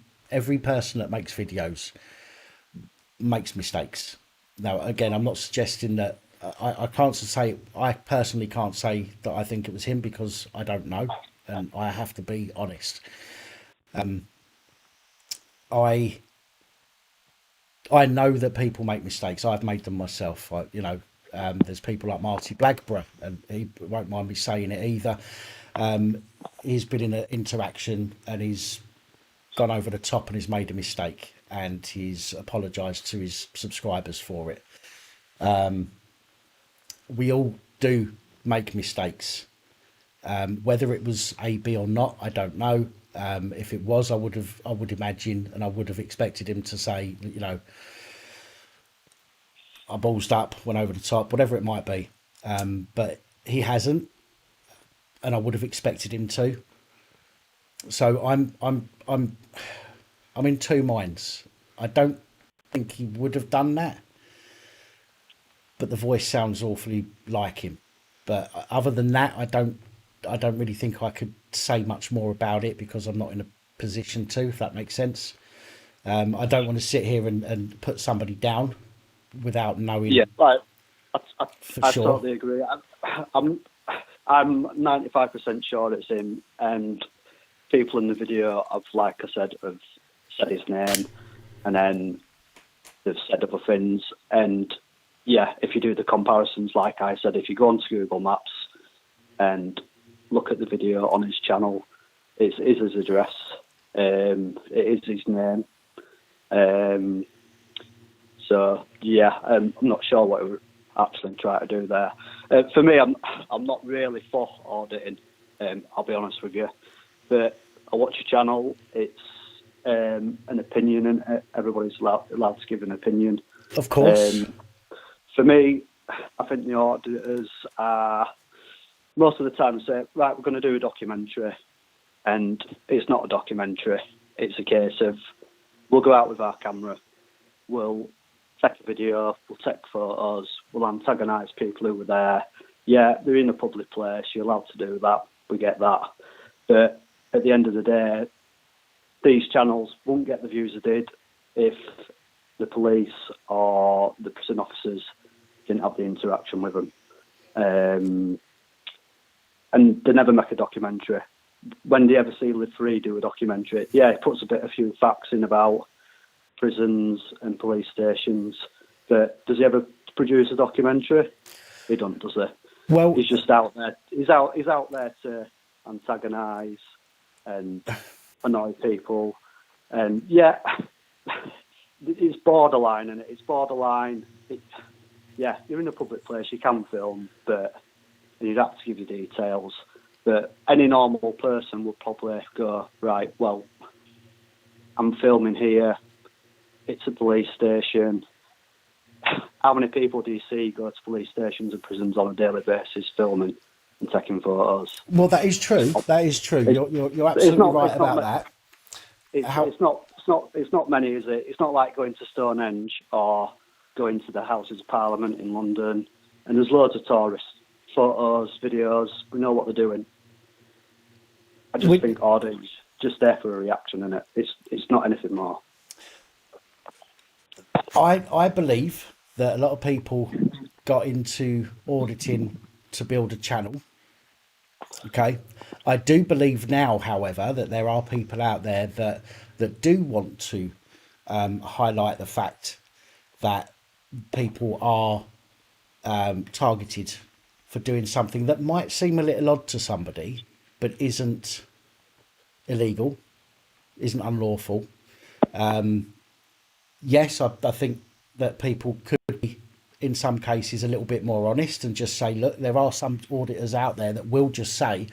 person that makes videos makes mistakes. Now, again, I'm not suggesting that I can't say, I personally can't say that I think it was him because I don't know, and I have to be honest. I know that people make mistakes. I've made them myself. There's people like Marty Blackburn, and he won't mind me saying it either. He's been in an interaction and he's gone over the top and he's made a mistake, and he's apologised to his subscribers for it. We all do make mistakes. Whether it was AB or not, I don't know. If it was, I would imagine, and I would have expected him to say, I ballsed up, went over the top, whatever it might be. But he hasn't, and I would have expected him to. So I'm in two minds. I don't think he would have done that, but the voice sounds awfully like him. But other than that, I don't really think I could say much more about it because I'm not in a position to, if that makes sense. I don't want to sit here and put somebody down without knowing. Yeah, I sure. totally agree. I'm 95% sure it's him, and people in the video have, like I said, have said his name, and then they've said other things. And yeah, if you do the comparisons, like I said, if you go onto Google Maps and look at the video on his channel, it is his address, it is his name. So yeah, I'm not sure what we're actually trying to do there. For me, I'm not really for auditing. I'll be honest with you, but I watch your channel. It's an opinion, and everybody's allowed to give an opinion. Of course. For me, I think the auditors are most of the time say, right, we're going to do a documentary, and it's not a documentary. It's a case of we'll go out with our camera, we'll take a video, we'll take photos, we'll antagonise people who were there. Yeah, they're in a public place, you're allowed to do that, we get that. But at the end of the day, these channels won't get the views they did if the police or the prison officers didn't have the interaction with them. And they never make a documentary. When do you ever see Live Free do a documentary? Yeah, it puts a few facts in about prisons and police stations, but does he ever produce a documentary? He don't, does he? Well, he's just out there. He's out there to antagonise and annoy people, and yeah, it's borderline, and it's borderline. Yeah, you're in a public place, you can film, but you'd have to give you details. But any normal person would probably go, right, well, I'm filming here, it's a police station. How many people do you see go to police stations and prisons on a daily basis filming and taking photos? Well, that is true. That is true. You're absolutely right about that. It's not many, is it? It's not like going to Stonehenge or going to the Houses of Parliament in London, and there's loads of tourists. Photos, videos, we know what they're doing. I just think auditing's just there for a reaction, and it's not anything more. I believe that a lot of people got into auditing to build a channel. Okay. I do believe now, however, that there are people out there that do want to highlight the fact that people are targeted for doing something that might seem a little odd to somebody, but isn't illegal, isn't unlawful. Yes, I think that people could be, in some cases, a little bit more honest and just say, look, there are some auditors out there that will just say,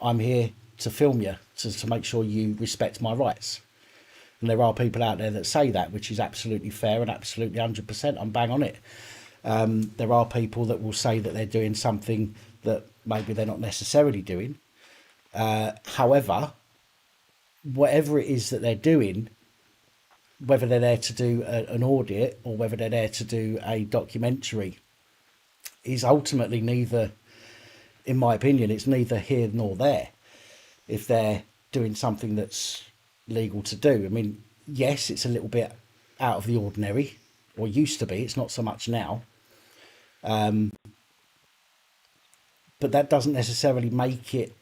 I'm here to film you, to make sure you respect my rights. And there are people out there that say that, which is absolutely fair and absolutely 100%. I'm bang on it. There are people that will say that they're doing something that maybe they're not necessarily doing. However, whatever it is that they're doing, whether they're there to do an audit or whether they're there to do a documentary, is ultimately neither, in my opinion, it's neither here nor there. If they're doing something that's legal to do, I mean, yes, it's a little bit out of the ordinary, or used to be. It's not so much now. But that doesn't necessarily make it.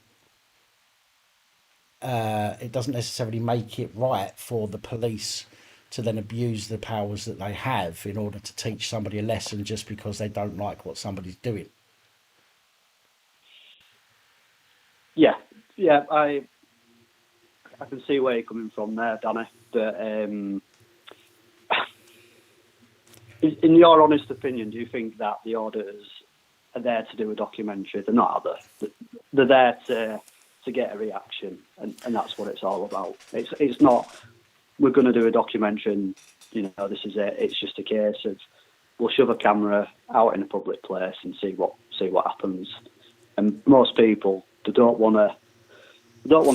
It doesn't necessarily make it right for the police to then abuse the powers that they have in order to teach somebody a lesson just because they don't like what somebody's doing. Yeah, I can see where you're coming from there, Danny. But in your honest opinion, do you think that the auditors are there to do a documentary? They're not, are they? They're there to get a reaction, and that's what it's all about. It's not, we're going to do a documentary and, this is it. It's just a case of we'll shove a camera out in a public place and see what happens. And most people, they don't want to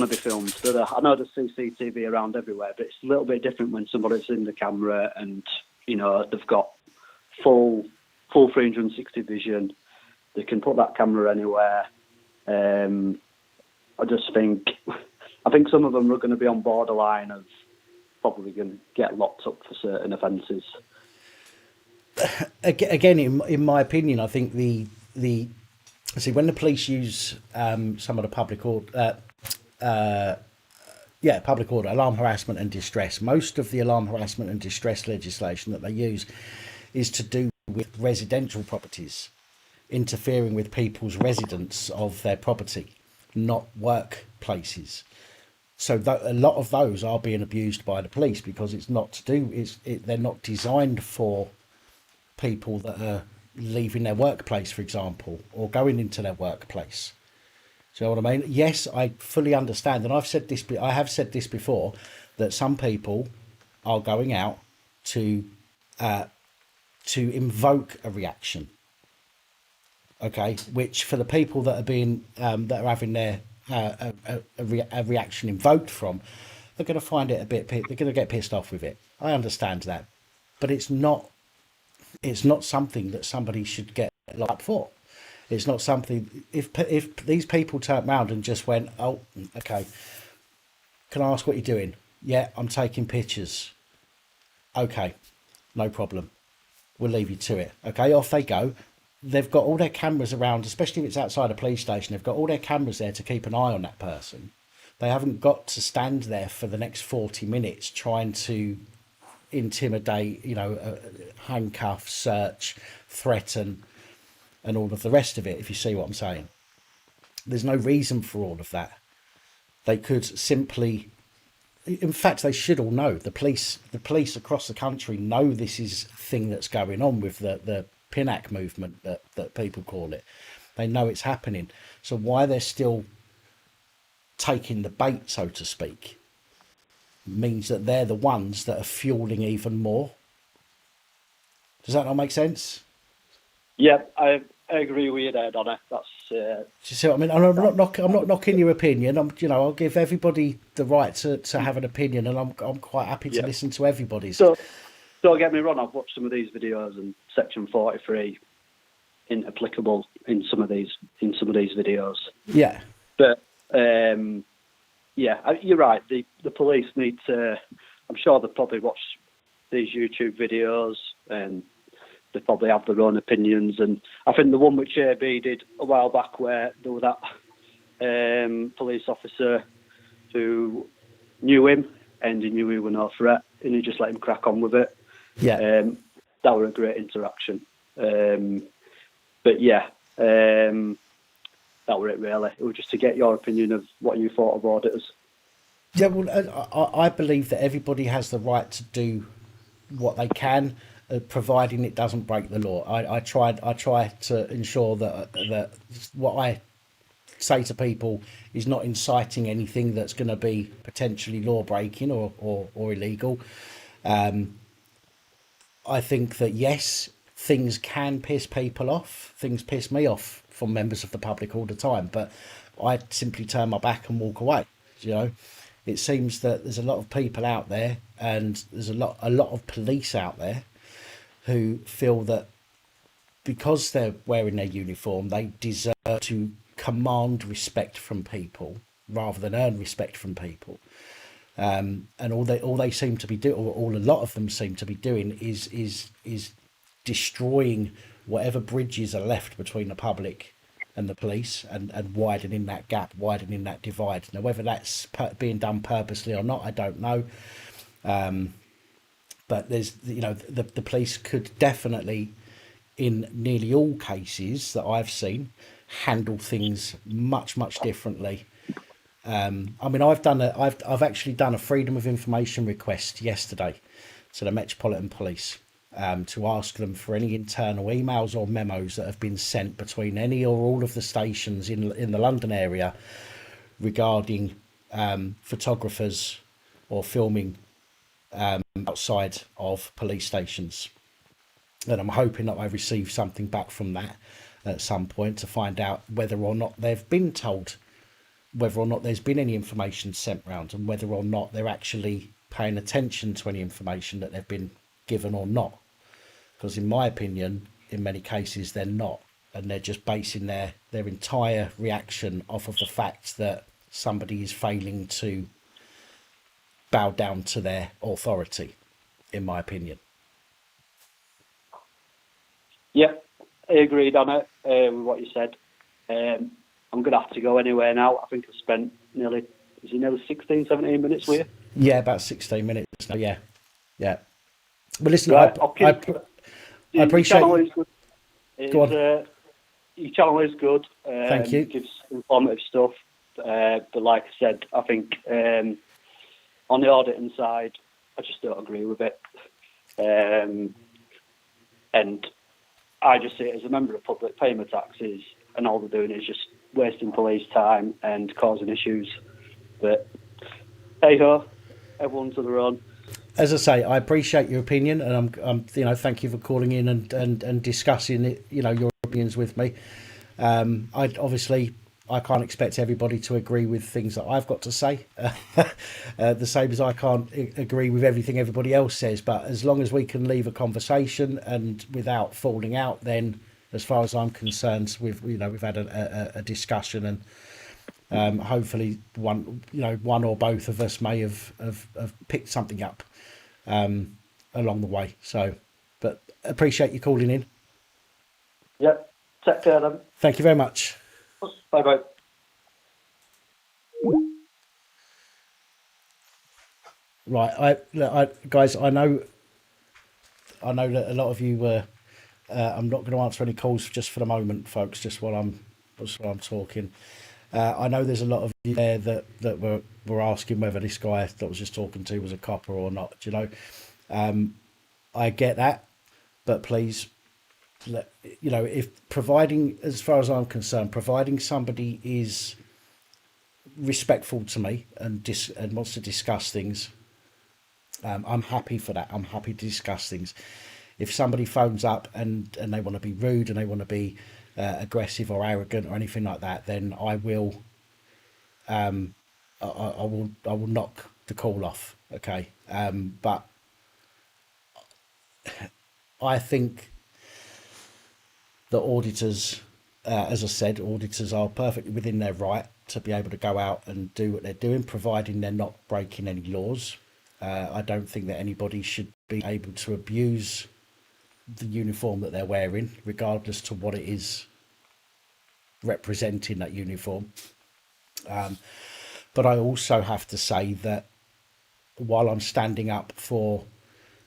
be filmed. I know there's CCTV around everywhere, but it's a little bit different when somebody's in the camera and they've got full 360 vision. They can put that camera anywhere. I think some of them are going to be on borderline of probably going to get locked up for certain offences. Again, in my opinion, I think when the police use some of the public Yeah, public order, alarm harassment and distress. Most of the alarm harassment and distress legislation that they use is to do with residential properties, interfering with people's residence of their property, not workplaces. So a lot of those are being abused by the police because it's not to do. They're not designed for people that are leaving their workplace, for example, or going into their workplace. Do you know what I mean? Yes, I fully understand, and I have said this before, that some people are going out to invoke a reaction. Okay, which for the people that are being that are having their a reaction invoked from, they're going to find it they're going to get pissed off with it. I understand that, but it's not something that somebody should get locked up for. It's not something. If these people turned round and just went, oh, okay, can I ask what you're doing? Yeah, I'm taking pictures. Okay, no problem. We'll leave you to it. Okay, off they go. They've got all their cameras around, especially if it's outside a police station. They've got all their cameras there to keep an eye on that person. They haven't got to stand there for the next 40 minutes trying to intimidate, handcuff, search, threaten, and all of the rest of it, if you see what I'm saying. There's no reason for all of that. They could simply, in fact, they should all know. The police across the country know this is a thing that's going on with the PINAC movement that people call it. They know it's happening. So why they're still taking the bait, so to speak, means that they're the ones that are fueling even more. Does that not make sense? Yeah, I agree with you there, Donna. That's. Do you see what I mean? And I'm not knocking your opinion. I'll give everybody the right to have an opinion, and I'm quite happy to listen to everybody's. So, don't get me wrong. I've watched some of these videos, and Section 43 isn't applicable in some of these videos. Yeah. But you're right. The police need to. I'm sure they probably watch these YouTube videos and they probably have their own opinions. And I think the one which AB did a while back, where there was that police officer who knew him and he knew he was no threat, and he just let him crack on with it. Yeah. That were a great interaction. But yeah, that were it really. It was just to get your opinion of what you thought of auditors. Yeah, well, I believe that everybody has the right to do what they can, providing it doesn't break the law. I try to ensure that what I say to people is not inciting anything that's going to be potentially law breaking or illegal. I think that yes, things can piss people off. Things piss me off from members of the public all the time, but I simply turn my back and walk away. It seems that there's a lot of people out there, and there's a lot of police out there who feel that because they're wearing their uniform, they deserve to command respect from people rather than earn respect from people. And all they seem to be doing, or a lot of them seem to be doing, is destroying whatever bridges are left between the public and the police, and widening that gap, widening that divide. Now, whether that's being done purposely or not, I don't know. But there's, the police could definitely, in nearly all cases that I've seen, handle things much, much differently. I've actually done a freedom of information request yesterday to the Metropolitan Police to ask them for any internal emails or memos that have been sent between any or all of the stations in the London area regarding photographers or filming outside of police stations. And I'm hoping that I receive something back from that at some point to find out whether or not they've been told, whether or not there's been any information sent round, and whether or not they're actually paying attention to any information that they've been given or not. Because in my opinion, in many cases, they're not. And they're just basing their entire reaction off of the fact that somebody is failing to bow down to their authority, in my opinion. Yeah, I agreed on it with what you said. I'm going to have to go anyway now. I think I've spent nearly Is he now 16, 17 minutes with you? Yeah, about 16 minutes. No, yeah. But listen, Right, I your appreciate channel you. is good. Go on. Your channel is good. Thank you. Gives informative stuff. But like I said, I think on the auditing side, I just don't agree with it. And I just see it as a member of public paying my taxes, and all they're doing is just wasting police time and causing issues. But hey ho, everyone's to their own. As I say, I appreciate your opinion, and I'm thank you for calling in and discussing it, your opinions with me. I can't expect everybody to agree with things that I've got to say, the same as I can't agree with everything everybody else says. But as long as we can leave a conversation and without falling out, then as far as I'm concerned, we've had a discussion, and hopefully one or both of us may have picked something up along the way. So, but appreciate you calling in. Yep. Take care then. Thank you very much. Bye bye. Right, guys, I know that a lot of you were. I'm not going to answer any calls just for the moment, folks. Just while I'm talking. I know there's a lot of you there that were asking whether this guy that I was just talking to was a copper or not. I get that, but please, if providing, as far as I'm concerned, providing somebody is respectful to me and wants to discuss things, I'm happy for that. I'm happy to discuss things. If somebody phones up and they want to be rude and they want to be aggressive or arrogant or anything like that, then I will knock the call off. Okay, but I think the auditors, as I said, auditors are perfectly within their right to be able to go out and do what they're doing, providing they're not breaking any laws. I don't think that anybody should be able to abuse the uniform that they're wearing, regardless to what it is representing that uniform. But I also have to say that while I'm standing up for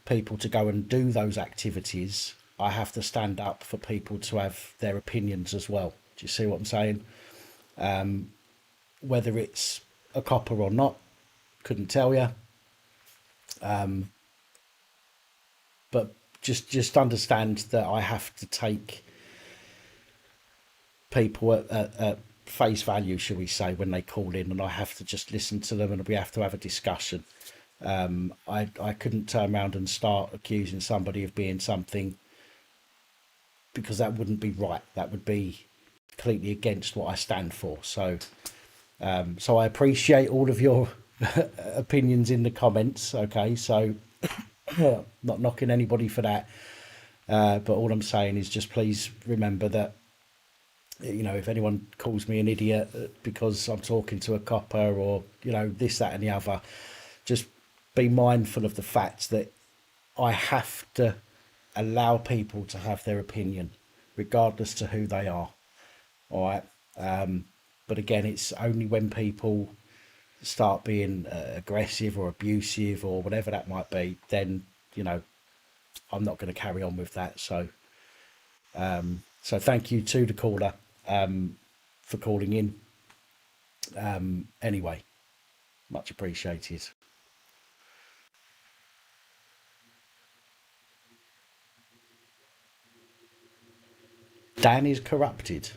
people to go and do those activities, I have to stand up for people to have their opinions as well. Do you see what I'm saying? Whether it's a copper or not, couldn't tell you. But just understand that I have to take people at face value, shall we say, when they call in, and I have to just listen to them, and we have to have a discussion. I couldn't turn around and start accusing somebody of being something, because that wouldn't be right. That would be completely against what I stand for. So I appreciate all of your opinions in the comments. Okay, so not knocking anybody for that, but all I'm saying is just please remember that, if anyone calls me an idiot because I'm talking to a copper or this, that and the other, just be mindful of the fact that I have to allow people to have their opinion regardless to who they are. All right, but again, it's only when people start being aggressive or abusive or whatever that might be, then I'm not going to carry on with that. So thank you to the caller for calling in. Anyway, much appreciated. Dan is corrupted.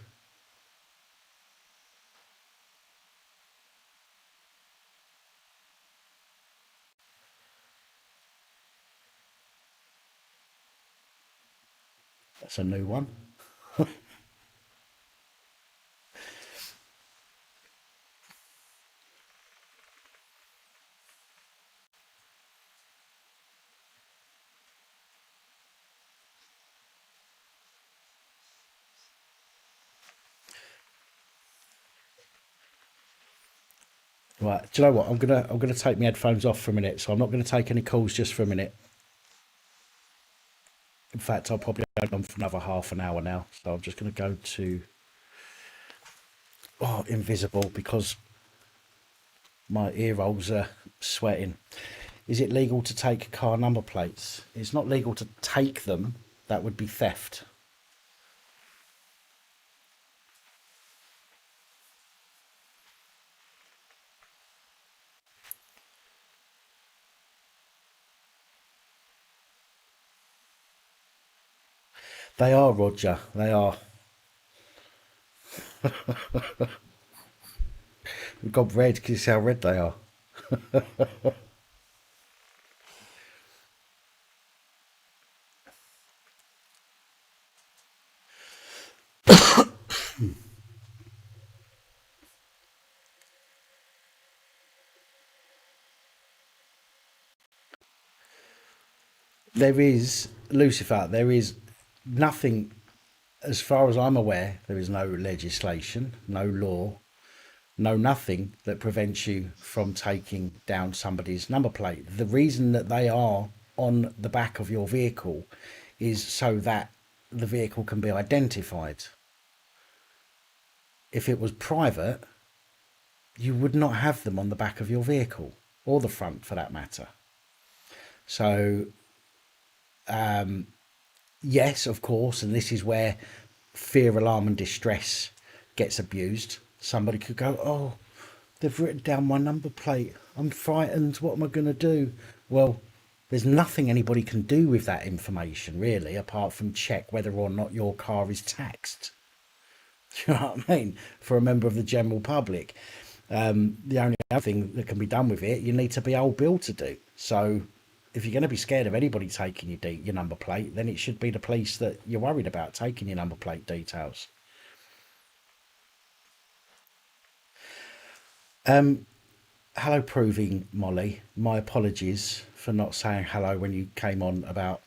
That's a new one. Right, do you know what? I'm gonna take my headphones off for a minute, so I'm not gonna take any calls just for a minute. In fact, I'll probably go on for another half an hour now. So I'm just gonna go to invisible, because My ear rolls are sweating. Is it legal to take car number plates? It's not legal to take them. That would be theft. They are, Roger. They are. We've got red because you see how red they are. There is, Lucifer, there is nothing, as far as I'm aware, there is no legislation, no law, no nothing that prevents you from taking down somebody's number plate. The reason that they are on the back of your vehicle is so that the vehicle can be identified. If it was private, you would not have them on the back of your vehicle, or the front for that matter. So yes, of course, and this is where fear, alarm and distress gets abused. Somebody could go, oh, they've written down my number plate, I'm frightened, what am I going to do? Well, there's nothing anybody can do with that information really, apart from check whether or not your car is taxed. Do you know what I mean? For a member of the general public. The only other thing that can be done with it, you need to be old Bill to do. So if you're going to be scared of anybody taking your number plate, then it should be the police that you're worried about taking your number plate details. Hello, Proving Molly. My apologies for not saying hello when you came on about,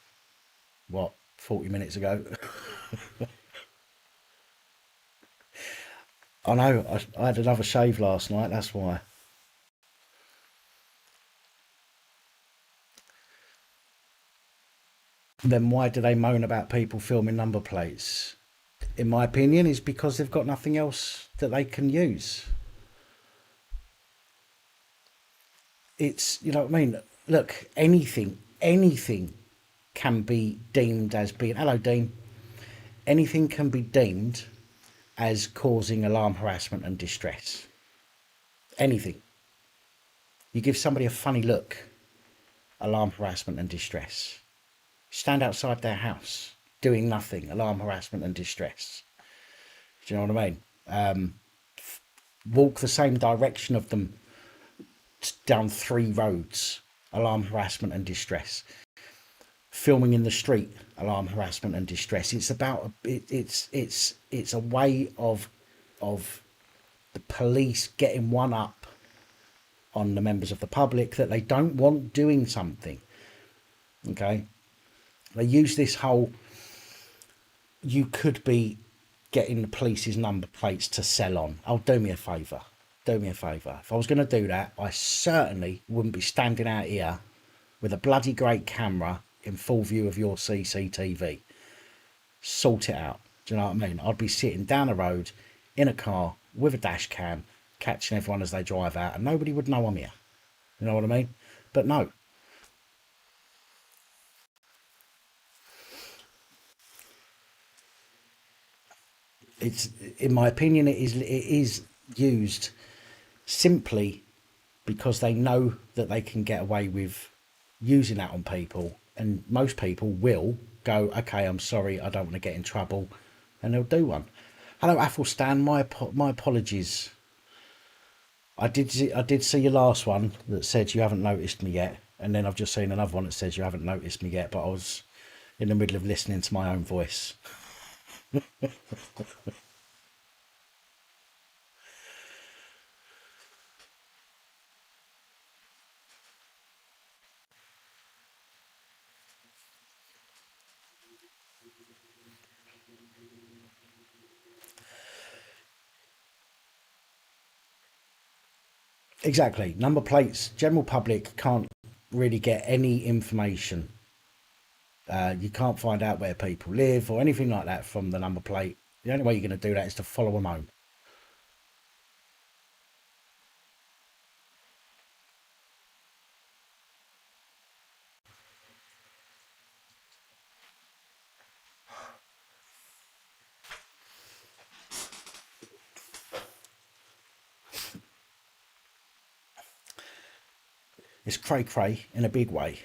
40 minutes ago. I know, I had another shave last night, that's why. Then why do they moan about people filming number plates? In my opinion, it's because they've got nothing else that they can use. It's, you know what I mean? Look, anything can be deemed as being, hello Dean, anything can be deemed as causing alarm, harassment and distress. Anything. You give somebody a funny look, alarm, harassment and distress. Stand outside their house doing nothing, alarm, harassment and distress. Do you know what I mean? Walk the same direction of them down 3 roads, alarm, harassment and distress. Filming in the street, alarm, harassment and distress. It's about it's a way of the police getting one up on the members of the public that they don't want doing something. Okay, they use this whole, you could be getting the police's number plates to sell on. Oh, do me a favour. If I was going to do that, I certainly wouldn't be standing out here with a bloody great camera in full view of your CCTV. Sort it out. Do you know what I mean? I'd be sitting down the road in a car with a dash cam, catching everyone as they drive out, and nobody would know I'm here. You know what I mean? But no. It's, in my opinion, it is used simply because they know that they can get away with using that on people, and most people will go, okay, I'm sorry, I don't want to get in trouble, and they'll do one. Hello, Athelstan, my apologies. I did see your last one that said you haven't noticed me yet, and then I've just seen another one that says you haven't noticed me yet, but I was in the middle of listening to my own voice. Exactly. Number plates, general public can't really get any information. You can't find out where people live or anything like that from the number plate. The only way you're going to do that is to follow them home. It's cray cray in a big way.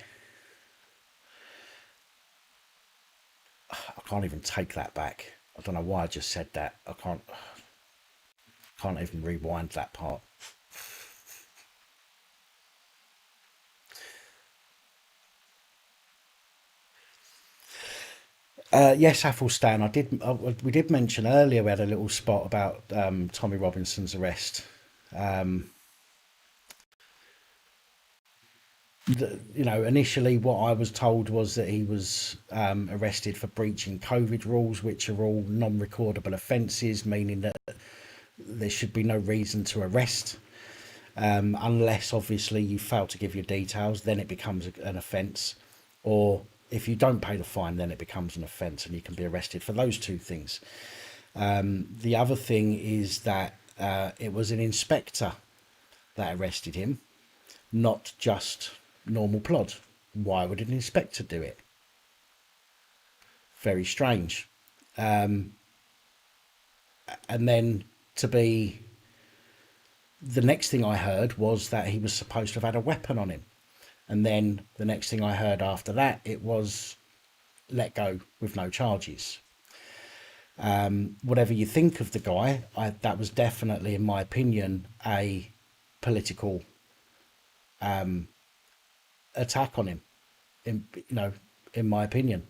I can't even take that back. I don't know why I just said that. I can't even rewind that part. Yes, Athelstan. We did mention earlier we had a little spot about Tommy Robinson's arrest. Initially what I was told was that he was arrested for breaching COVID rules, which are all non-recordable offences, meaning that there should be no reason to arrest unless obviously you fail to give your details, then it becomes an offence, or if you don't pay the fine, then it becomes an offence and you can be arrested for those two things. The other thing is that it was an inspector that arrested him, not just normal plod. Why would an inspector do it? Very strange. And then the next thing I heard was that he was supposed to have had a weapon on him. And then the next thing I heard after that, it was let go with no charges. Whatever you think of the guy, that was definitely, in my opinion, a political attack on him, in my opinion.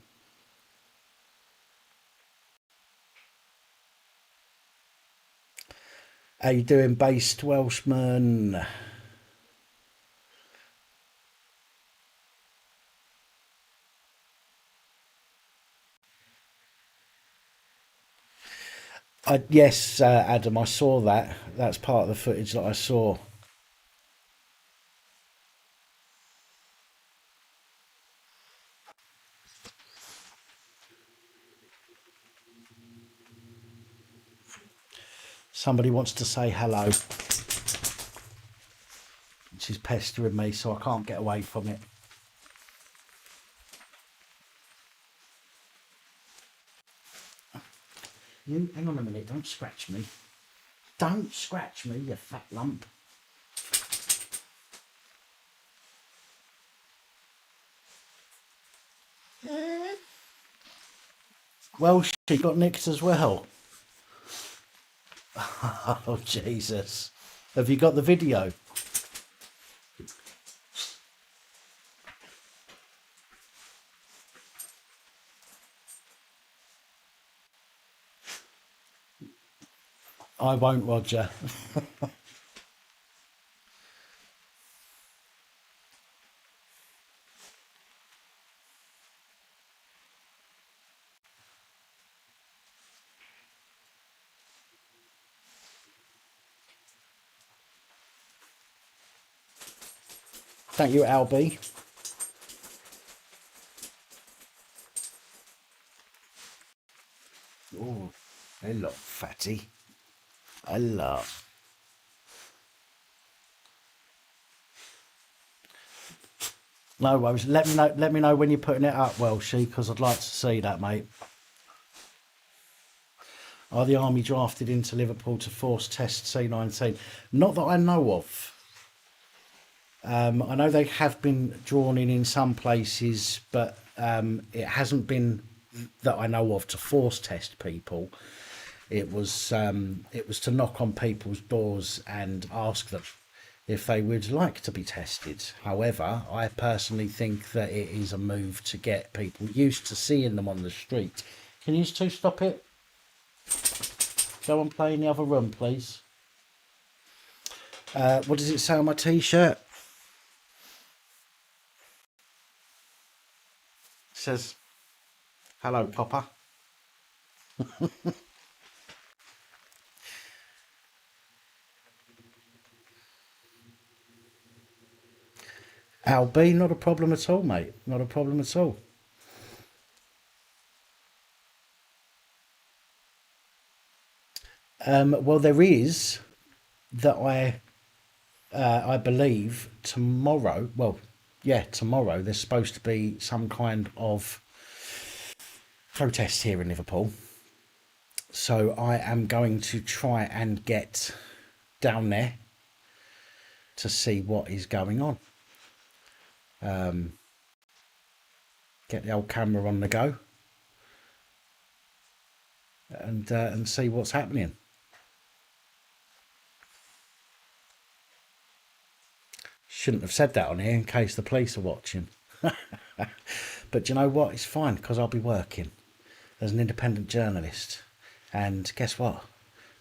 How you doing, based Welshman? Yes, Adam, I saw that. That's part of the footage that I saw. Somebody wants to say hello. She's pestering me, so I can't get away from it. You, hang on a minute, don't scratch me. Don't scratch me, you fat lump. Well, she got nicked as well. Oh, Jesus. Have you got the video? I won't, Roger. Thank you, Albie. Oh, hello, fatty. Hello. No worries. Let me know when you're putting it up, Welshie, because I'd like to see that, mate. Are the army drafted into Liverpool to force test C-19? Not that I know of. I know they have been drawn in some places, but it hasn't been that I know of to force test people. It was to knock on people's doors and ask them if they would like to be tested. However, I personally think that it is a move to get people used to seeing them on the street. Can you two stop it? Go and play in the other room, please. What does it say on my t-shirt? It says, hello, Popper. Albie, not a problem at all, mate. Not a problem at all. Well, there is that I believe tomorrow. Well, yeah, tomorrow there's supposed to be some kind of protest here in Liverpool. So I am going to try and get down there to see what is going on. Get the old camera on the go, and see what's happening. Shouldn't have said that on here in case the police are watching. But you know what? It's fine because I'll be working as an independent journalist. And guess what?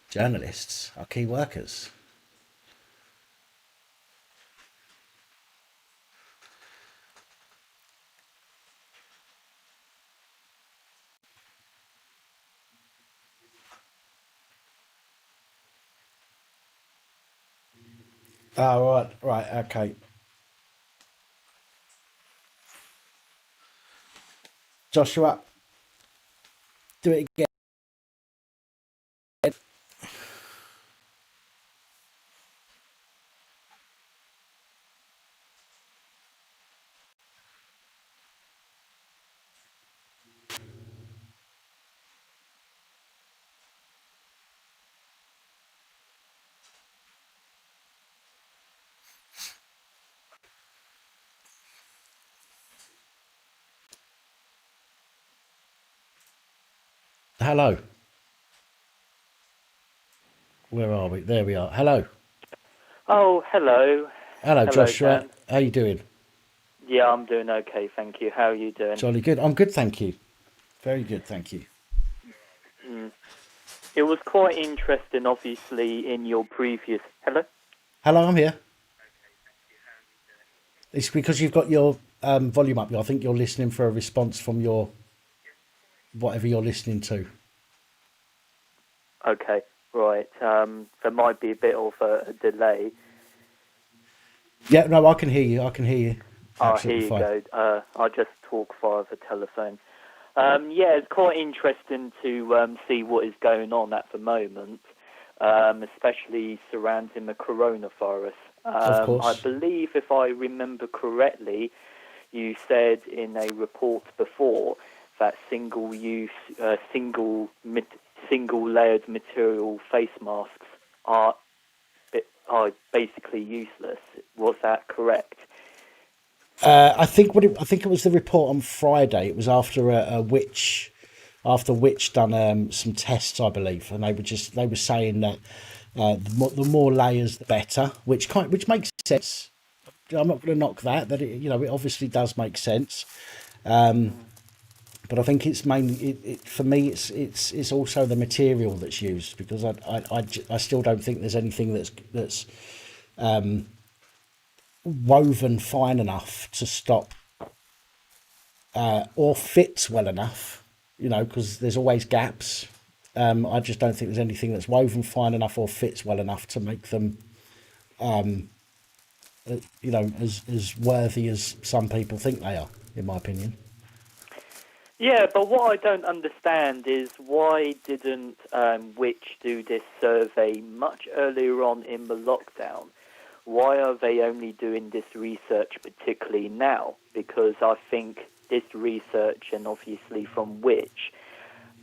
Journalists are key workers. Oh, right, okay. Joshua, do it again. Hello. Where are we? There we are. Hello. Oh, hello. Hello, Joshua. Dan. How you doing? Yeah, I'm doing okay, thank you. How are you doing? Jolly good. I'm good, thank you. Very good, thank you. It was quite interesting, obviously, in your previous... Hello? Hello, I'm here. It's because you've got your volume up. I think you're listening for a response from your... whatever you're listening to. Okay, right. There might be a bit of a delay. Yeah, no, I can hear you. I can hear you. Absolutely here you go. I'll just talk via the telephone. Yeah, it's quite interesting to see what is going on at the moment, especially surrounding the coronavirus. Of course. I believe, if I remember correctly, you said in a report before that single-use, single-layered material face masks are basically useless. Was that correct? I think it was the report on Friday. It was after Which done some tests, I believe, and they were saying that the more layers the better, which makes sense. I'm not going to knock that it obviously does make sense. But I think it's mainly for me. It's also the material that's used, because I still don't think there's anything that's woven fine enough to stop or fits well enough. Because there's always gaps. I just don't think there's anything that's woven fine enough or fits well enough to make them, as worthy as some people think they are, in my opinion. Yeah, but what I don't understand is why didn't Which do this survey much earlier on in the lockdown? Why are they only doing this research particularly now? Because I think this research, and obviously from Which,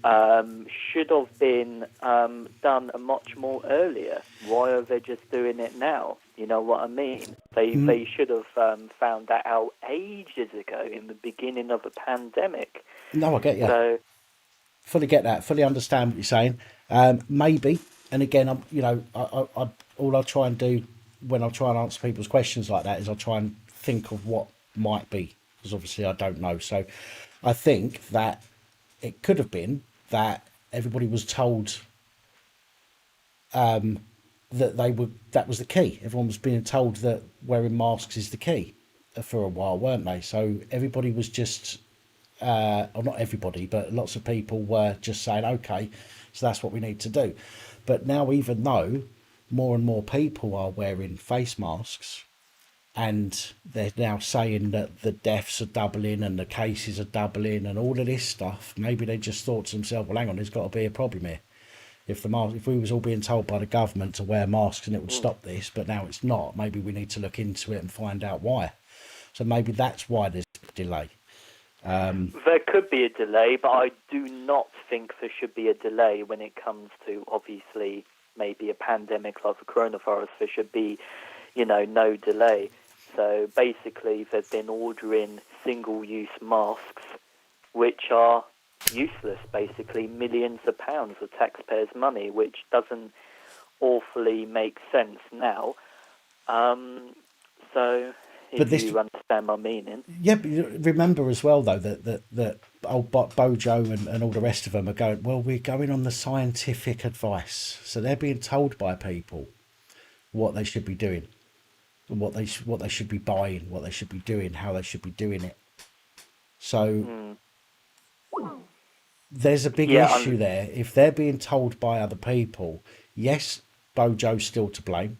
should have been done much more earlier. Why are they just doing it now? You know what I mean? They should have found that out ages ago, in the beginning of the pandemic. No, I get you. So, fully get that. Fully understand what you're saying. Maybe, and again, I all I try and do when I try and answer people's questions like that is I try and think of what might be, because obviously I don't know. So I think that it could have been that everybody was told that that was the key. Everyone was being told that wearing masks is the key for a while, weren't they? So everybody was just, or not everybody, but lots of people were just saying, okay, so that's what we need to do. But now, even though more and more people are wearing face masks, and they're now saying that the deaths are doubling and the cases are doubling and all of this stuff, maybe they just thought to themselves, well, hang on, there's got to be a problem here. If we was all being told by the government to wear masks and it would stop this, but now it's not, maybe we need to look into it and find out why. So maybe that's why there's a delay. there could be a delay, but I do not think there should be a delay when it comes to, obviously, maybe a pandemic like the coronavirus. There should be, no delay. So So basically, they've been ordering single-use masks, which are useless, basically, millions of pounds of taxpayers' money, which doesn't awfully make sense now. So, if you understand my meaning. Yeah, but remember as well, though, that old Bojo and all the rest of them are going, well, we're going on the scientific advice. So they're being told by people what they should be doing, what they should be buying, what they should be doing, how they should be doing it. So there's a big issue there. If they're being told by other people, yes, Bojo's still to blame.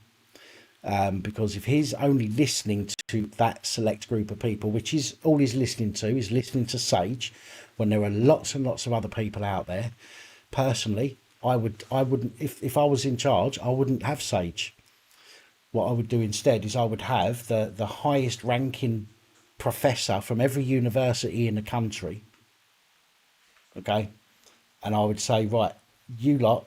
Because if he's only listening to that select group of people, which is all he's listening to, is listening to Sage, when there are lots and lots of other people out there. Personally, I wouldn't, if I was in charge, I wouldn't have Sage. What I would do instead is I would have the highest ranking professor from every university in the country. Okay. And I would say, right, you lot,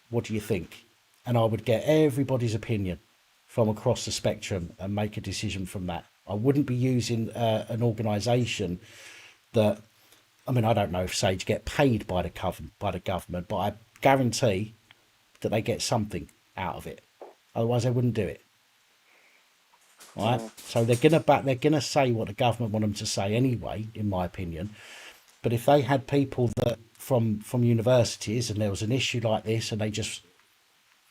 what do you think? And I would get everybody's opinion from across the spectrum and make a decision from that. I wouldn't be using an organisation that, I mean, I don't know if Sage get paid by the government, but I guarantee that they get something out of it. Otherwise, they wouldn't do it. Right? So they're gonna say what the government want them to say anyway, in my opinion. But if they had people that from universities and there was an issue like this and they just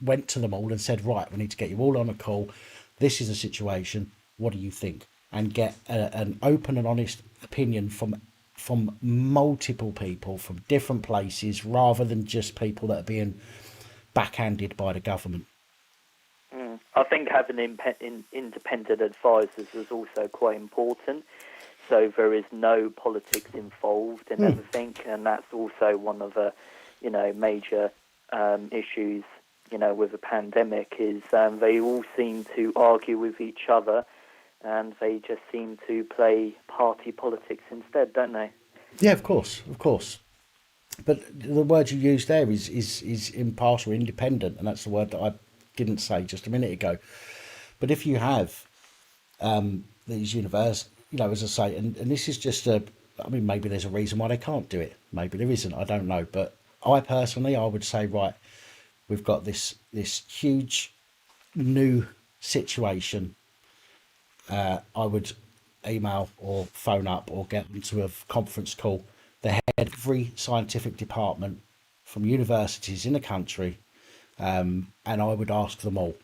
went to them all and said, right, we need to get you all on a call. This is the situation. What do you think? And get an open and honest opinion from multiple people from different places rather than just people that are being backhanded by the government. I think having independent advisors is also quite important. So there is no politics involved in everything, and that's also one of the, major issues, with the pandemic is they all seem to argue with each other, and they just seem to play party politics instead, don't they? Yeah, of course. But the word you used there is impartial, independent, and that's the word that I didn't say just a minute ago. But if you have these universities, as I say, and this is just maybe there's a reason why they can't do it. Maybe there isn't. I don't know. But I would say, right, we've got this huge new situation. I would email or phone up or get them to a conference call the head of every scientific department from universities in the country, and I would ask them all.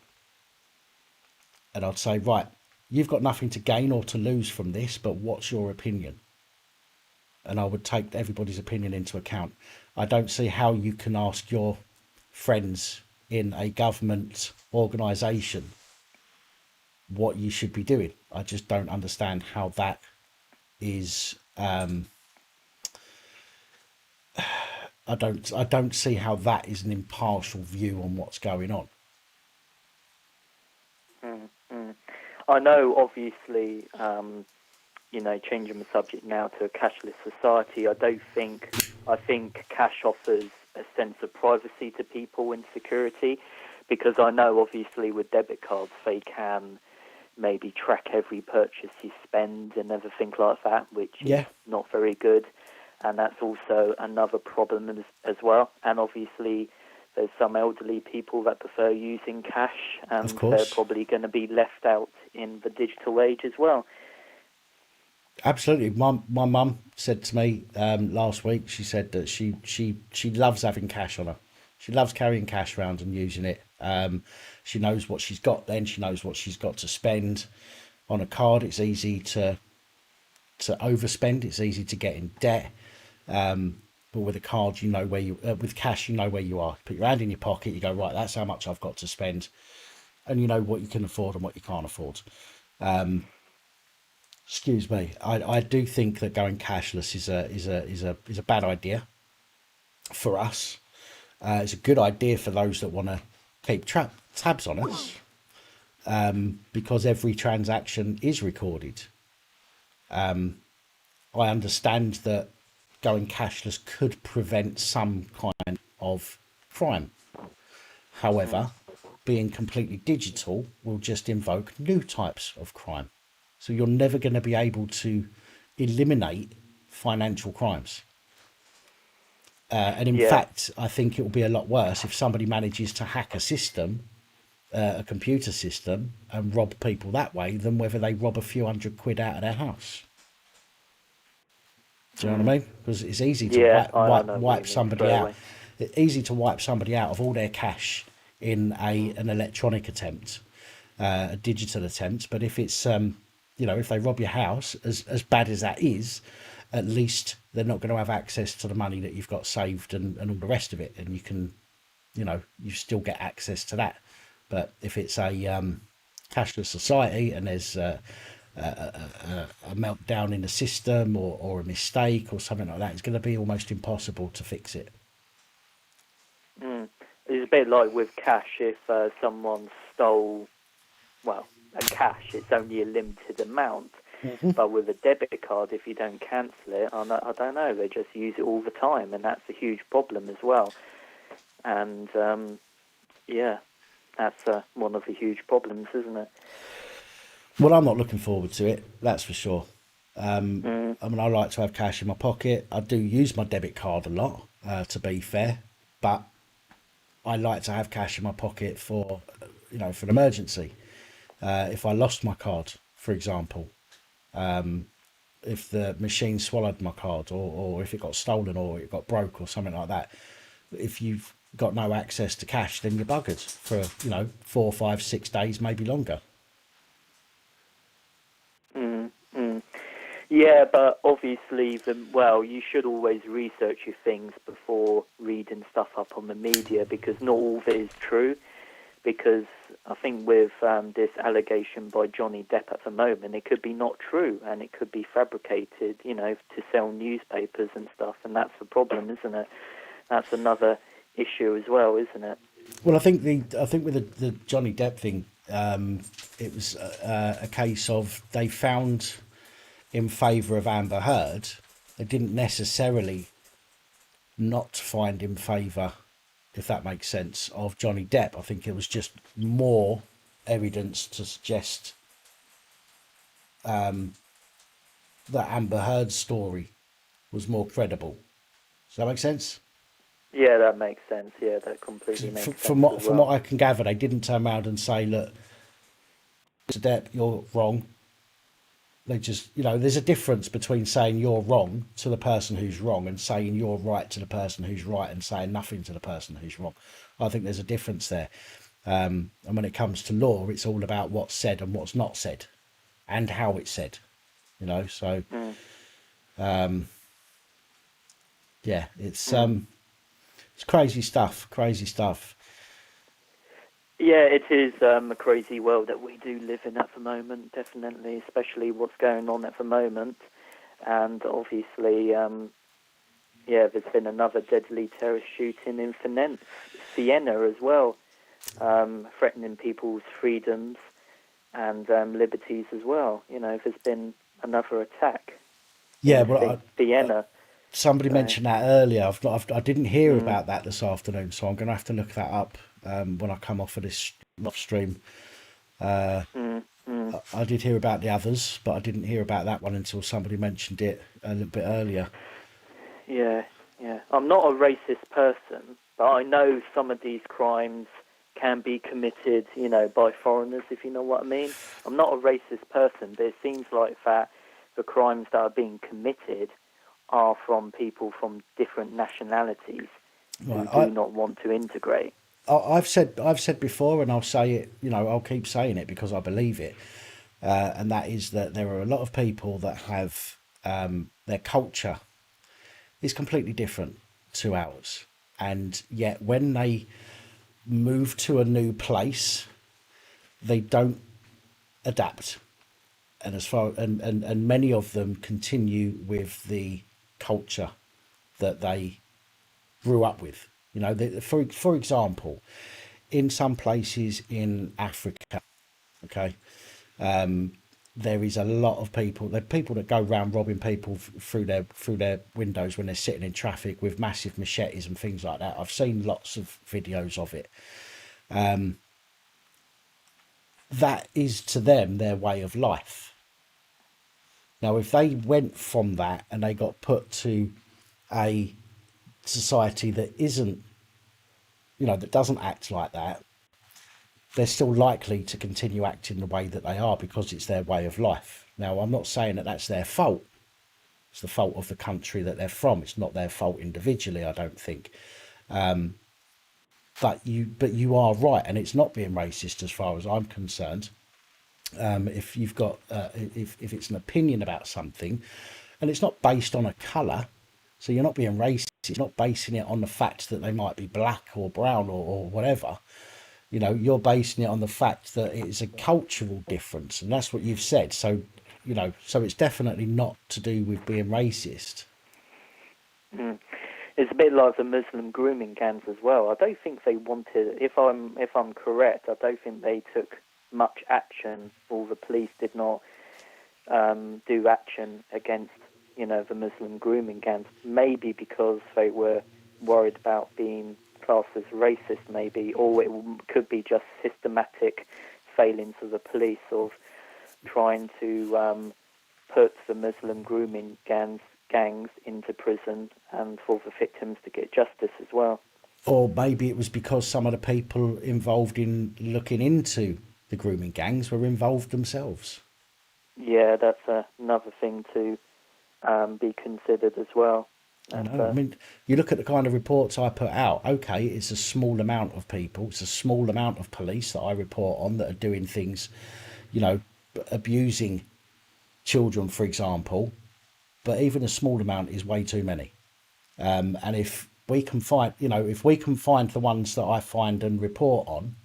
And I'd say, right, you've got nothing to gain or to lose from this, but what's your opinion? And I would take everybody's opinion into account. I don't see how you can ask your friends in a government organisation what you should be doing. I just don't understand how that is. I don't see how that is an impartial view on what's going on. I know, obviously, changing the subject now to a cashless society, I think cash offers a sense of privacy to people and security, because I know, obviously, with debit cards, they can maybe track every purchase you spend and everything like that, which is not very good. And that's also another problem as well. And obviously, there's some elderly people that prefer using cash, and they're probably going to be left out in the digital age as well. Absolutely. My mum said to me last week, she said that she loves having cash on her. She loves carrying cash around and using it. She knows what she's got then. She knows what she's got to spend. On a card, it's easy to overspend. It's easy to get in debt. But with a card, you know where you, with cash, you know where you are. Put your hand in your pocket, you go, right, that's how much I've got to spend. And you know what you can afford and what you can't afford. Excuse me. I do think that going cashless is a bad idea for us. It's a good idea for those that want to keep tabs on us, because every transaction is recorded. I understand that going cashless could prevent some kind of crime. However, being completely digital will just invoke new types of crime. So you're never going to be able to eliminate financial crimes. And in fact, I think it will be a lot worse if somebody manages to hack a system, a computer system, and rob people that way than whether they rob a few £100 out of their house. Do you know what I mean? Because it's easy to wipe somebody out. It's easy to wipe somebody out of all their cash in an electronic attempt, a digital attempt. But if it's if they rob your house, as bad as that is, at least they're not going to have access to the money that you've got saved and all the rest of it, and you can, you still get access to that. But if it's a cashless society and there's a meltdown in the system or a mistake or something like that, it's going to be almost impossible to fix it. It's a bit like with cash. If someone stole, a cash, it's only a limited amount. But with a debit card, if you don't cancel it, I don't know, they just use it all the time, and that's a huge problem as well. And that's one of the huge problems, isn't it? Well, I'm not looking forward to it, that's for sure. I mean, I like to have cash in my pocket. I do use my debit card a lot, to be fair, but I like to have cash in my pocket for an emergency. If I lost my card, for example, if the machine swallowed my card, or if it got stolen or it got broke or something like that, if you've got no access to cash, then you're buggered for 4, 5, 6 days, maybe longer. Yeah, but obviously, you should always research your things before reading stuff up on the media, because not all of it is true. Because I think with this allegation by Johnny Depp at the moment, it could be not true, and it could be fabricated, to sell newspapers and stuff, and that's the problem, isn't it? That's another issue as well, isn't it? Well, I think with the Johnny Depp thing, it was a case of they found in favour of Amber Heard. They didn't necessarily not find in favour, if that makes sense, of Johnny Depp. I think it was just more evidence to suggest that Amber Heard's story was more credible. Does that make sense? Yeah, that makes sense. Yeah, that completely makes sense. From what I can gather, they didn't turn around and say, look, Mr. Depp, you're wrong. They just, there's a difference between saying you're wrong to the person who's wrong and saying you're right to the person who's right and saying nothing to the person who's wrong. I think there's a difference there. And when it comes to law, it's all about what's said and what's not said and how it's said, so, it's crazy stuff. Yeah, it is a crazy world that we do live in at the moment, definitely, especially what's going on at the moment. And obviously, there's been another deadly terrorist shooting in Vienna as well, threatening people's freedoms and liberties as well. There's been another attack. Yeah, well, Vienna. Somebody mentioned that earlier. I didn't hear about that this afternoon, so I'm going to have to look that up when I come off of this live stream. I did hear about the others, but I didn't hear about that one until somebody mentioned it a little bit earlier. Yeah. I'm not a racist person, but I know some of these crimes can be committed, by foreigners, if you know what I mean. I'm not a racist person, but it seems like that the crimes that are being committed are from people from different nationalities who do not want to integrate. I've said before, and I'll say it, I'll keep saying it because I believe it, and that is that there are a lot of people that have their culture is completely different to ours, and yet when they move to a new place, they don't adapt, and many of them continue with the culture that they grew up with. For example, in some places in Africa, there is a lot of people. There are people that go around robbing people through their windows when they're sitting in traffic with massive machetes and things like that. I've seen lots of videos of it. that is to them their way of life. Now, if they went from that and they got put to a society that isn't, that doesn't act like that, they're still likely to continue acting the way that they are because it's their way of life. Now, I'm not saying that that's their fault. It's the fault of the country that they're from. It's not their fault individually, I don't think. But you are right, and it's not being racist as far as I'm concerned. If you've got if it's an opinion about something, and it's not based on a colour, so you're not being racist. It's not basing it on the fact that they might be black or brown or whatever. You're basing it on the fact that it's a cultural difference, and that's what you've said. So, so it's definitely not to do with being racist. It's a bit like the Muslim grooming gangs as well. I don't think they wanted, if I'm correct, I don't think they took much action, or the police did not do action against, the Muslim grooming gangs. Maybe because they were worried about being classed as racist, maybe, or it could be just systematic failings of the police of trying to put the Muslim grooming gangs into prison and for the victims to get justice as well. Or maybe it was because some of the people involved in looking into the grooming gangs were involved themselves. Yeah, that's another thing to be considered as well. I mean, you look at the kind of reports I put out. Okay, it's a small amount of people. It's a small amount of police that I report on that are doing things, abusing children, for example. But even a small amount is way too many. And if we can find, the ones that I find and report on,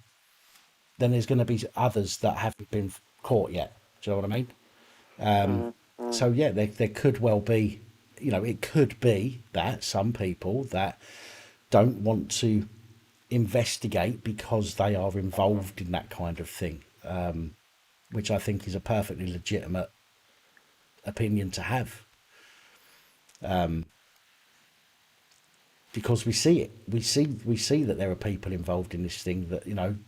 then there's going to be others that haven't been caught yet. Do you know what I mean? So yeah, there could well be, it could be that some people that don't want to investigate because they are involved in that kind of thing, which I think is a perfectly legitimate opinion to have. Because we see it, we see that there are people involved in this thing that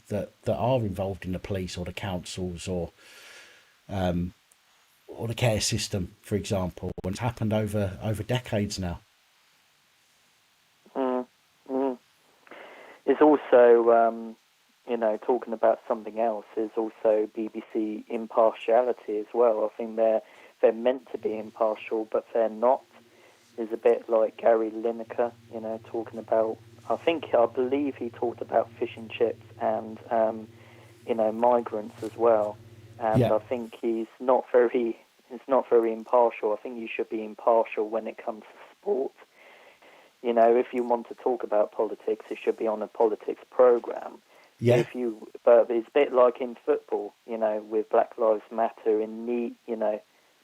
that are involved in the police or the councils or the care system, for example, and it's happened over decades now. It's also, talking about something else, is also BBC impartiality as well. I think they're meant to be impartial, but they're not. Is a bit like Gary Lineker, talking about. I believe he talked about fish and chips and migrants as well. And Yeah. I think it's not very impartial. I think you should be impartial when it comes to sport. If you want to talk about politics, it should be on a politics program. Yeah. But it's a bit like in football, with Black Lives Matter and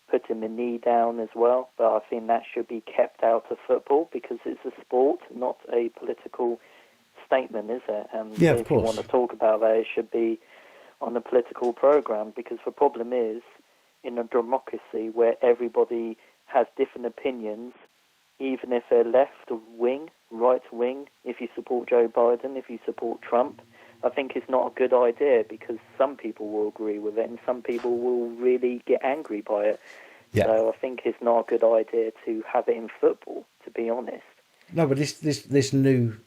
putting the knee down as well. But I think that should be kept out of football because it's a sport, not a political statement, is it? And Yeah, of if course. you want to talk about that, it should be on a political program, because the problem is, in a democracy where everybody has different opinions, even if they're left wing, right wing, if you support Joe Biden, if you support Trump, I think it's not a good idea, because some people will agree with it and some people will really get angry by it. Yeah. So I think it's not a good idea to have it in football, to be honest. No, but this new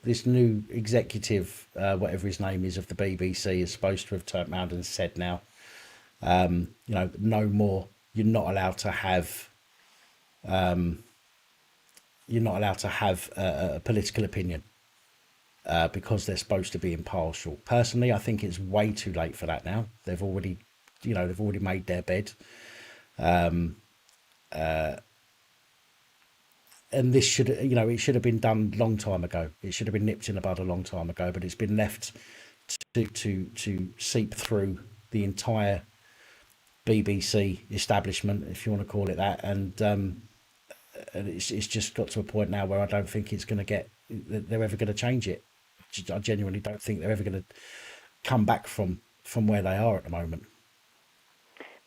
executive, whatever his name is, of the BBC, is supposed to have turned around and said now, no more. You're not allowed to have. You're not allowed to have a political opinion because they're supposed to be impartial. Personally, I think it's way too late for that now. They've already made their bed. And this should, it should have been done a long time ago. It should have been nipped in the bud a long time ago, but it's been left to seep through the entire BBC establishment, if you want to call it that, and it's just got to a point now where I don't think they're ever going to change it. I genuinely don't think they're ever going to come back from where they are at the moment.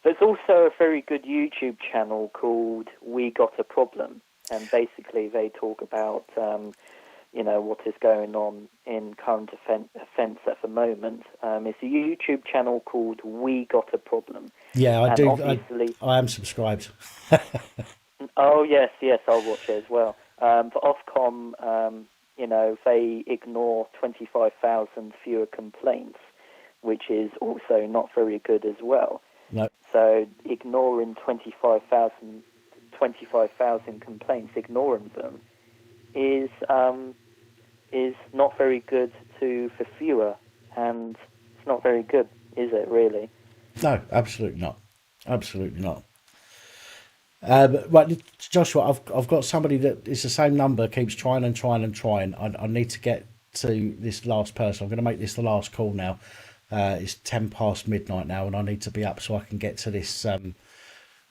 There's also a very good YouTube channel called We Got a Problem, and basically they talk about what is going on in current offence at the moment. It's a YouTube channel called We Got a Problem. Yeah, I and do. Obviously, I am subscribed. oh yes, I'll watch it as well. For Ofcom, they ignore 25,000 fewer complaints, which is also not very good as well. No. So ignoring 25,000 complaints, ignoring them is not very good for fewer, and it's not very good, is it really? No, absolutely not. Absolutely not. Right, Joshua, I've got somebody that is the same number, keeps trying and trying and trying. I need to get to this last person. I'm going to make this the last call now. It's 10 past midnight now, and I need to be up so I can get to this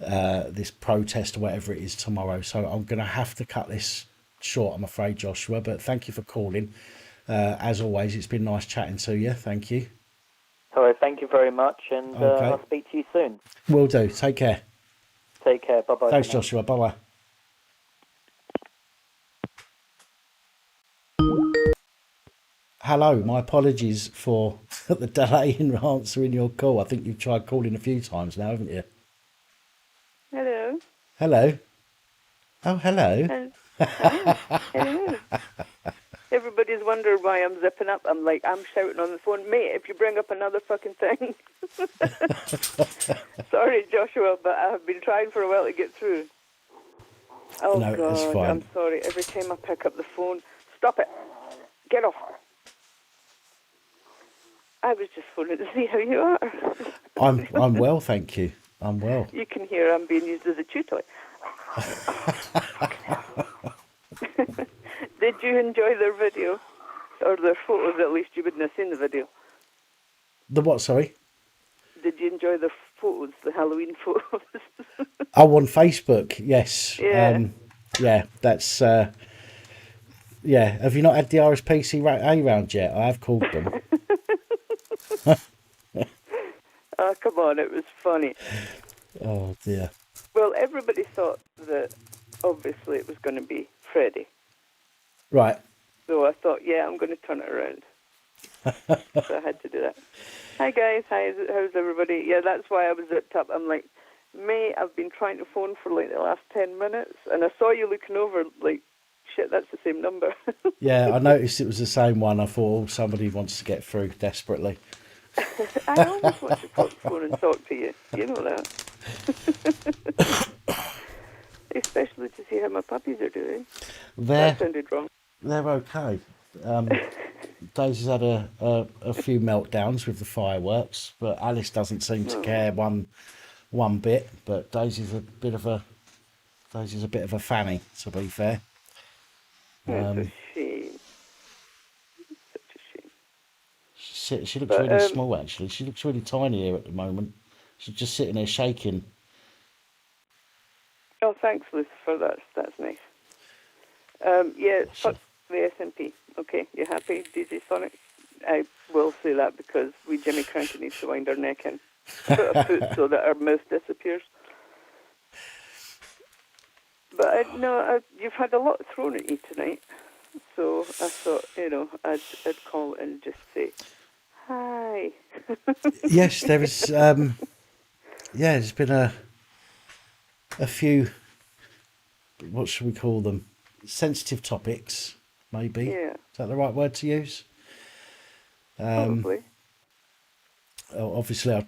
this protest or whatever it is tomorrow. So I'm going to have to cut this short, I'm afraid, Joshua. But thank you for calling. As always, it's been nice chatting to you. Thank you. All right, thank you very much, and Okay. I'll speak to you soon. Will do. Take care. Take care. Bye-bye. Thanks, Joshua. Bye-bye. Hello, my apologies for the delay in answering your call. I think you've tried calling a few times now, haven't you? Hello. Hello. Oh, hello. Hello. Everybody's wondering why I'm zipping up. I'm shouting on the phone, mate, if you bring up another fucking thing. Sorry, Joshua, but I've been trying for a while to get through. Oh, No, God, it's fine. I'm sorry. Every time I pick up the phone, stop it. Get off. I was just phoning to see how you are. I'm well, thank you. I'm well. You can hear I'm being used as a chew toy. Did you enjoy their video? Or their photos, at least you wouldn't have seen the video. The what, sorry? Did you enjoy the photos, the Halloween photos? Oh, on Facebook, yes. Yeah. Yeah, that's... yeah, have you not had the RSPCA round yet? I have called them. Oh, come on, it was funny. Oh, dear. Well, everybody thought that obviously it was going to be Freddie. Right. So I thought, yeah, I'm going to turn it around. So I had to do that. Hi, guys. Hi, how's everybody? Yeah, that's why I was zipped up. I'm like, May, I've been trying to phone for like the last 10 minutes, and I saw you looking over like, shit, that's the same number. Yeah, I noticed it was the same one. I thought, oh, somebody wants to get through desperately. I always want to phone and talk to you. You know that. Especially to see how my puppies are doing. That sounded wrong. They're okay. Daisy's had a few meltdowns with the fireworks, but Alice doesn't seem to care one bit. But Daisy's a bit of a fanny, to be fair. That's a shame. Such a shame. She looks really small, actually. She looks really tiny here at the moment. She's just sitting there shaking. Oh, thanks, Lucifer. That's nice. Yeah, fuck the SNP. Okay, you happy, DJ Sonic? I will say that because we Jimmy Cranky needs to wind our neck in. Put a foot so that our mouth disappears. But you've had a lot thrown at you tonight, so I thought, I'd call and just say hi. Yes, there is. There's been a few. What should we call them? Sensitive topics, maybe. Yeah. Is that the right word to use? Probably. Obviously,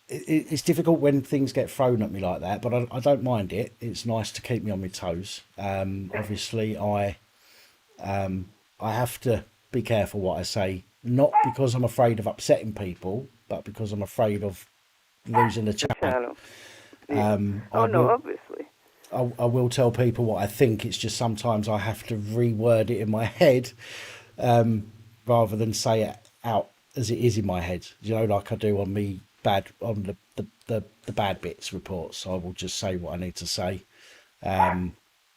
it's difficult when things get thrown at me like that, but I don't mind it. It's nice to keep me on my toes. Obviously, I have to be careful what I say, not because I'm afraid of upsetting people, but because I'm afraid of losing the channel. Obviously. I will tell people what I think. It's just sometimes I have to reword it in my head rather than say it out as it is in my head. Like I do on the bad bits reports. I will just say what I need to say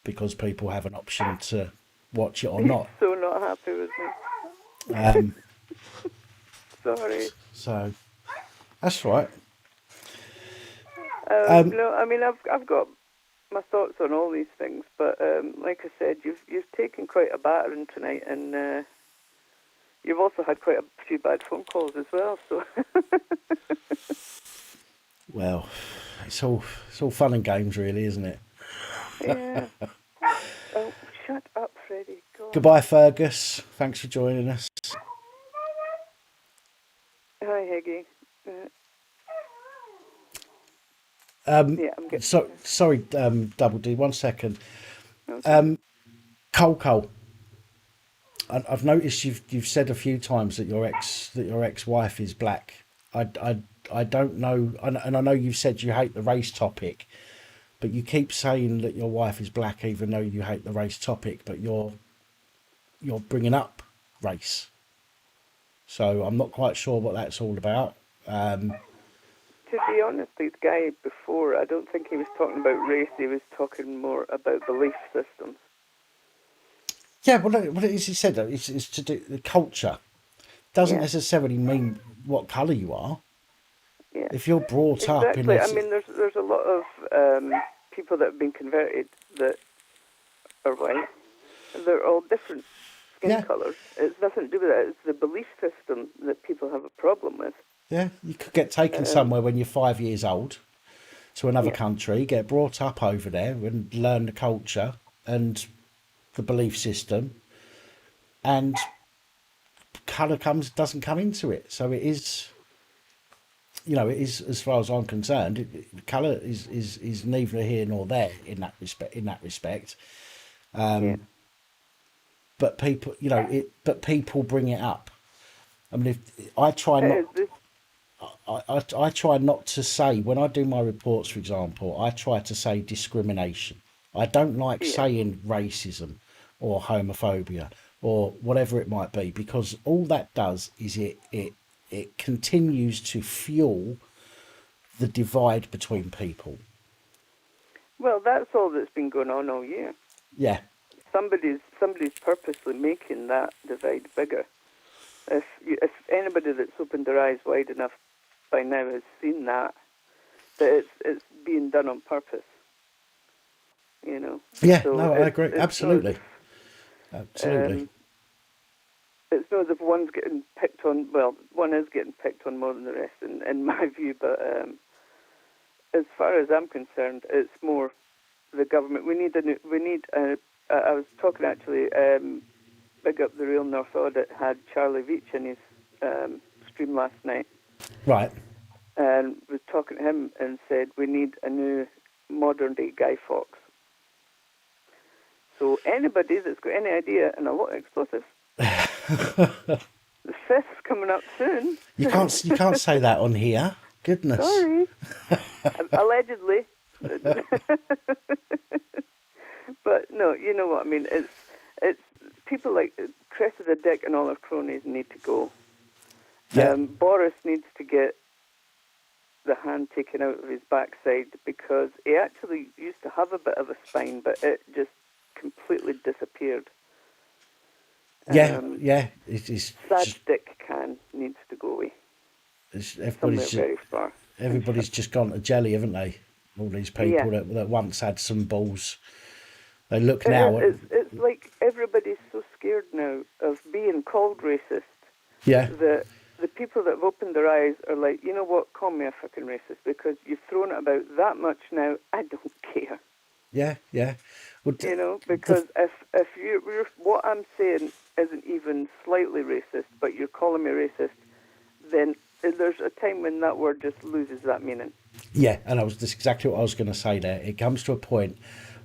because people have an option to watch it or not. So not happy with me. Sorry. So that's right. No, I mean I've got my thoughts on all these things. But like I said, you've taken quite a battering tonight, and you've also had quite a few bad phone calls as well. So. Well, it's all fun and games, really, isn't it? Yeah. Oh, shut up, Freddie. God. Goodbye, Fergus. Thanks for joining us. Hi, Heggie. Yeah, I'm getting. Sorry, Double D. 1 second. Okay. Cole. I've noticed you've said a few times that your ex-wife is black. I don't know, and I know you've said you hate the race topic, but you keep saying that your wife is black, even though you hate the race topic. But you're bringing up race, so I'm not quite sure what that's all about. To be honest, this guy before, I don't think he was talking about race. He was talking more about belief systems. Yeah, what it is he said though, it's to do the culture. Doesn't necessarily mean what colour you are. Yeah. If you're brought up in I mean, there's a lot of people that have been converted that are white. They're all different skin colours. It's nothing to do with that. It's the belief system that people have a problem with. Yeah, you could get taken somewhere when you're 5 years old to another country, get brought up over there and learn the culture and the belief system, and colour doesn't come into it. So it is, it is, as far as I'm concerned, colour is neither here nor there in that respect. But people, but people bring it up. I mean, if I try not. I try not to say, when I do my reports, for example, I try to say discrimination. I don't like saying racism or homophobia or whatever it might be, because all that does is it continues to fuel the divide between people. Well, that's all that's been going on all year. Yeah. Somebody's purposely making that divide bigger. If anybody that's opened their eyes wide enough by now has seen that it's being done on purpose. Yeah, so no, I agree. Absolutely. Absolutely. It's not as if one's getting picked on. Well, one is getting picked on more than the rest, in my view. But as far as I'm concerned, it's more the government. I was talking actually. Big up the Real North Audit had Charlie Veach in his stream last night. Right. And was talking to him and said we need a new modern day Guy Fawkes. So anybody that's got any idea, and a lot of explosives. The 5th's coming up soon. You can't say that on here. Goodness. Sorry. Allegedly. But no, you know what I mean. It's people like Cressida Dick and all her cronies need to go. Yeah. Boris needs to get the hand taken out of his backside, because he actually used to have a bit of a spine, but it just completely disappeared. It is. Sad Dick needs to go away. Everybody's just gone to jelly, haven't they? All these people that once had some balls. They look now. It's like everybody's so scared now of being called racist. Yeah. That the people that have opened their eyes are like, you know what, call me a fucking racist, because you've thrown it about that much now, I don't care. Yeah. Well, because if you're what I'm saying isn't even slightly racist, but you're calling me racist, then there's a time when that word just loses that meaning. Yeah, and that's exactly what I was going to say there. It comes to a point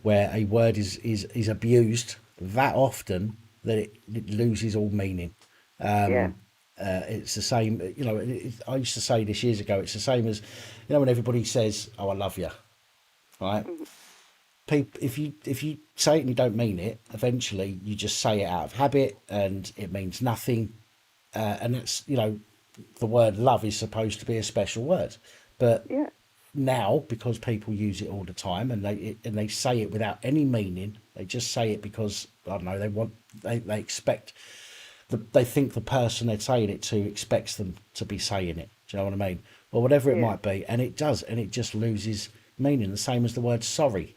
where a word is abused that often that it loses all meaning. It's the same, I used to say this years ago, it's the same as, when everybody says, oh, I love you, right? Mm-hmm. People, if you say it and you don't mean it, eventually you just say it out of habit and it means nothing. And that's, the word love is supposed to be a special word. But now, because people use it all the time and they say it without any meaning, they just say it because, I don't know, they expect, they think the person they're saying it to expects them to be saying it. Do you know what I mean? Or whatever it might be. And it does. And it just loses meaning. The same as the word sorry.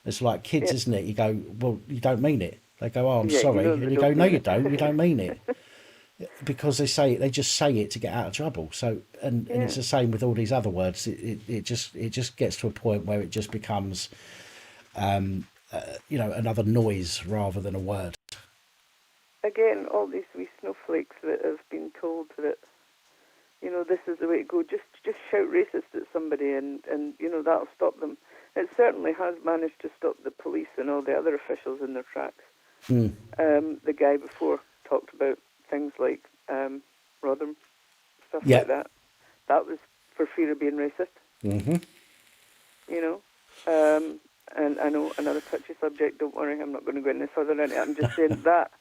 It's like kids, isn't it? You go, well, you don't mean it. They go, oh, I'm Yeah, sorry. they And you don't go, no, mean you it. don't. You don't mean it. Because they just say it to get out of trouble. So, and it's the same with all these other words. It just gets to a point where it just becomes, another noise rather than a word. Again, all these wee snowflakes that have been told that, this is the way to go. Just shout racist at somebody and that'll stop them. It certainly has managed to stop the police and all the other officials in their tracks. The guy before talked about things like Rotherham, stuff like that. That was for fear of being racist. Mm-hmm. And I know another touchy subject, don't worry, I'm not going to go any further into it. I'm just saying that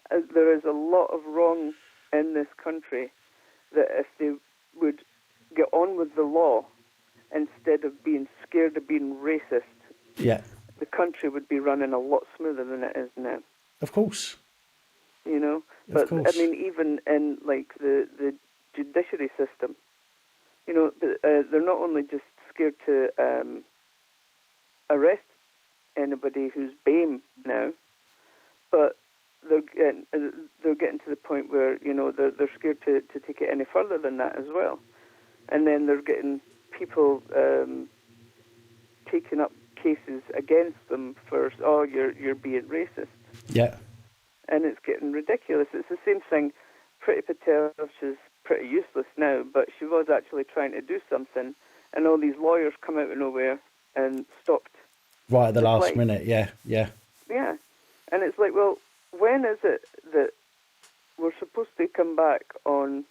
there is a lot of wrong in this country that if they would get on with the law instead of being scared of being racist, the country would be running a lot smoother than it is now. Of course. But I mean, even in like the judiciary system, they're not only just scared to arrest anybody who's BAME now, but they're getting to the point where they're scared to take it any further than that as well, and then they're getting people taking up cases against them for you're being racist. Yeah. And it's getting ridiculous. It's the same thing. Priti Patel, she's pretty useless now, but she was actually trying to do something, and all these lawyers come out of nowhere and stopped. Right at the last minute, yeah. Yeah, and it's like, well, when is it that we're supposed to come back on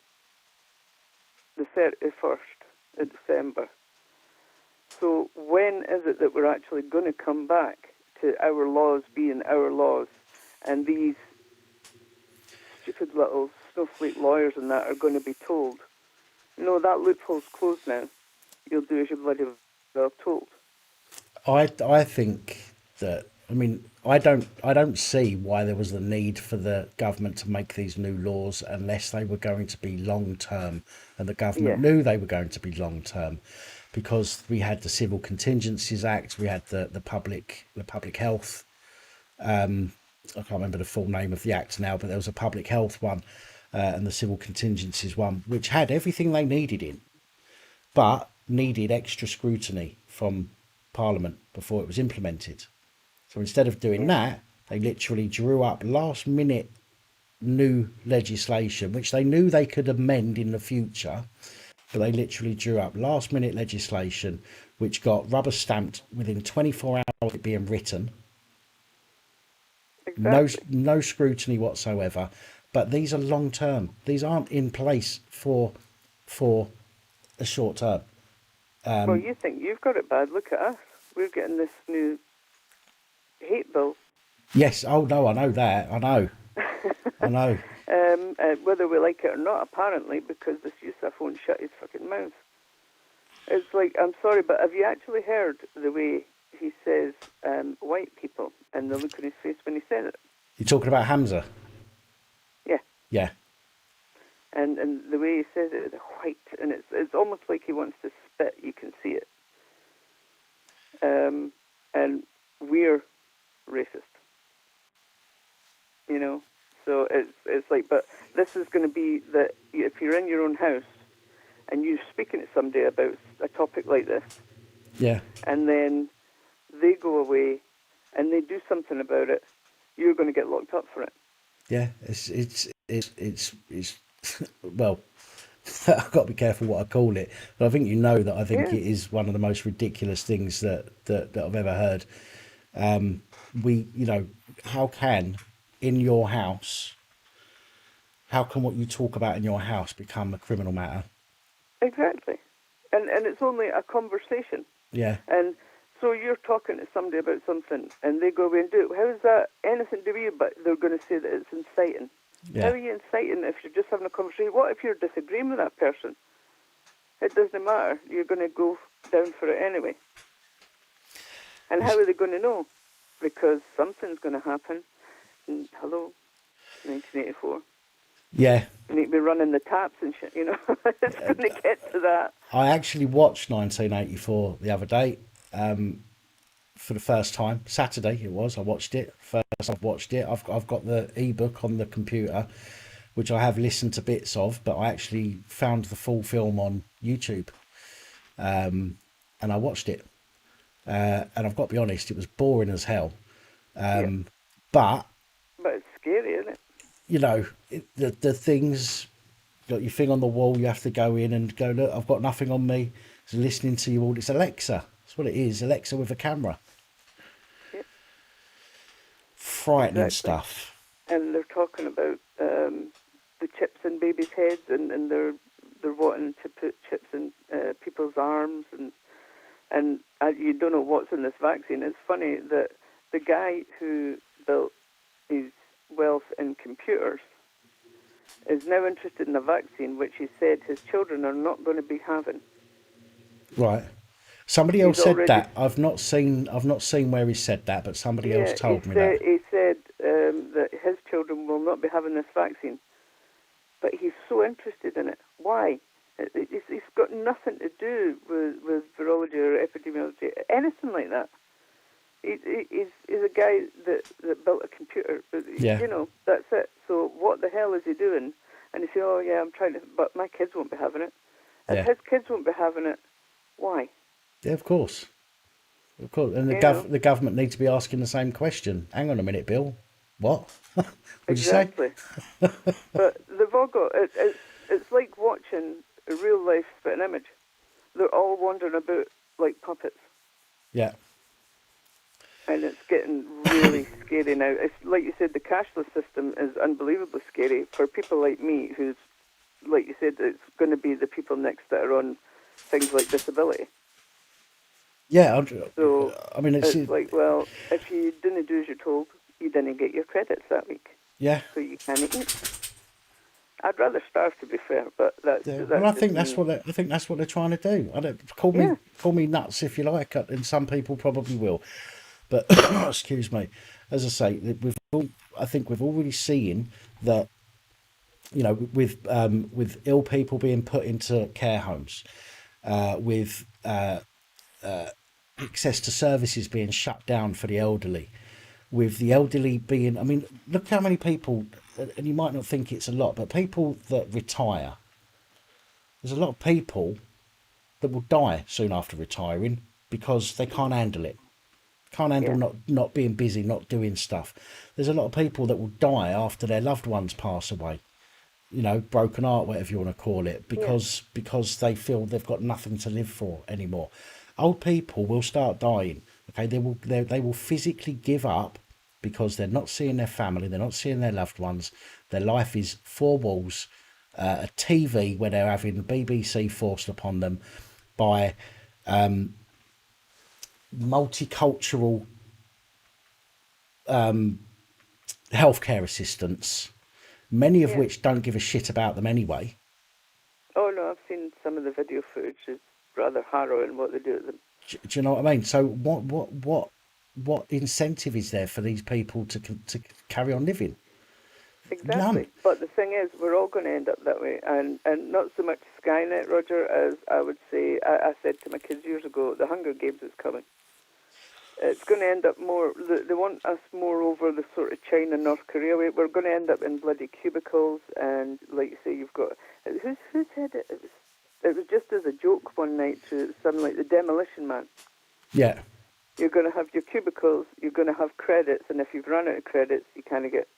the 31st of December? So when is it that we're actually going to come back to our laws being our laws, and these stupid little snowflake lawyers and that are going to be told, that loophole's closed now. You'll do as you're bloody well told. I think that, I don't see why there was the need for the government to make these new laws unless they were going to be long term, and the government knew they were going to be long term, because we had the Civil Contingencies Act, we had the public health. I can't remember the full name of the act now, but there was a public health one and the Civil Contingencies one, which had everything they needed in, but needed extra scrutiny from Parliament before it was implemented. So instead of doing that, they literally drew up last minute new legislation, which they knew they could amend in the future, but they literally drew up last minute legislation which got rubber stamped within 24 hours of it being written. Exactly. No scrutiny whatsoever. But these are long term. These aren't in place for a short term. Well, you think you've got it bad. Look at us. We're getting this new hate bill. Yes. Oh, no, I know that. I know. I know. Whether we like it or not, apparently, because this Yusuf won't shut his fucking mouth. It's like, I'm sorry, but have you actually heard the way he says white people and the look on his face when he said it? You're talking about Hamza? Yeah. Yeah. And the way he says it is white, and it's almost like he wants to spit. You can see it. And we're racist. So it's like, but this is going to be that if you're in your own house and you're speaking to somebody about a topic like this, and then they go away and they do something about it, you're going to get locked up for it. Yeah, it's well, I've got to be careful what I call it, but I think that I think it is one of the most ridiculous things that I've ever heard. How can in your house, how can what you talk about in your house become a criminal matter? Exactly, and it's only a conversation. Yeah. And so you're talking to somebody about something, and they go away and do it. How is that anything to do with you? But they're going to say that it's inciting. Yeah. How are you inciting if you're just having a conversation? What if you're disagreeing with that person? It doesn't matter. You're going to go down for it anyway. And how are they going to know? Because something's going to happen. And, hello, 1984. Yeah. You need to be running the taps and shit, It's going to get to that. I actually watched 1984 the other day. for the first time. Saturday it was. I watched it. First I've watched it. I've got the ebook on the computer, which I have listened to bits of, but I actually found the full film on YouTube, and I watched it. And I've got to be honest, it was boring as hell. But it's scary, isn't it? you know, the things, you got your thing on the wall, you have to go in and go, look, I've got nothing on me. It's listening to you all. It's Alexa. That's what it is. Alexa with a camera. Yep. Frightening stuff. And they're talking about the chips in babies' heads, and they're wanting to put chips in people's arms, and you don't know what's in this vaccine. It's funny that the guy who built his wealth in computers is now interested in a vaccine which he said his children are not going to be having. Right. Somebody else said that. I've not seen where he said that, but somebody else told me that. He said that his children will not be having this vaccine, but he's so interested in it. Why? It's got nothing to do with virology or epidemiology, anything like that. He's a guy that built a computer. Yeah. You know, that's it. So what the hell is he doing? And he said, oh, yeah, I'm trying to, but my kids won't be having it. If his kids won't be having it, why? Yeah, of course. Of course. And the government need to be asking the same question. Hang on a minute, Bill. What? What'd exactly. you say? But they've all got, it's like watching a real life spitting image. They're all wandering about like puppets. Yeah. And it's getting really scary now. It's like you said, the cashless system is unbelievably scary for people like me, who's, like you said, it's going to be the people next that are on things like disability. Yeah, so I mean, it's like, well, if you didn't do as you're told, you didn't get your credits that week. Yeah. So you can't eat. I'd rather starve, to be fair, but that's. Yeah. That's well, I think that's what they're trying to do. I don't call me nuts if you like, and some people probably will. But excuse me, as I say, I think we've already seen that, you know, with ill people being put into care homes, with access to services being shut down for the elderly, with the elderly being, I mean, look how many people, and you might not think it's a lot, but people that retire, there's a lot of people that will die soon after retiring because they can't handle it. Can't handle not being busy, not doing stuff. There's a lot of people that will die after their loved ones pass away. You know, broken heart, whatever you want to call it, because they feel they've got nothing to live for anymore. Old people will start dying. Okay, they will physically give up because they're not seeing their family, they're not seeing their loved ones. Their life is four walls, a TV where they're having the BBC forced upon them by multicultural healthcare assistants, many of which don't give a shit about them anyway. Oh no, I've seen some of the video footage. It's rather harrowing what they do to them. Do you know what I mean? So what incentive is there for these people to carry on living? Exactly. None. But the thing is, we're all going to end up that way, and not so much Skynet, Roger, as I would say. I said to my kids years ago, the Hunger Games is coming. It's going to end up more. They want us more over the sort of China, North Korea way. We're going to end up in bloody cubicles, and like you say, you've got who said it? It was just as a joke one night to something like the Demolition Man. Yeah. You're going to have your cubicles. You're going to have credits, and if you've run out of credits, you kind of get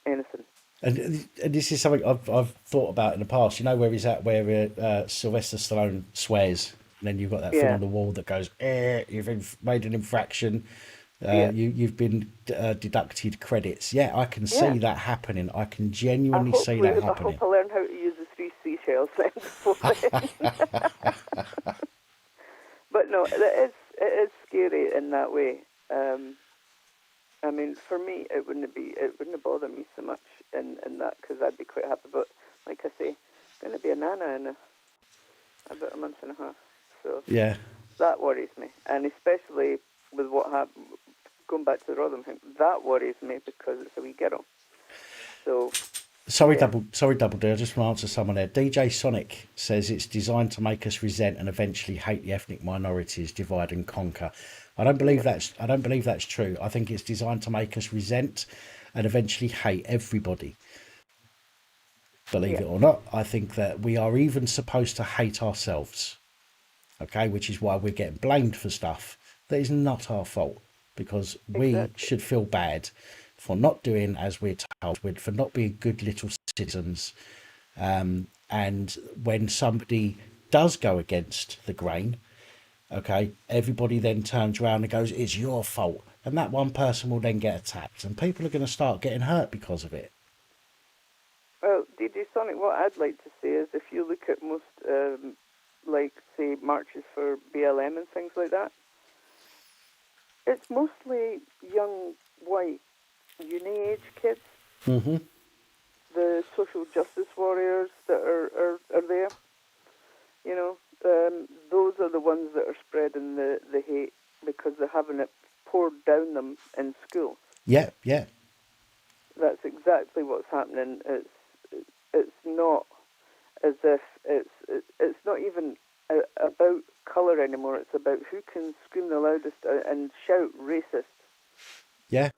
anything. And this is something I've thought about in the past. You know where he's at, where Sylvester Stallone swears. And then you've got that thing on the wall that goes, you've made an infraction, you've been deducted credits. Yeah, I can see that happening. I can genuinely see that happening. I hope I learn how to use the 3 seashells then before then. But no, it is scary in that way. I mean, for me, it wouldn't bother me so much in that, because I'd be quite happy. But like I say, I'm going to be a nana in about a month and a half. So that worries me, and especially with what happened, going back to the Rotherham thing, that worries me because it's a wee girl. So sorry, Double D, I just want to answer someone there. DJ Sonic says it's designed to make us resent and eventually hate the ethnic minorities, divide and conquer. I don't believe that's true. I think it's designed to make us resent and eventually hate everybody. Believe Yeah. it or not, I think that we are even supposed to hate ourselves. Okay, which is why we're getting blamed for stuff that is not our fault, because we Exactly. should feel bad for not doing as we're told, for not being good little citizens. And when somebody does go against the grain, okay, everybody then turns around and goes, it's your fault. And that one person will then get attacked, and people are going to start getting hurt because of it. Well, DJ Sonic, what I'd like to say is if you look at most, like, say, marches for BLM and things like that, it's mostly young, white, uni-age kids. Mm-hmm. The social justice warriors that are there. You know, those are the ones that are spreading the hate because they're having it poured down them in school. Yeah, yeah. That's exactly what's happening. It's not as if it's not even about colour anymore. It's about who can scream the loudest and shout racist. Yeah.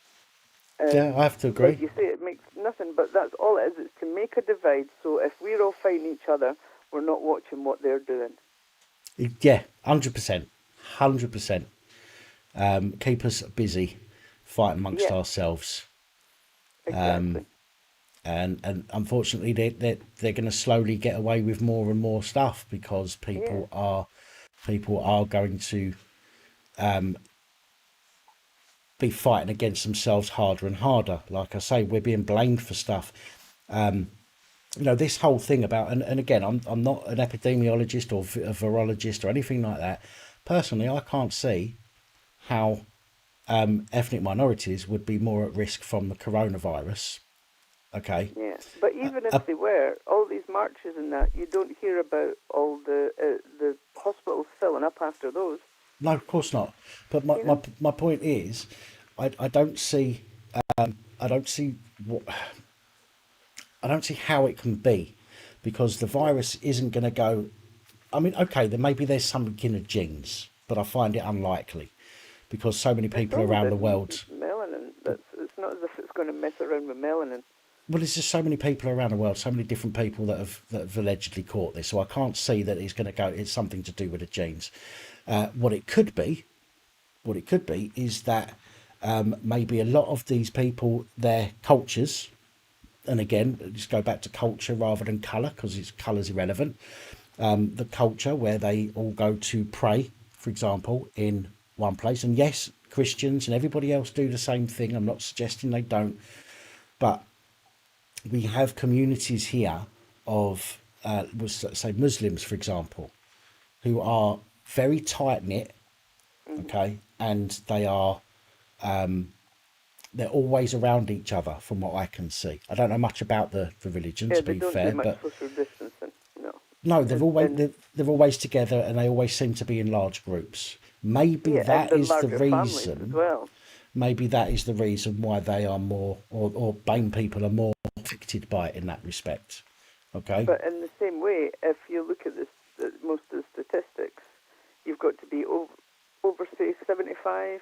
Yeah, I have to agree. Like you say, it makes nothing, but that's all it is. It's to make a divide. So if we're all fighting each other, we're not watching what they're doing. Yeah, 100%. 100%. Keep us busy fighting amongst ourselves. Exactly. And unfortunately, they're going to slowly get away with more and more stuff because people are going to be fighting against themselves harder and harder. Like I say, we're being blamed for stuff. You know, this whole thing about, and again, I'm not an epidemiologist or a virologist or anything like that. Personally, I can't see how ethnic minorities would be more at risk from the coronavirus. Okay. Yeah, but even if they were, all these marches and that, you don't hear about all the hospitals filling up after those. No, of course not. But my point is, I don't see how it can be, because the virus isn't going to go. I mean, okay, there's something in the genes, but I find it unlikely because so many people around the world. Melanin. It's not as if it's going to mess around with melanin. Well, there's just so many people around the world, so many different people that have allegedly caught this. So I can't see that it's going to go. It's something to do with the genes. What it could be is that maybe a lot of these people, their cultures, and again, just go back to culture rather than colour, because colour's irrelevant. The culture where they all go to pray, for example, in one place. And yes, Christians and everybody else do the same thing. I'm not suggesting they don't. But we have communities here of, say, Muslims, for example, who are very tight-knit, okay, and they are... they're always around each other, from what I can see. I don't know much about the religion, to be fair, but social distancing. no, they're always together, and they always seem to be in large groups. Maybe that is the reason. As well. Maybe that is the reason why they are more, or BAME people are more affected by it in that respect. Okay. But in the same way, if you look at most of the statistics, you've got to be over say 75.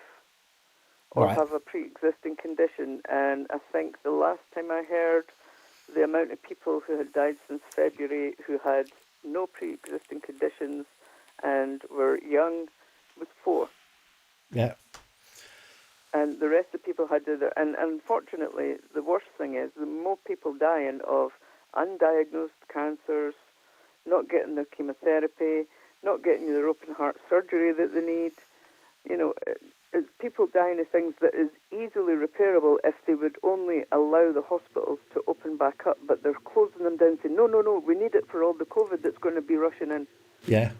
Or have a pre-existing condition. And I think the last time I heard, the amount of people who had died since February who had no pre-existing conditions and were young was 4. Yeah. And the rest of the people had to... And unfortunately, the worst thing is the more people dying of undiagnosed cancers, not getting their chemotherapy, not getting their open heart surgery that they need, you know... It's people dying of things that is easily repairable if they would only allow the hospitals to open back up, but they're closing them down saying, no, we need it for all the COVID that's going to be rushing in. Yeah.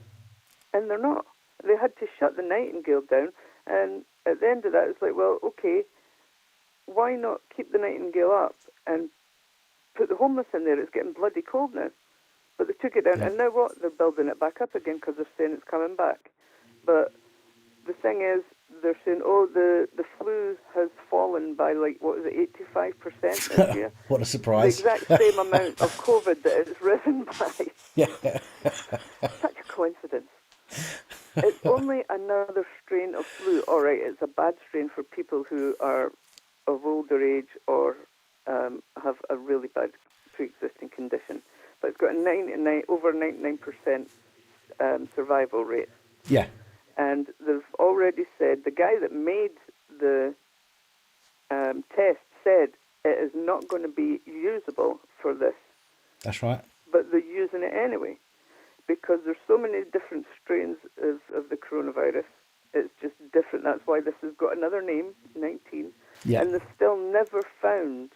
And they're not. They had to shut the Nightingale down, and at the end of that, it's like, well, okay, why not keep the Nightingale up and put the homeless in there? It's getting bloody cold now. But they took it down, and now what? They're building it back up again because they're saying it's coming back. But the thing is, they're saying, the flu has fallen by, 85% this year. What a surprise. The exact same amount of COVID that it's risen by. Yeah. Such a coincidence. It's only another strain of flu. All right, it's a bad strain for people who are of older age or have a really bad pre-existing condition. But it's got a over 99% survival rate. Yeah, And they've already said, the guy that made the test said it is not going to be usable for this, that's right. but they're using it anyway because there's so many different strains of the coronavirus. It's just different. That's why this has got another name, 19. Yeah. And they've still never found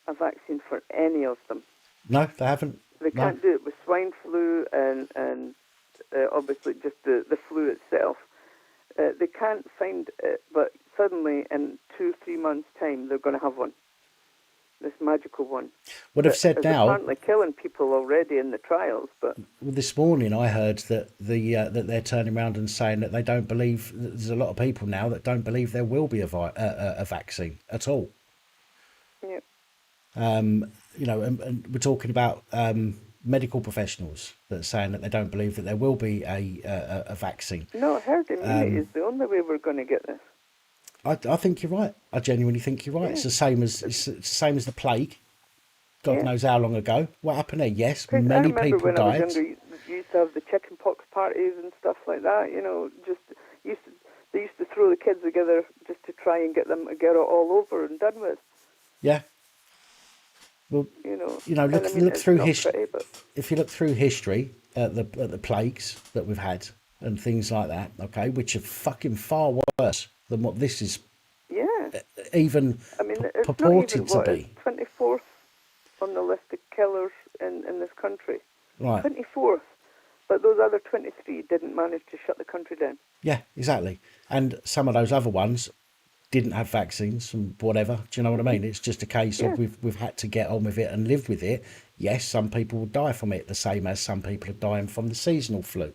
a vaccine for any of them. No, they haven't. They can't do it with swine flu and obviously just the flu itself. They can't find it, but suddenly in 2-3 months' time, they're going to have one. This magical one. What I've said now, apparently killing people already in the trials, but this morning I heard that that they're turning around and saying that they don't believe. There's a lot of people now that don't believe there will be a vaccine at all. yeah. You know, and we're talking about medical professionals that are saying that they don't believe that there will be a vaccine. No, herd immunity is the only way we're going to get this. I think you're right. I genuinely think you're right. Yeah. It's the same as the same as the plague. God Yeah. knows how long ago. What happened there? Yes, 'Cause I many remember people when I died. was younger, you used to have the chicken pox parties and stuff like that. You know, they used to throw the kids together just to try and get it all over and done with. Yeah. Well, You know, look, and I mean, look it's through not history. pretty, but If you look through history at the plagues that we've had and things like that, okay, which are fucking far worse than what this is yeah. even I mean, it's not purported even to be. 24th on the list of killers in this country. Right. 24th. But those other 23 didn't manage to shut the country down. Yeah, exactly. And some of those other ones didn't have vaccines and whatever. Do you know what I mean? It's just a case Yeah. of we've had to get on with it and live with it. Yes, some people will die from it, the same as some people are dying from the seasonal flu.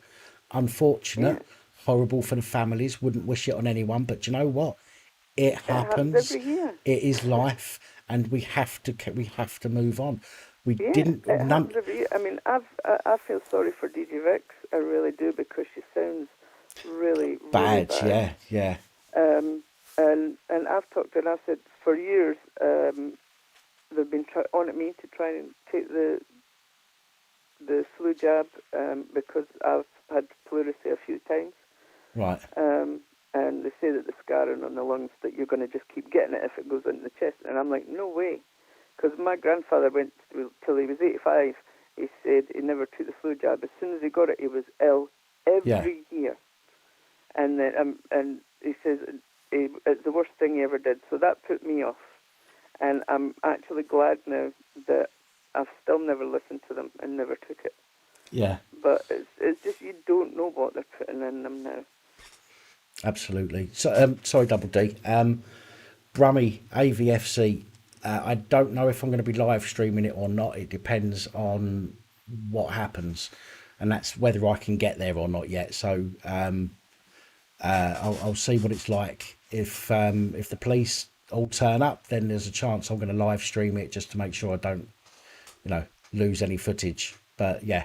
Unfortunate, horrible for the families. Wouldn't wish it on anyone. But do you know what? It happens happens. every year. It is life, and we have to move on. We Yeah, didn't. it None, happens every year. I mean, I feel sorry for DJ Vix. I really do, because she sounds really, really bad. bad. Yeah. And I've talked to her, and I've said for years they've been on at me to try and take the flu jab because I've had pleurisy a few times. Right. And they say that the scarring on the lungs, that you're going to just keep getting it if it goes into the chest. And I'm like, no way. Because my grandfather went till he was 85. He said he never took the flu jab. As soon as he got it, he was ill every year. And then, and he says it's the worst thing he ever did. So that put me off. And I'm actually glad now that I've still never listened to them and never took it. Yeah. But it's just you don't know what they're putting in them now. Absolutely. So, sorry, Double D. Brummy AVFC. I don't know if I'm going to be live streaming it or not. It depends on what happens, and that's whether I can get there or not yet. So I'll see what it's like. If the police all turn up, then there's a chance I'm going to live stream it just to make sure I don't, lose any footage. But yeah,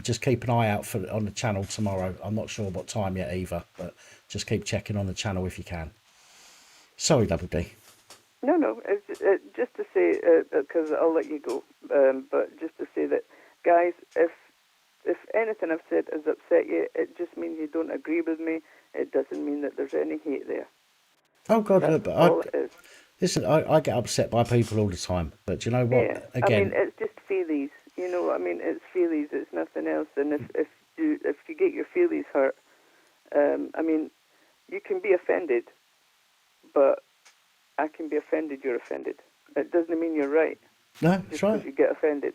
just keep an eye out on the channel tomorrow. I'm not sure what time yet either, but just keep checking on the channel if you can. Sorry, Double D. No, it's just to say, because I'll let you go, but just to say that, guys, if anything I've said has upset you, it just means you don't agree with me. It doesn't mean that there's any hate there. Oh, God, That's but all it is. Listen, I get upset by people all the time, but you know what? Yeah. Again, I mean, it's just feelies. You know, I mean, it's feelies. It's nothing else. And if you get your feelies hurt, I mean, you can be offended, but I can be offended. You're offended. It doesn't mean you're right. no, Just that's right. because you get offended.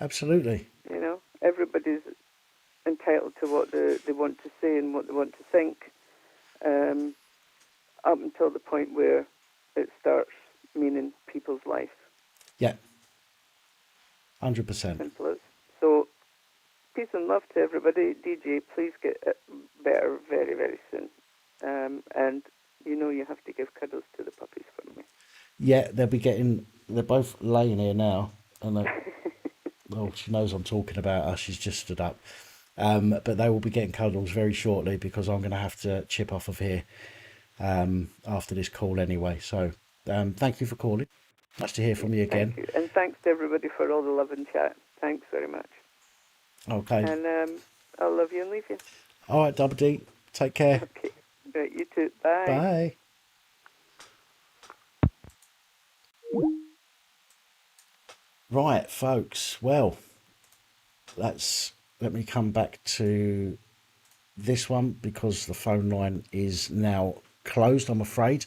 Absolutely. You know, everybody's entitled to what they want to say and what they want to think, up until the point where it starts meaning people's life. Yeah. 100%. Simple as. So, peace and love to everybody. DJ, please get better very, very soon. And you have to give cuddles to the puppies for me. Yeah, they're both laying here now, and well, she knows I'm talking about her. She's just stood up. But they will be getting cuddles very shortly because I'm going to have to chip off of here after this call anyway. So thank you for calling. Nice to hear from you again. Thank you. And thanks to everybody for all the love and chat. Thanks very much. Okay. And I'll love you and leave you. All right, Double D. Take care. Okay. Right, you too. Bye. Bye. Right, folks. Well, let me come back to this one because the phone line is now closed, I'm afraid.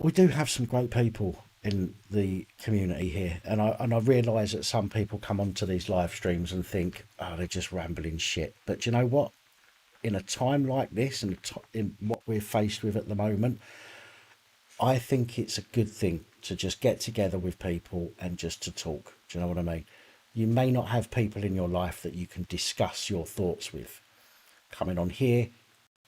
We do have some great people in the community here, and I realise that some people come onto these live streams and think, oh, they're just rambling shit. But you know what? In a time like this, and in what we're faced with at the moment, I think it's a good thing to just get together with people and just to talk. Do you know what I mean? You may not have people in your life that you can discuss your thoughts with. Coming on here,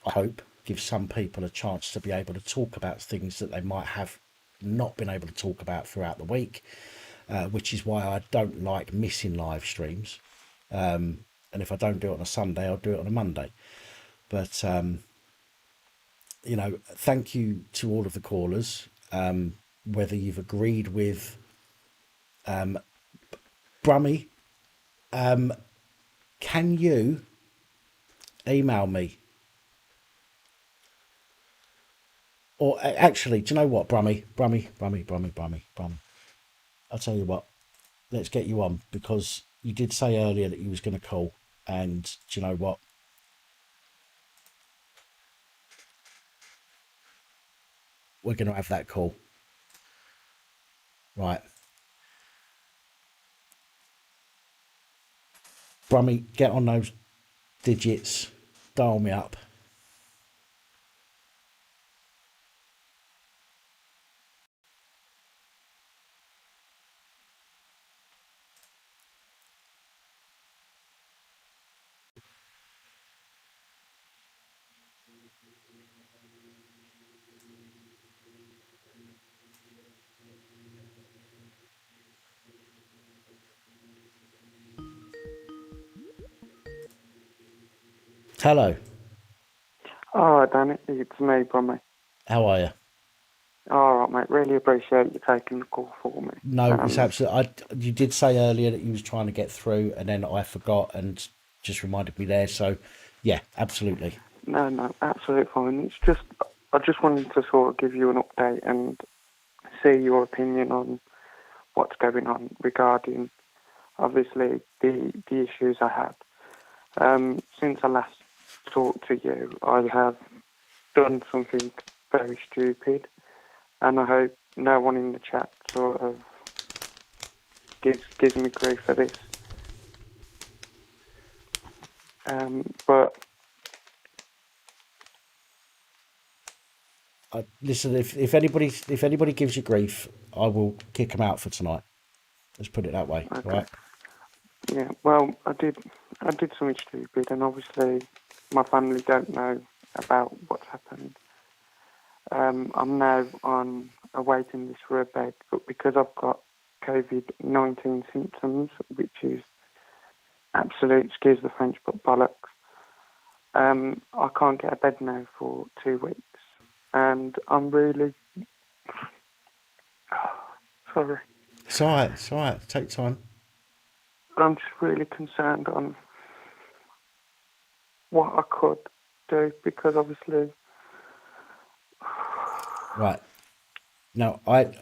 I hope, gives some people a chance to be able to talk about things that they might have not been able to talk about throughout the week, which is why I don't like missing live streams. And if I don't do it on a Sunday, I'll do it on a Monday. But, you know, thank you to all of the callers, whether you've agreed with Brummy. Can you email me? Or actually, do you know what, Brummy? I'll tell you what, let's get you on, because you did say earlier that you was going to call, and do you know what? We're going to have that call. Right. Brummy, get on those digits, dial me up. Hello. Oh, Dan, it's me, Brummy. How are you? All right, mate. Really appreciate you taking the call for me. No, it's absolutely. You did say earlier that you was trying to get through, and then I forgot and just reminded me there. So, yeah, absolutely. No, absolutely fine. It's just, I just wanted to sort of give you an update and see your opinion on what's going on regarding, obviously, the issues I had. Since I last talked to you, I have done something very stupid, and I hope no one in the chat sort of gives me grief for this. But listen, if anybody gives you grief, I will kick them out for tonight. Let's put it that way, okay. Right? Yeah, well, I did something stupid, and obviously my family don't know about what's happened. I'm now on a waiting list for a bed, but because I've got COVID-19 symptoms, which is absolute, excuse the French, but bollocks, I can't get a bed now for 2 weeks, and I'm really sorry. It's all right. Take time. I'm just really concerned on what I could do, because obviously... Right. Now, I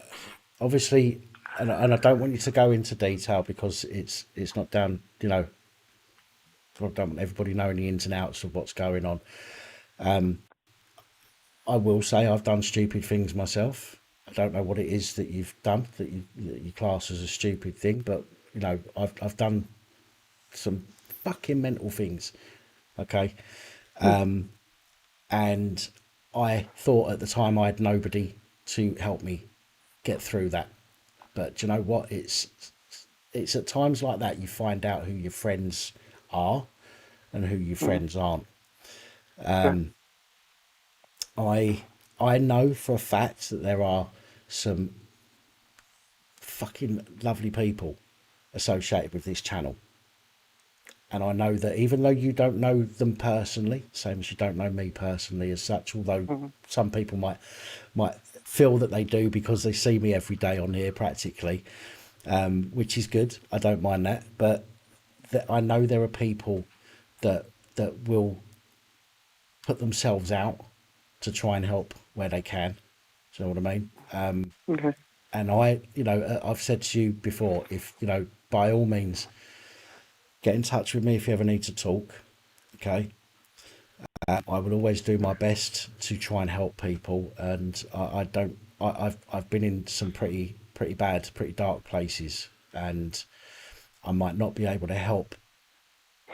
obviously, and I don't want you to go into detail because it's not down, you know, I don't want everybody knowing the ins and outs of what's going on. I will say I've done stupid things myself. I don't know what it is that you've done that you class as a stupid thing, but you know, I've done some fucking mental things. Okay. And I thought at the time I had nobody to help me get through that. But you know what? It's at times like that you find out who your friends are and who your friends aren't. I know for a fact that there are some fucking lovely people associated with this channel. And I know that even though you don't know them personally, same as you don't know me personally as such, although some people might feel that they do because they see me every day on here practically, which is good. I don't mind that. But I know there are people that will put themselves out to try and help where they can. Do you know what I mean? Okay. And I've said to you before, if, by all means, get in touch with me if you ever need to talk. Okay. I will always do my best to try and help people. And I've been in some pretty bad, pretty dark places, and I might not be able to help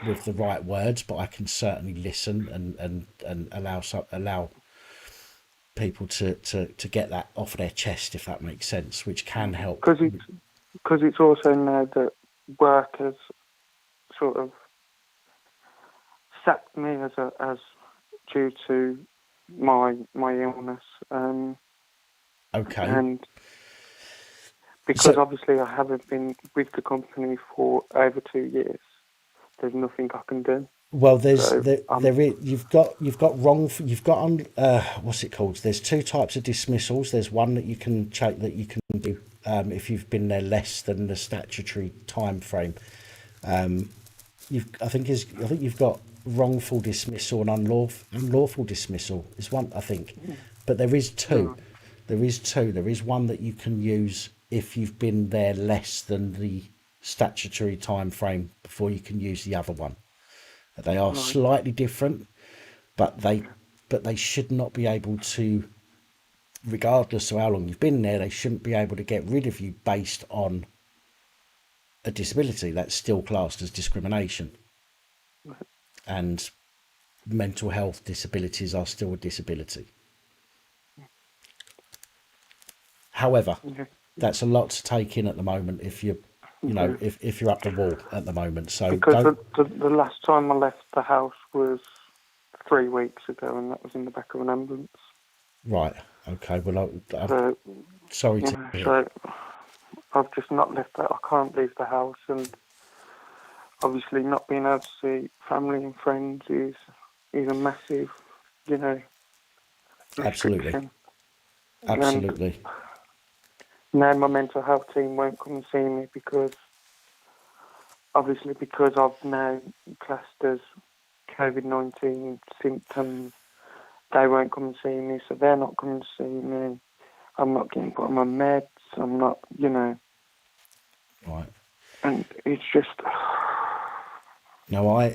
with the right words, but I can certainly listen and allow people to get that off their chest, if that makes sense, which can help. Because it's also now that work has sort of sacked me as due to my illness. Okay. And because obviously I haven't been with the company for over 2 years, there's nothing I can do. Well, you've got what's it called? There's two types of dismissals. There's one that you can check that you can do if you've been there less than the statutory time frame. I think you've got wrongful dismissal and unlawful dismissal is one, I think, but there is two. There is one that you can use if you've been there less than the statutory time frame before you can use the other one. They are slightly different, but they should not be able to, regardless of how long you've been there, they shouldn't be able to get rid of you based on a disability. That's still classed as discrimination. And mental health disabilities are still a disability. However, that's a lot to take in at the moment if you're if you're up the wall at the moment. So because the last time I left the house was 3 weeks ago, and that was in the back of an ambulance. Right. Okay. Well, I'm sorry to hear. So I've just not left that. I can't leave the house, and obviously not being able to see family and friends is a massive, Absolutely. Absolutely. Now my mental health team won't come and see me because I've now classed as COVID-19 symptoms. They won't come and see me, so they're not coming to see me. I'm not getting put on my meds. I'm not, Right. And it's just... No,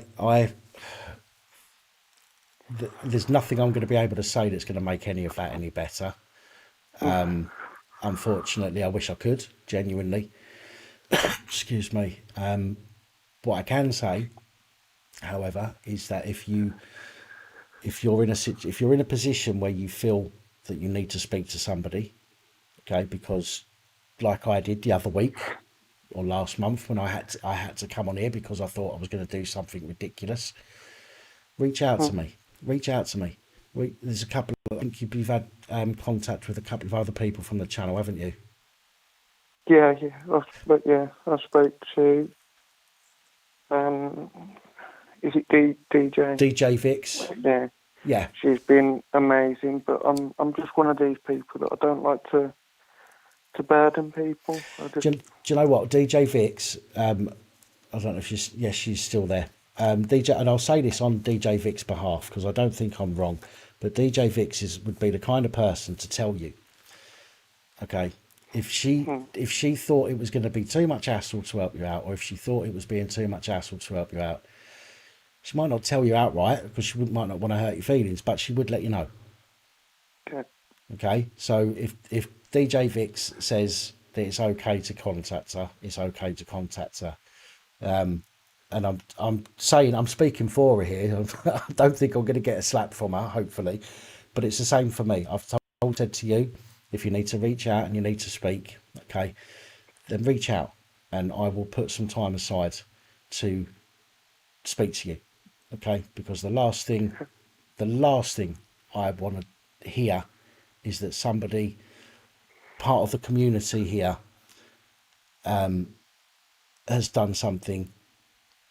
there's nothing I'm going to be able to say that's going to make any of that any better. Unfortunately, I wish I could, genuinely. Excuse me. What I can say, however, is that if you're in a position where you feel that you need to speak to somebody, okay, because like I did the other week or last month when I had to come on here because I thought I was going to do something ridiculous, reach out to me. There's a couple. I think you've had contact with a couple of other people from the channel, haven't you? Yeah. I spoke to. Is it DJ? DJ Vix. Yeah. Yeah. She's been amazing, but I'm just one of these people that I don't like to burden people. Do you know what, DJ Vix? I don't know if she's still there. DJ, and I'll say this on DJ Vic's behalf because I don't think I'm wrong, but DJ Vix would be the kind of person to tell you, okay, if she thought it was going to be too much hassle to help you out, or if she thought it was being too much hassle to help you out, she might not tell you outright because she might not want to hurt your feelings, but she would let you know. Okay, so if DJ Vix says that it's okay to contact her, it's okay to contact her. And I'm saying, I'm speaking for her here. I don't think I'm going to get a slap from her, hopefully. But it's the same for me. I've said to you, if you need to reach out and you need to speak, okay, then reach out. And I will put some time aside to speak to you, okay? Because the last thing I want to hear is that somebody, part of the community here, has done something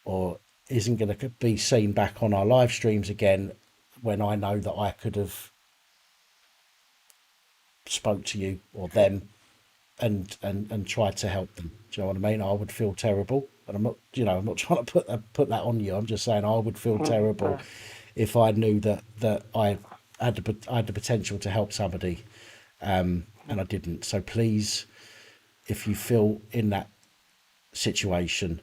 or isn't going to be seen back on our live streams again when I know that I could have spoke to you or them and tried to help them. Do you know what I mean? I would feel terrible, and I'm not, I'm not trying to put that on you. I'm just saying I would feel terrible if I knew that I had the potential to help somebody, and I didn't. So please, if you feel in that situation,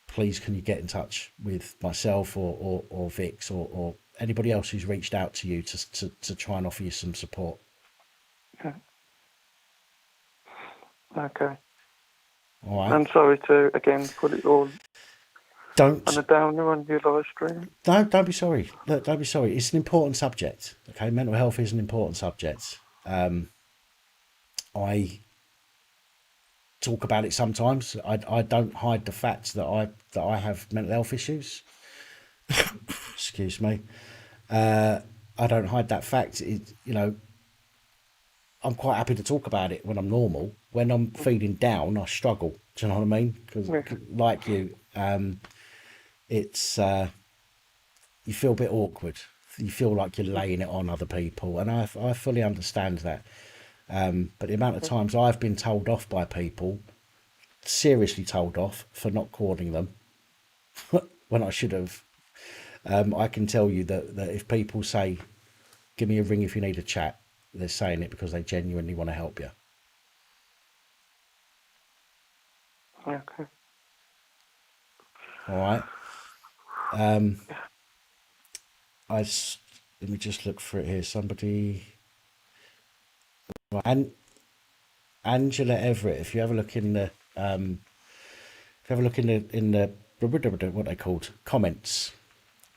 please can you get in touch with myself or Vix or anybody else who's reached out to you to try and offer you some support. Okay. All right. I'm sorry to again put it all on a downer on your live stream. No, don't be sorry. Look, don't be sorry. It's an important subject. Okay, mental health is an important subject. I talk about it sometimes. I don't hide the fact that I have mental health issues. Excuse me. I don't hide that fact. I'm quite happy to talk about it when I'm normal. When I'm feeling down, I struggle. Do you know what I mean? Because, like you, it's you feel a bit awkward. You feel like you're laying it on other people, and I fully understand that. But the amount of times I've been told off by people, seriously told off for not calling them when I should have. I can tell you that if people say, "Give me a ring if you need a chat," they're saying it because they genuinely want to help you. Okay. All right. Let me just look for it here. Somebody, and Angela Everett. If you have a look in the, what they called comments,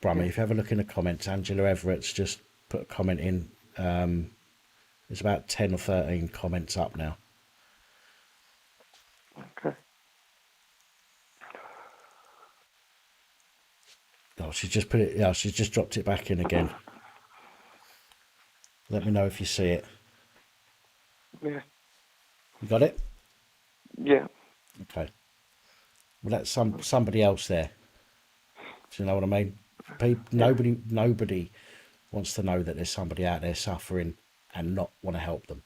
Brummy. If you have a look in the comments, Angela Everett's just put a comment in. There's about 10 or 13 comments up now. Okay. Oh, she's just put it. Yeah, she's just dropped it back in again. Let me know if you see it. Yeah. You got it? Yeah. Okay. Well, that's somebody else there. Do you know what I mean? Nobody wants to know that there's somebody out there suffering and not want to help them.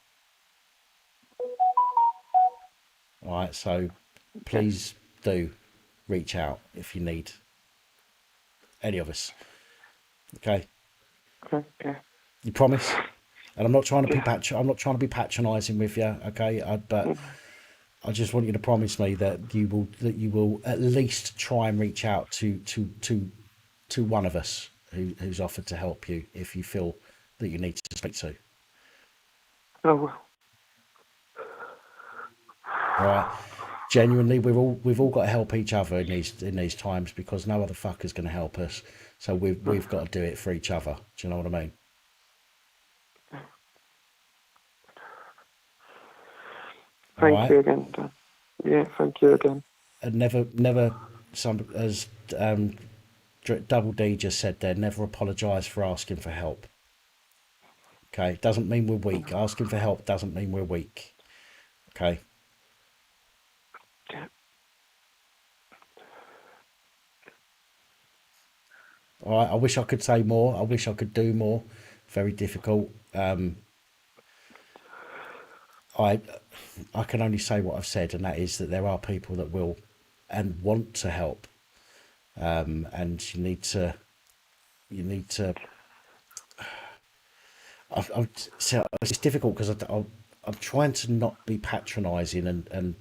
All right. So please do reach out if you need any of us. Okay. Okay. Yeah. You promise? And I'm not trying to be I'm not trying to be patronising with you. Okay. But I just want you to promise me that you will at least try and reach out to one of us who's offered to help you if you feel that you need to speak to. Oh well. All right. Genuinely, we've all got to help each other in these times because no other fucker's going to help us. So we've got to do it for each other. Do you know what I mean? Thank you again, Dan. Yeah, thank you again. And never as Double D just said there, never apologise for asking for help. Okay, it doesn't mean we're weak. Asking for help doesn't mean we're weak. Okay. Yeah. All right. I wish I could say more. I wish I could do more. Very difficult. I can only say what I've said, and that is that there are people that will and want to help. And you need to. So it's difficult because I'm trying to not be patronising and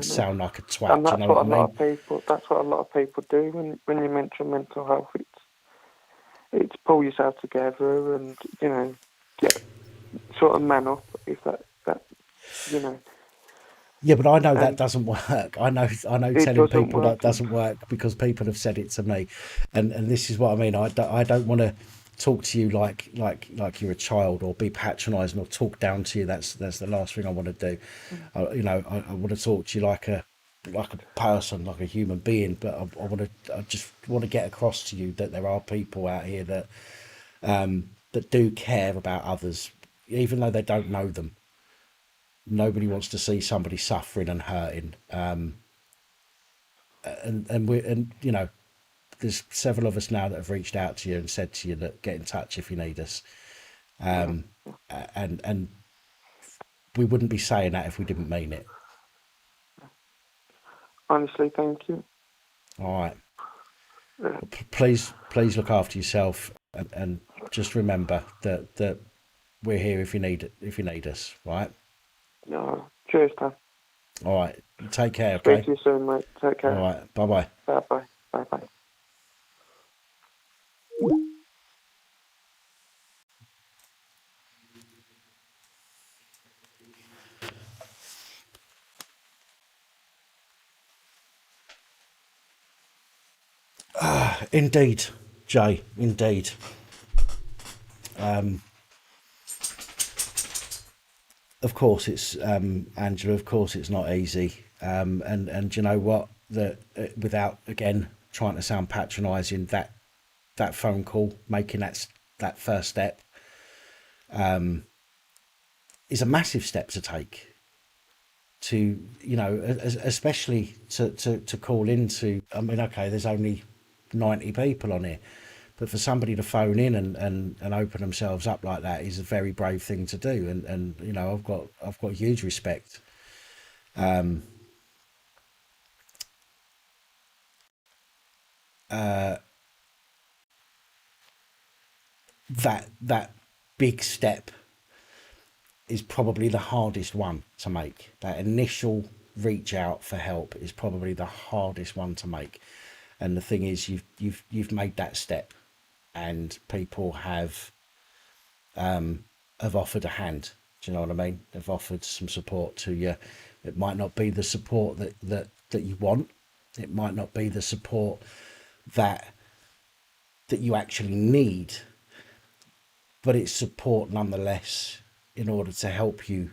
sound like a twat. And that's you know what what I mean? That's what a lot of people do when you mention mental health. It's pull yourself together and get sort of man up if that. Yeah, but I know that doesn't work. I know telling people that doesn't work because people have said it to me, and this is what I mean. I don't want to talk to you like you're a child or be patronising or talk down to you. That's the last thing I want to do. I want to talk to you like a person, like a human being. But I just want to get across to you that there are people out here that do care about others, even though they don't know them. Nobody wants to see somebody suffering and hurting. and you know, there's several of us now that have reached out to you and said to you that get in touch if you need us. And we wouldn't be saying that if we didn't mean it. Honestly, thank you. All right. Please look after yourself, and just remember that we're here if you need us. Right. No, cheers, Tom. All right. Take care. Okay. Speak to you soon, mate. Take care. All right. Bye bye. Bye bye. Bye bye. Indeed, Jay. Indeed. Of course, it's Angela. Of course, it's not easy. And you know what? That without again trying to sound patronising, that phone call, making that first step, is a massive step to take. To, you know, especially to call into. I mean, okay, there's only 90 people on here, but for somebody to phone in and open themselves up like that is a very brave thing to do. And you know, I've got huge respect. That big step is probably the hardest one to make. That initial reach out for help is probably the hardest one to make. And the thing is, you've made that step, and people have offered a hand. Do you know what I mean? They've offered some support to you. It might not be the support that you want. It might not be the support that you actually need, but it's support nonetheless in order to help you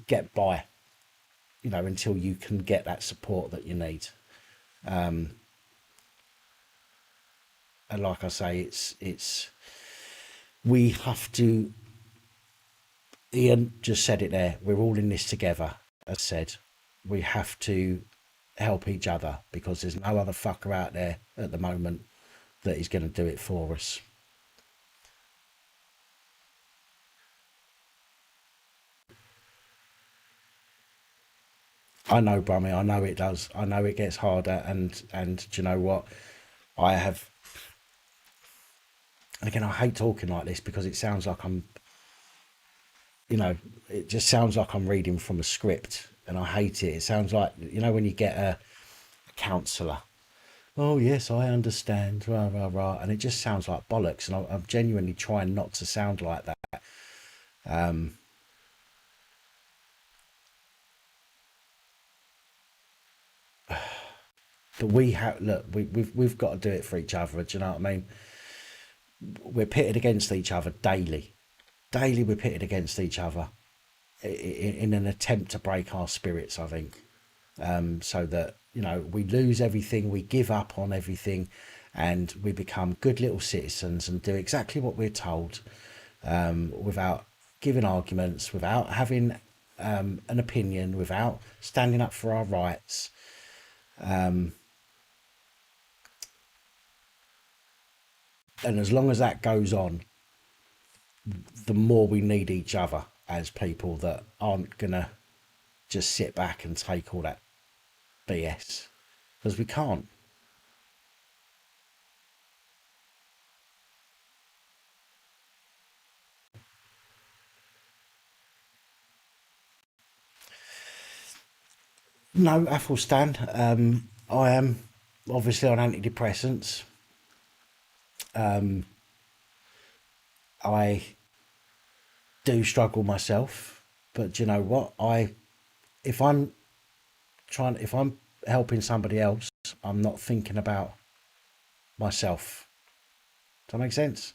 get by, you know, until you can get that support that you need. And like I say, it's we have to. Ian just said it there. We're all in this together. As I said, we have to help each other, because there's no other fucker out there at the moment that is going to do it for us. I know, Brummy, I know it does. I know it gets harder, and do you know what? I have, and again, I hate talking like this because it sounds like I'm, you know, it just sounds like I'm reading from a script, and I hate it. It sounds like, you know, when you get a counsellor. Oh, yes, I understand, rah, rah, rah. And it just sounds like bollocks, and I'm genuinely trying not to sound like that. But we have, look, we've got to do it for each other. Do you know what I mean? We're pitted against each other daily. Daily, we're pitted against each other in an attempt to break our spirits, I think. So that, you know, we lose everything, we give up on everything, and we become good little citizens and do exactly what we're told, without giving arguments, without having an opinion, without standing up for our rights. And as long as that goes on, the more we need each other as people that aren't going to just sit back and take all that BS, because we can't. No, Athelstan, I am obviously on antidepressants. I do struggle myself, but do you know what? If I'm helping somebody else, I'm not thinking about myself. Does that make sense?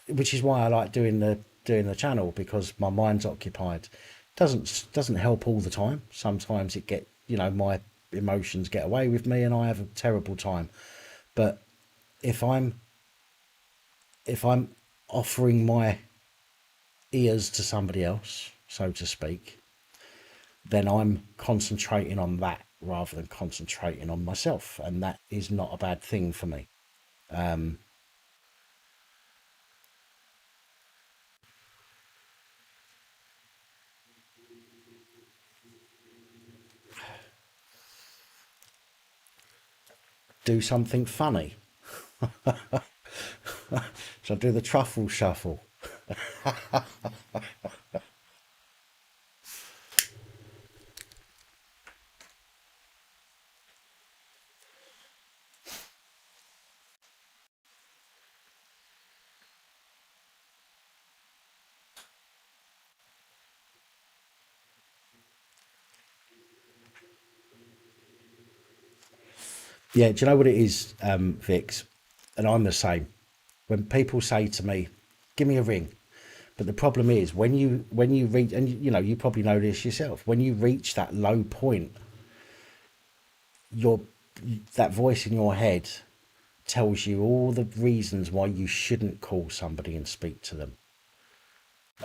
Which is why I like doing the channel, because my mind's occupied. Doesn't help all the time. Sometimes my emotions get away with me and I have a terrible time. But if I'm offering my ears to somebody else, so to speak, then I'm concentrating on that rather than concentrating on myself, and that is not a bad thing for me. Do something funny. Shall I do the truffle shuffle? Yeah, do you know what it is, Vix? And I'm the same. When people say to me, "Give me a ring," but the problem is when you reach, and you know, you probably know this yourself. When you reach that low point, your that voice in your head tells you all the reasons why you shouldn't call somebody and speak to them.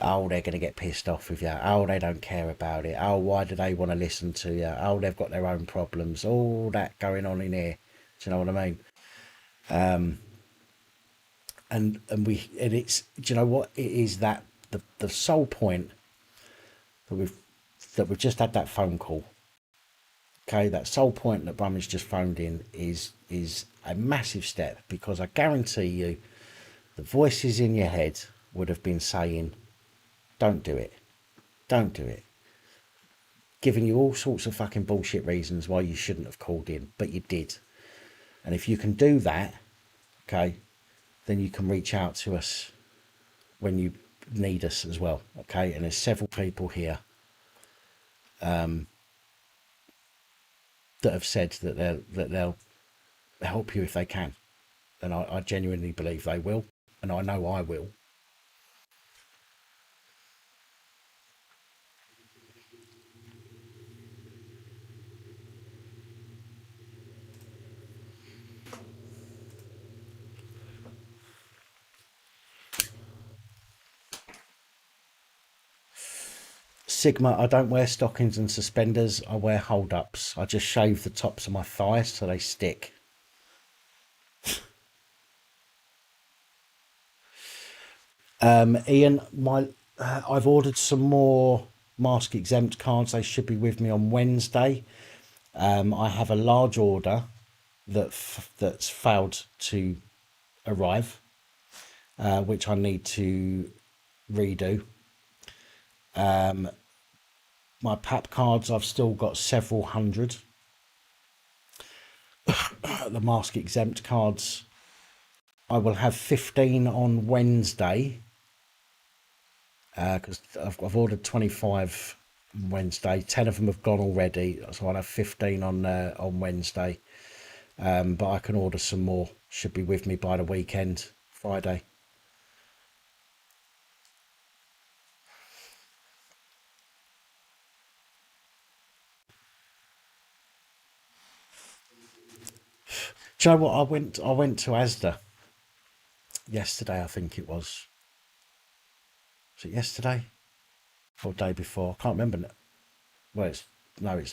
Oh, they're going to get pissed off with you. Oh, they don't care about it. Oh, why do they want to listen to you? Oh, they've got their own problems. All that going on in here. Do you know what I mean? And it's, do you know what it is, that the sole point that we've just had that phone call. Okay, that sole point that Brumage just phoned in is a massive step, because I guarantee you the voices in your head would have been saying, don't do it, don't do it, giving you all sorts of fucking bullshit reasons why you shouldn't have called in, but you did. And if you can do that, okay, then you can reach out to us when you need us as well, okay? And there's several people here that have said that they'll help you if they can, and I genuinely believe they will, and I know I will. Sigma, I don't wear stockings and suspenders. I wear hold-ups. I just shave the tops of my thighs so they stick. Ian, I've ordered some more mask exempt cards. They should be with me on Wednesday. I have a large order that's failed to arrive, which I need to redo. My PAP cards, I've still got several hundred. The mask exempt cards, I will have 15 on Wednesday, because I've ordered 25 on Wednesday. 10 of them have gone already, so I'll have 15 on Wednesday. But I can order some more. Should be with me by the weekend, Friday. Do you know what? I went to Asda yesterday, I think it was. Was it yesterday or day before? I can't remember. Well, it's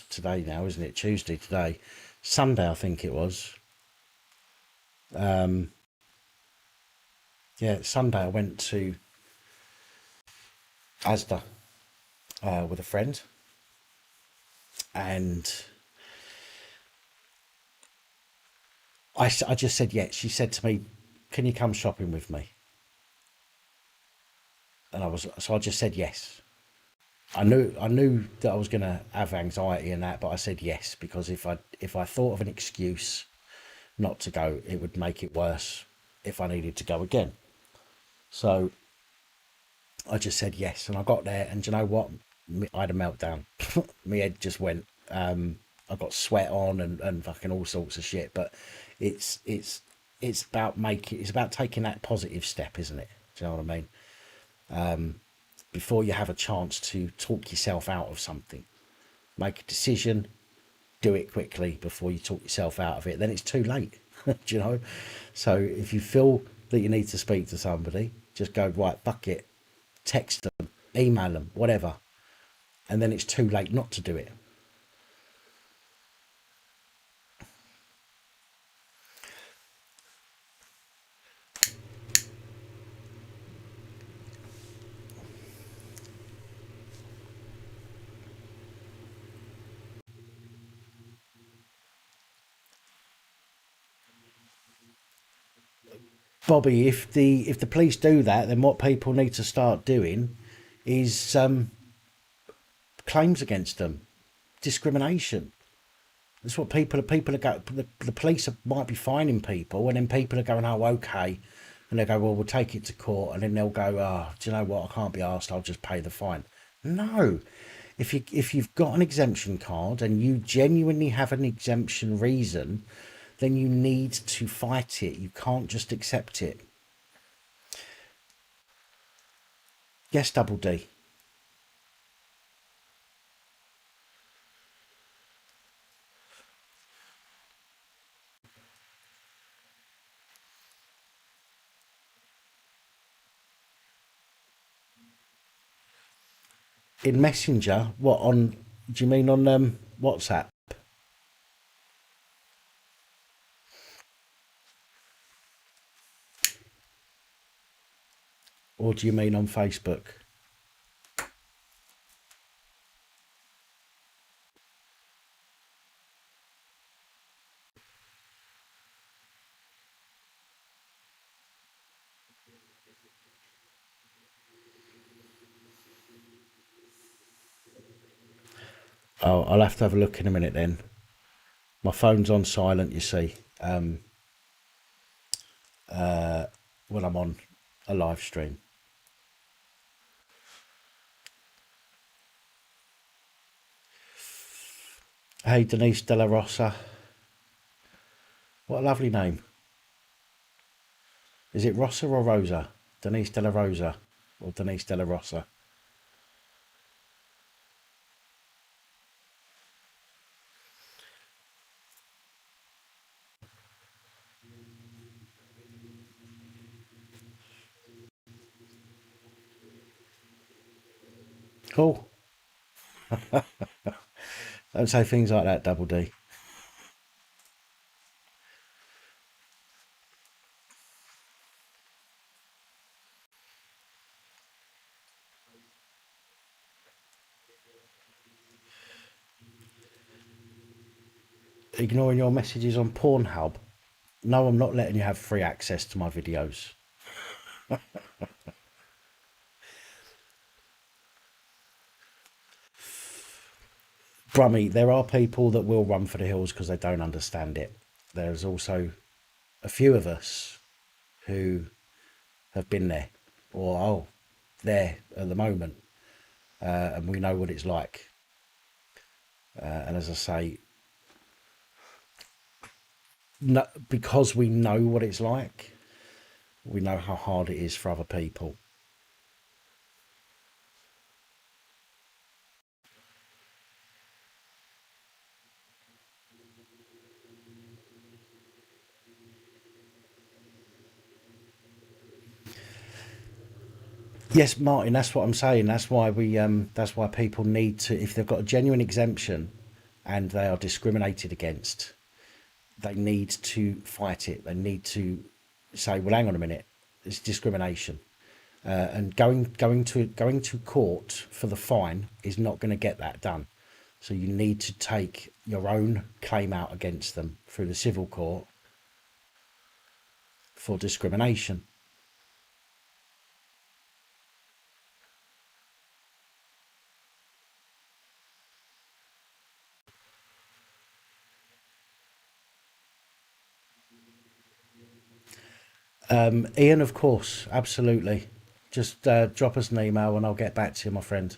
today now, isn't it? Tuesday today. Sunday, I think it was. Yeah, Sunday I went to Asda with a friend, and I just said yes. She said to me, "Can you come shopping with me?" And I just said yes. I knew that I was going to have anxiety and that, but I said yes, because if I thought of an excuse not to go, it would make it worse if I needed to go again. So I just said yes, and I got there, and do you know what? I had a meltdown. My head just went. I got sweat on and fucking all sorts of shit. But it's about taking that positive step, isn't it? Do you know what I mean? Before you have a chance to talk yourself out of something, make a decision, do it quickly before you talk yourself out of it. Then it's too late. Do you know? So if you feel that you need to speak to somebody, just go, right, fuck it, text them, email them, whatever. and then it's too late not to do it. Bobby, if the police do that, then what people need to start doing is claims against them, discrimination. That's what people are going. The police might be fining people, and then people are going, "Oh, okay," and they go, "Well, we'll take it to court," and then they'll go, "Oh, do you know what? I can't be asked. I'll just pay the fine." No, if you've got an exemption card and you genuinely have an exemption reason, then you need to fight it. You can't just accept it. Yes, Double D. In Messenger, what on? Do you mean on WhatsApp? Or do you mean on Facebook? Oh, I'll have to have a look in a minute then. My phone's on silent, you see, when I'm on a live stream. Hey, Denise De La Rosa. What a lovely name. Is it Rosa or Rosa? Denise De La Rosa or Denise De La Rosa? Cool. Don't say things like that, Double D. Ignoring your messages on Pornhub. No, I'm not letting you have free access to my videos. Brummy, there are people that will run for the hills because they don't understand it. There's also a few of us who have been there or there at the moment, and we know what it's like. And as I say, no, because we know what it's like, we know how hard it is for other people. Yes, Martin, that's what I'm saying. That's why that's why people need to, if they've got a genuine exemption and they are discriminated against, they need to fight it. They need to say, well, hang on a minute, it's discrimination. And going to court for the fine is not going to get that done. So you need to take your own claim out against them through the civil court for discrimination. Ian, of course, absolutely. Just drop us an email and I'll get back to you, my friend.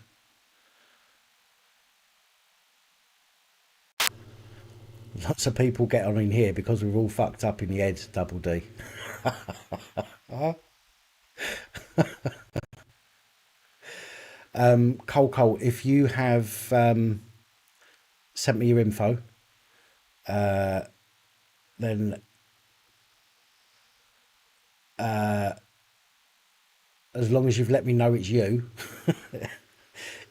Lots of people get on in here because we're all fucked up in the head, Double D. Cole, if you have sent me your info, then as long as you've let me know it's you,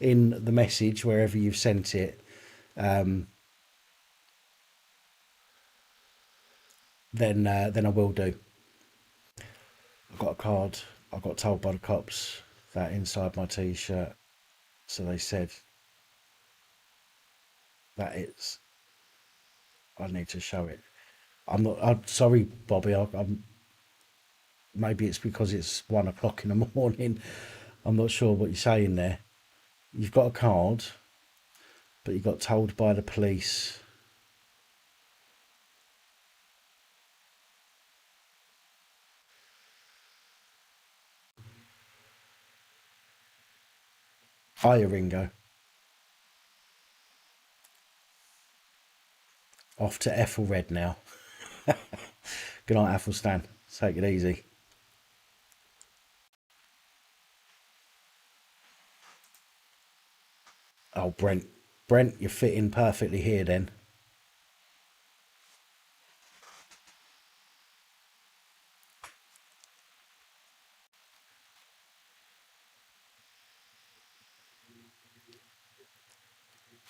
in the message wherever you've sent it, then I will do. I've got a card. I got told by the cops that inside my t-shirt, so they said that I need to show it. I'm sorry, Bobby. I'm maybe it's because it's 1 o'clock in the morning. I'm not sure what you're saying there. You've got a card, but you got told by the police. Hiya, Ringo. Off to Ethelred now. Good night, Athelstan. Take it easy. Oh, Brent. Brent, you're fitting perfectly here then.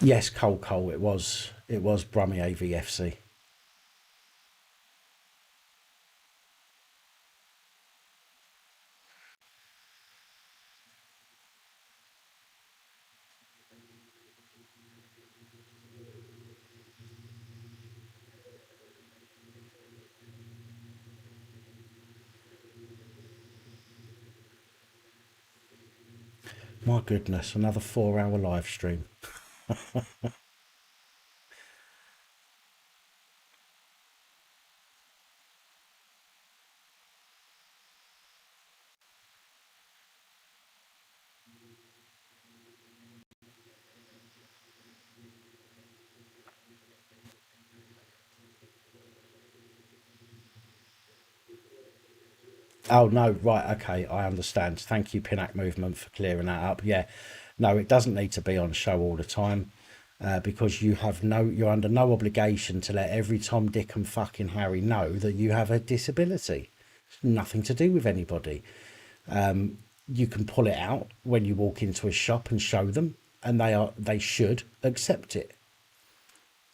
Yes, Cole. It was Brummie AVFC. My goodness, another 4-hour live stream. Oh, no, right, okay, I understand. Thank you, Pinac Movement, for clearing that up. Yeah, no, it doesn't need to be on show all the time, because you're under no obligation to let every Tom, Dick and fucking Harry know that you have a disability. It's nothing to do with anybody. You can pull it out when you walk into a shop and show them, and they should accept it,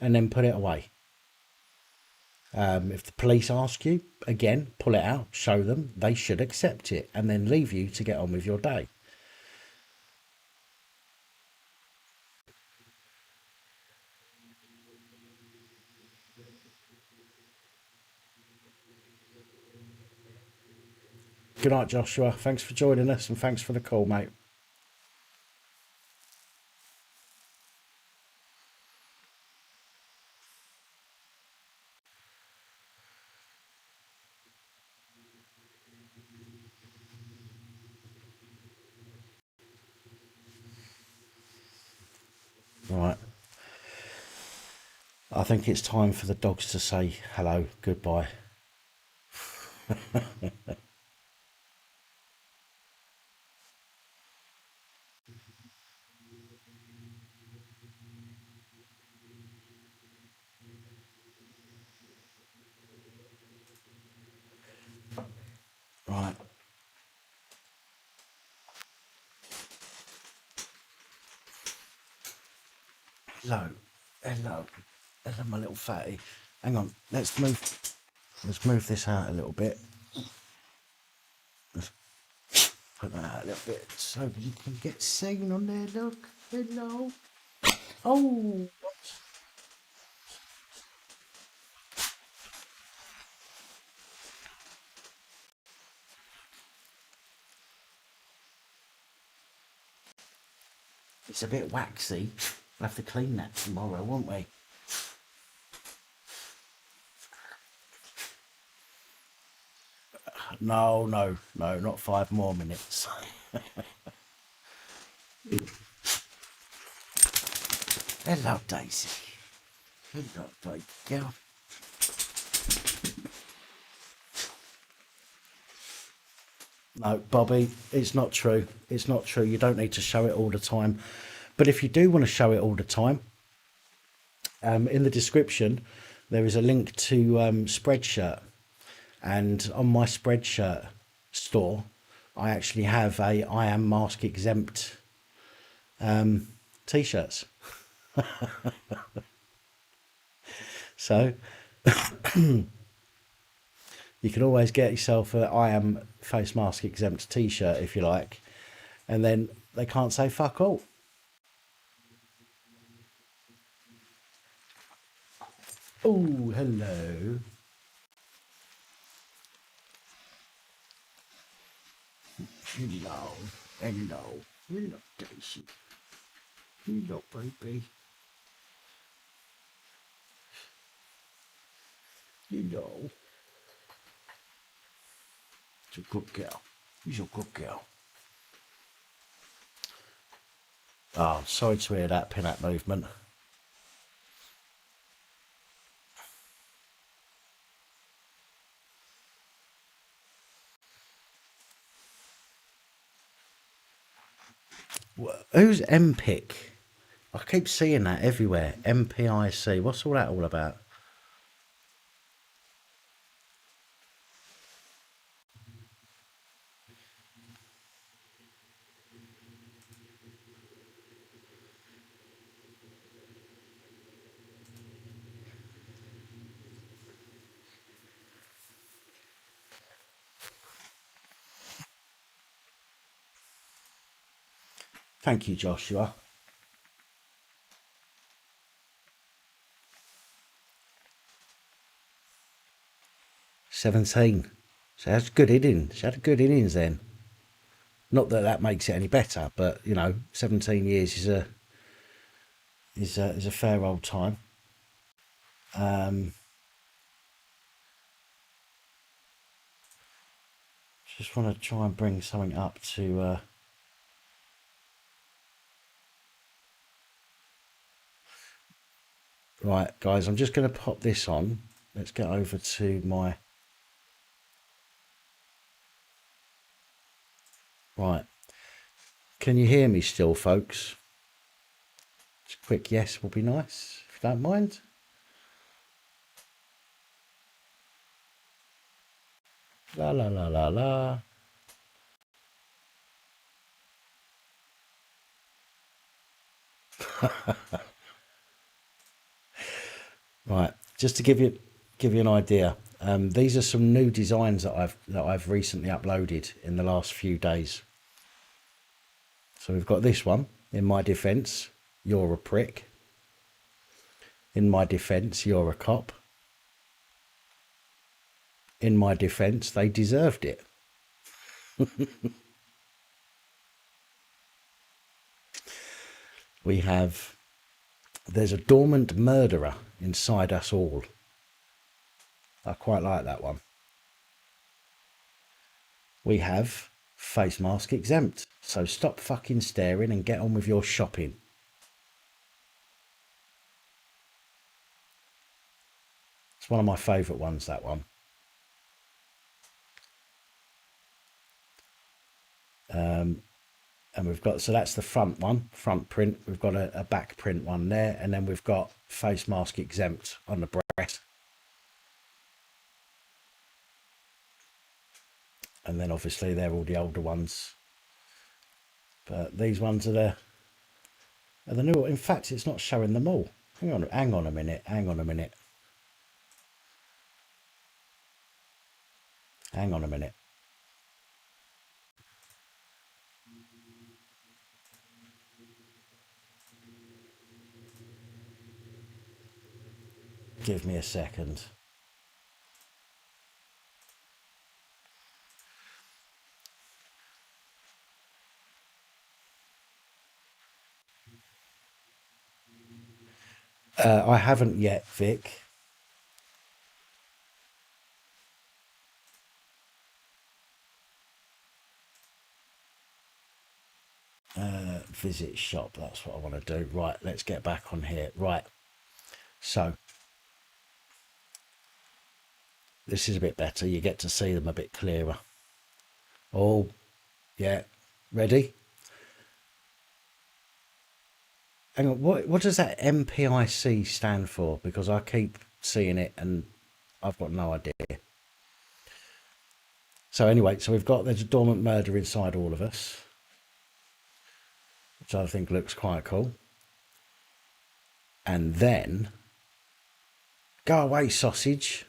and then put it away. If the police ask you, again, pull it out, show them, they should accept it, and then leave you to get on with your day. Good night, Joshua. Thanks for joining us, and thanks for the call, mate. Right. I think it's time for the dogs to say hello, goodbye. Right. Hello, my little fatty. Hang on, let's move this out a little bit. Let's put that out a little bit so you can get seen on there. Look, hello. Oh, it's a bit waxy. We'll have to clean that tomorrow, won't we? No, not 5 more minutes. Hello, Daisy. Hello, baby girl. No, Bobby, it's not true. It's not true. You don't need to show it all the time. But if you do want to show it all the time, in the description, there is a link to Spreadshirt. And on my Spreadshirt store, I actually have a I am mask exempt T-shirts. So you can always get yourself a I am face mask exempt T-shirt if you like, and then they can't say fuck all. Oh, hello. Hello. Hello. Hello, Daisy. Hello, baby. Hello. It's a good girl. She's a good girl. Oh, sorry to hear that pin-up movement. Who's MPIC? I keep seeing that everywhere. MPIC. What's all that all about? Thank you, Joshua. "17. So that's good innings. She had a good innings then. Not that that makes it any better, but you know, 17 years is a fair old time. Just want to try and bring something up to. Right, guys, I'm just going to pop this on. Let's get over to my. Right. Can you hear me still, folks? Just a quick yes will be nice, if you don't mind. La la la la la. Right, just to give you an idea, these are some new designs that I've recently uploaded in the last few days. So we've got this one. In my defence, you're a prick. In my defence, you're a cop. In my defence, they deserved it. We have, there's a dormant murderer inside us all. I quite like that one. We have face mask exempt. So stop fucking staring and get on with your shopping. It's one of my favourite ones, that one. And we've got, so that's the front one, front print. We've got a back print one there, and then we've got face mask exempt on the breast. And then obviously they're all the older ones. But these ones are the new. In fact, it's not showing them all. Hang on a minute. Hang on a minute. Give me a second. I haven't yet, Vic. Visit shop, that's what I want to do. Right, let's get back on here. Right, so this is a bit better. You get to see them a bit clearer. Oh, yeah, ready? Hang on, what does that MPIC stand for? Because I keep seeing it and I've got no idea. So anyway, so there's a dormant murder inside all of us. which I think looks quite cool. And then, go away, sausage.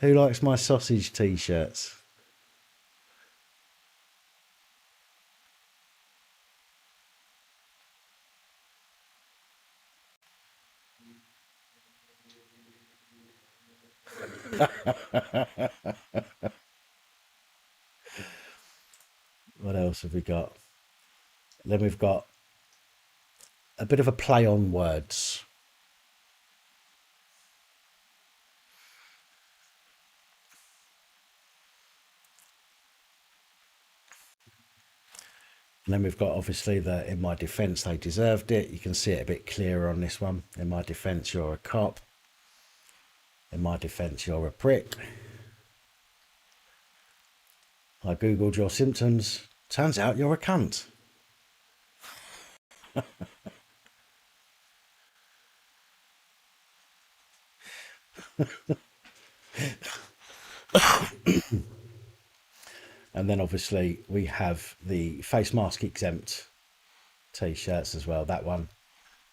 Who likes my sausage t-shirts? What else have we got? Then we've got a bit of a play on words. And then we've got obviously the in my defence they deserved it. You can see it a bit clearer on this one. In my defence you're a cop. In my defence you're a prick. I googled your symptoms. Turns out you're a cunt. And then obviously we have the face mask exempt t-shirts as well. That one,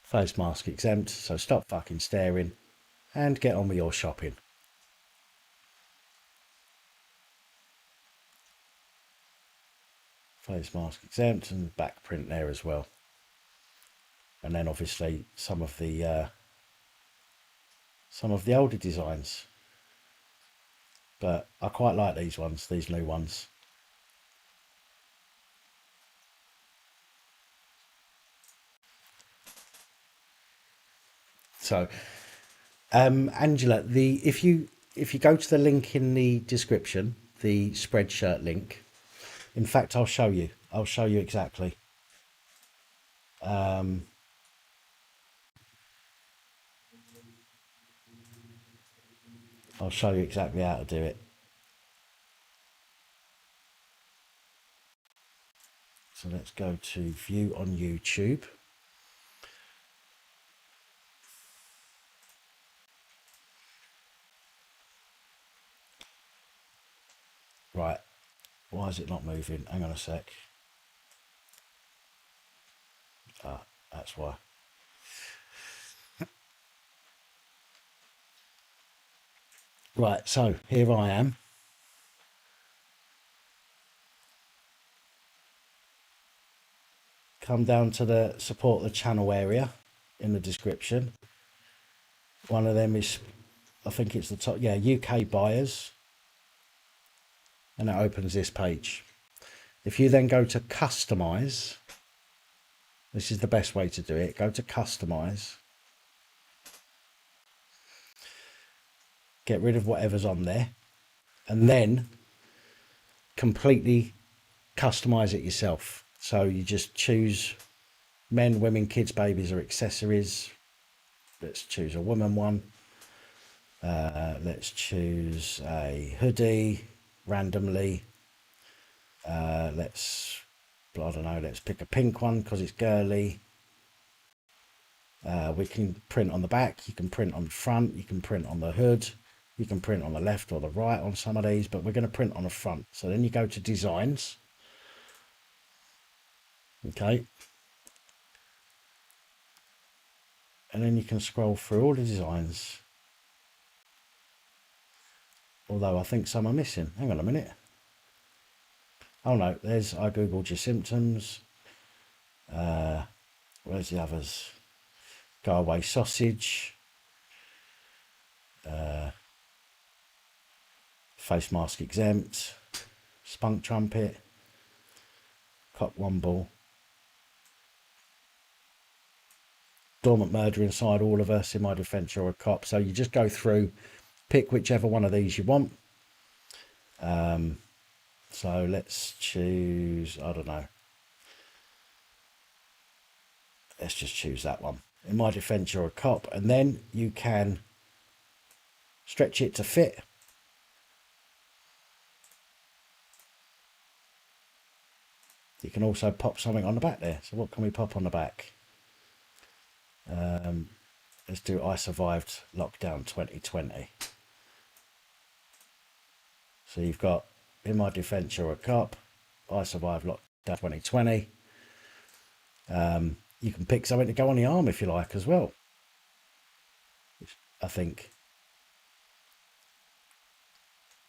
face mask exempt. So stop fucking staring and get on with your shopping. Face mask exempt and back print there as well. And then obviously some of the older designs. But I quite like these ones, these new ones. So, Angela, if you go to the link in the description, the Spreadshirt link. In fact, I'll show you. I'll show you exactly. I'll show you exactly how to do it. So let's go to view on YouTube. Right, why is it not moving? Hang on a sec. Ah, that's why. Right, so here I am. Come down to the support the channel area in the description. One of them is, I think it's the top, yeah, UK buyers. And it opens this page. If you then go to customize, this is the best way to do it. Go to customize. Get rid of whatever's on there. And then completely customize it yourself. So you just choose men, women, kids, babies, or accessories. Let's choose a woman one. Let's choose a hoodie randomly. Let's, I don't know, let's pick a pink one because it's girly. We can print on the back, you can print on the front, you can print on the hood, you can print on the left or the right on some of these, but we're going to print on the front. So then you go to designs. Okay. And then you can scroll through all the designs. Although I think some are missing. Hang on a minute. Oh no, there's I googled your symptoms. Where's the others? Go away sausage. Face mask exempt. Spunk trumpet. Cock womble. Dormant murder inside all of us. In my defence, you're a cop. So you just go through, pick whichever one of these you want. So let's choose, I don't know. Let's just choose that one. In my defence, you're a cop. And then you can stretch it to fit. You can also pop something on the back there. So what can we pop on the back? Let's do I survived lockdown 2020. So you've got, in my defence, you're a cop. I survived lockdown 2020. You can pick something to go on the arm if you like as well. I think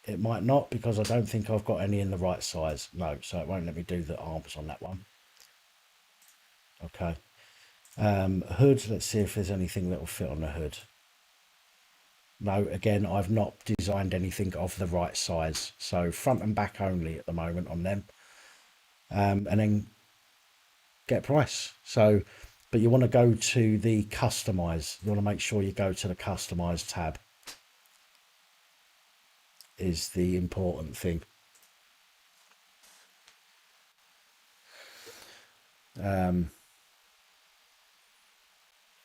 it might not, because I don't think I've got any in the right size. No, so it won't let me do the arms on that one. Okay. Hood, let's see if there's anything that will fit on the hood. No, again, I've not designed anything of the right size. So front and back only at the moment on them. And then get price. So, but you want to go to the customize. You want to make sure you go to the customize tab. Is the important thing.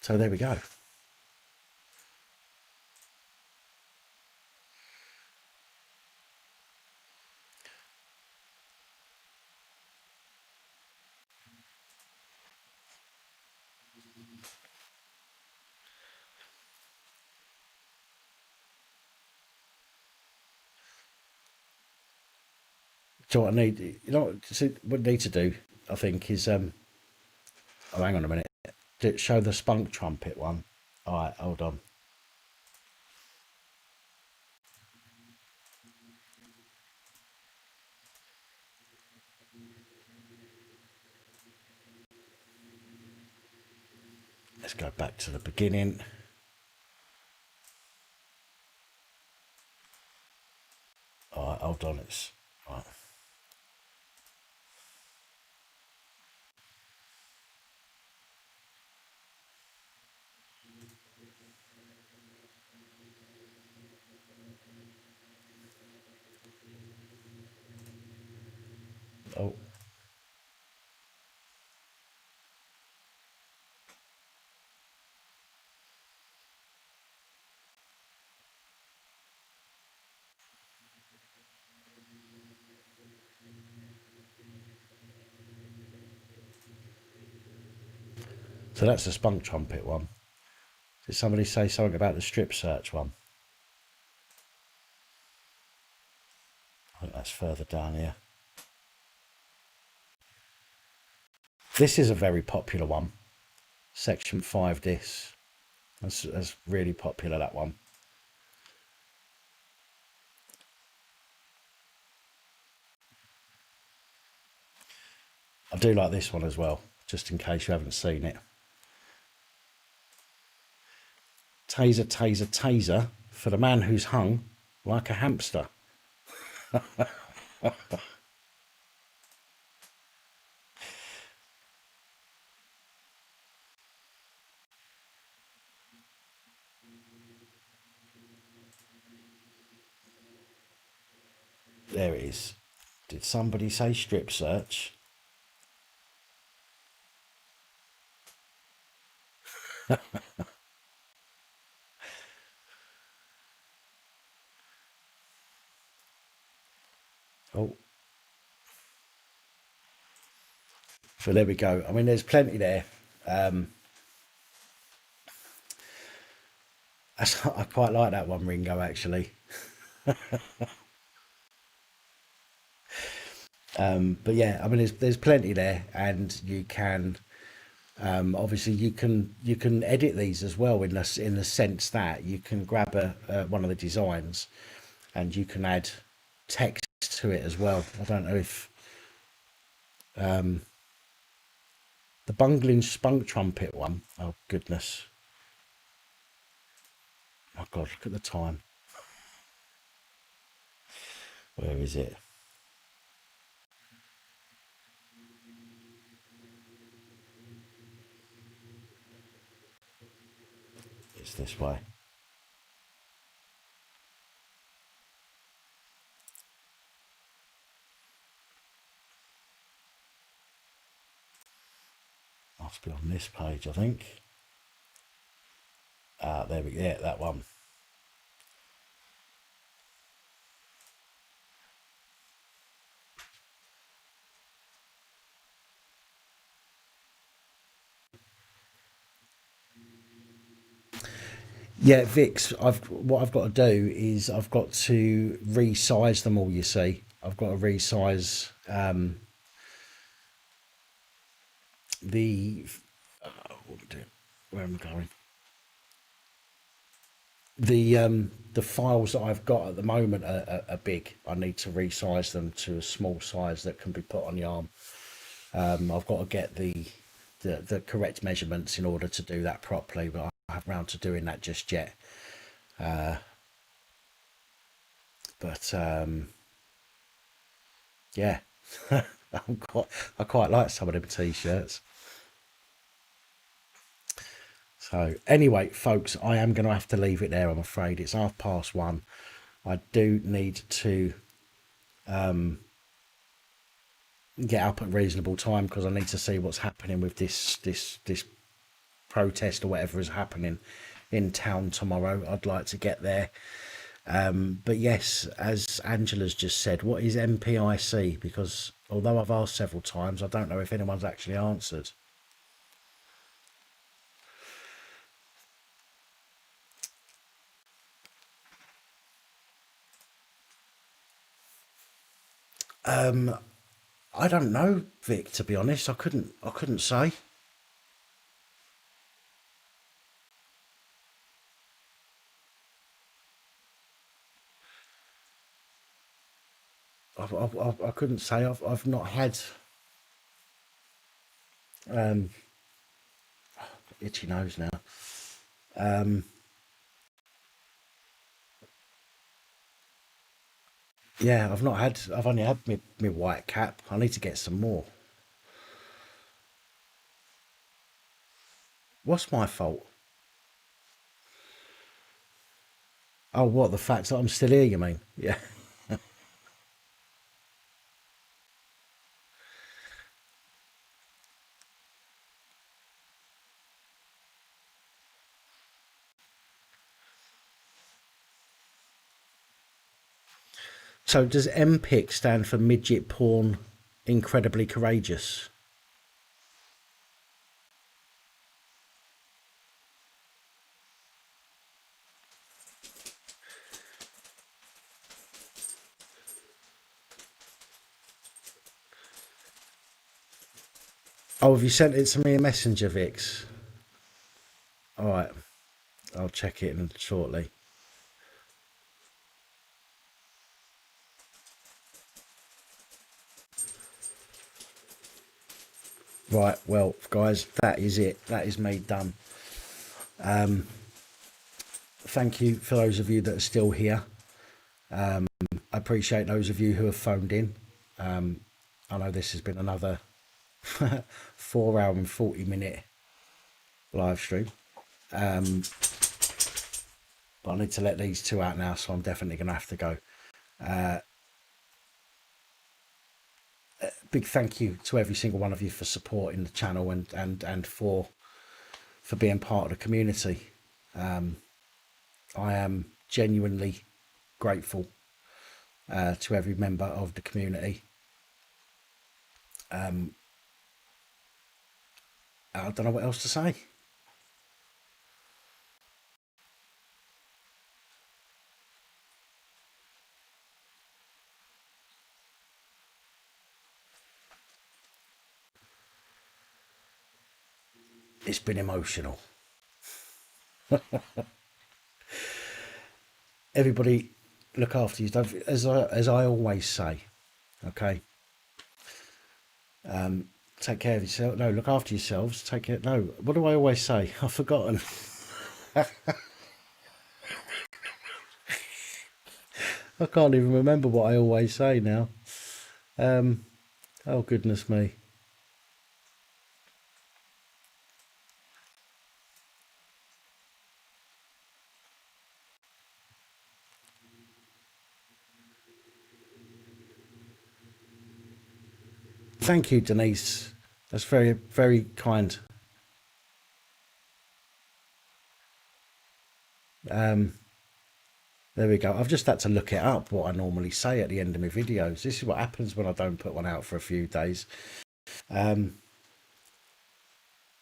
So there we go. So what I need, you know, what I need to do, I think, is oh, hang on a minute. Show the spunk trumpet one. All right, hold on. Let's go back to the beginning. All right, hold on. It's all right. Oh. So that's the spunk trumpet one. Did somebody say something about the strip search one? I think that's further down here. This is a very popular one. Section 5 dis. That's really popular, that one. I do like this one as well, just in case you haven't seen it. Taser, taser, taser for the man who's hung like a hamster. There it is. Did somebody say strip search? Oh. So there we go. I mean, there's plenty there. I quite like that one, Ringo, actually. But yeah, I mean, there's plenty there, and you can obviously you can edit these as well in the sense that you can grab one of the designs, and you can add text to it as well. I don't know if the bungling spunk trumpet one. Oh goodness! Oh God, look at the time. Where is it? It's this way. Must be on this page, I think. There we go. Yeah, that one. Yeah, Vix, what I've got to do is I've got to resize them all, you see. I've got to resize the what am I doing? Where am I going? The files that I've got at the moment are big. I need to resize them to a small size that can be put on the arm. I've got to get the correct measurements in order to do that properly, but I haven't round to doing that just yet. But yeah, I quite like some of them t-shirts. So anyway, folks, I am going to have to leave it there, I'm afraid. It's 1:30. I do need to get up at reasonable time because I need to see what's happening with this protest or whatever is happening in town tomorrow. I'd like to get there. But yes, as Angela's just said, what is MPIC? Because although I've asked several times, I don't know if anyone's actually answered. I don't know, Vic, to be honest. I couldn't say. I couldn't say. I've not had itchy nose now. Yeah, I've only had my white cap. I need to get some more. What's my fault? Oh, what, the fact that I'm still here, you mean? Yeah. So does MPIC stand for midget porn incredibly courageous? Oh, have you sent it to me a messenger, Vix? All right, I'll check it in shortly. Right, well, guys, that is it. That is me done. Thank you for those of you that are still here. I appreciate those of you who have phoned in. I know this has been another 4 hour and 40-minute live stream. But I need to let these two out now, so I'm definitely going to have to go. Big thank you to every single one of you for supporting the channel and for being part of the community. I am genuinely grateful to every member of the community. I don't know what else to say. It's been emotional. Everybody look after you. Don't, as I always say, okay? Take care of yourself. No, look after yourselves. Take care. No, what do I always say? I've forgotten. I can't even remember what I always say now. Oh, goodness me. Thank you, Denise. That's very, very kind. There we go. I've just had to look it up, what I normally say at the end of my videos. This is what happens when I don't put one out for a few days.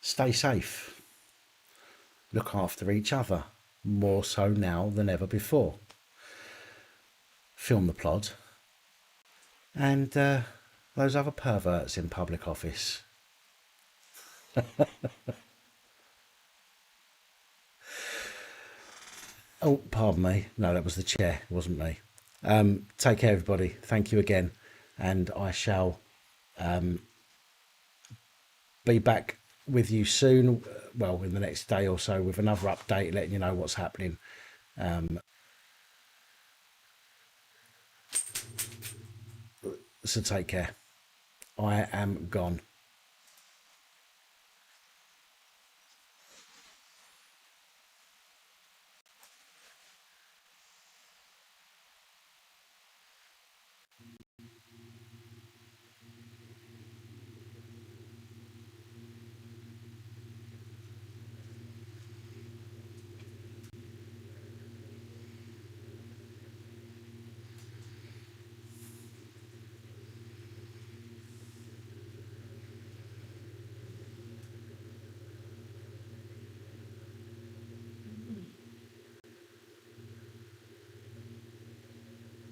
Stay safe. Look after each other. more so now than ever before. Film the plod, and those other perverts in public office. Oh, pardon me. No, that was the chair. It wasn't me. Take care, everybody. Thank you again. And I shall be back with you soon. Well, in the next day or so with another update, letting you know what's happening. So take care. I am gone.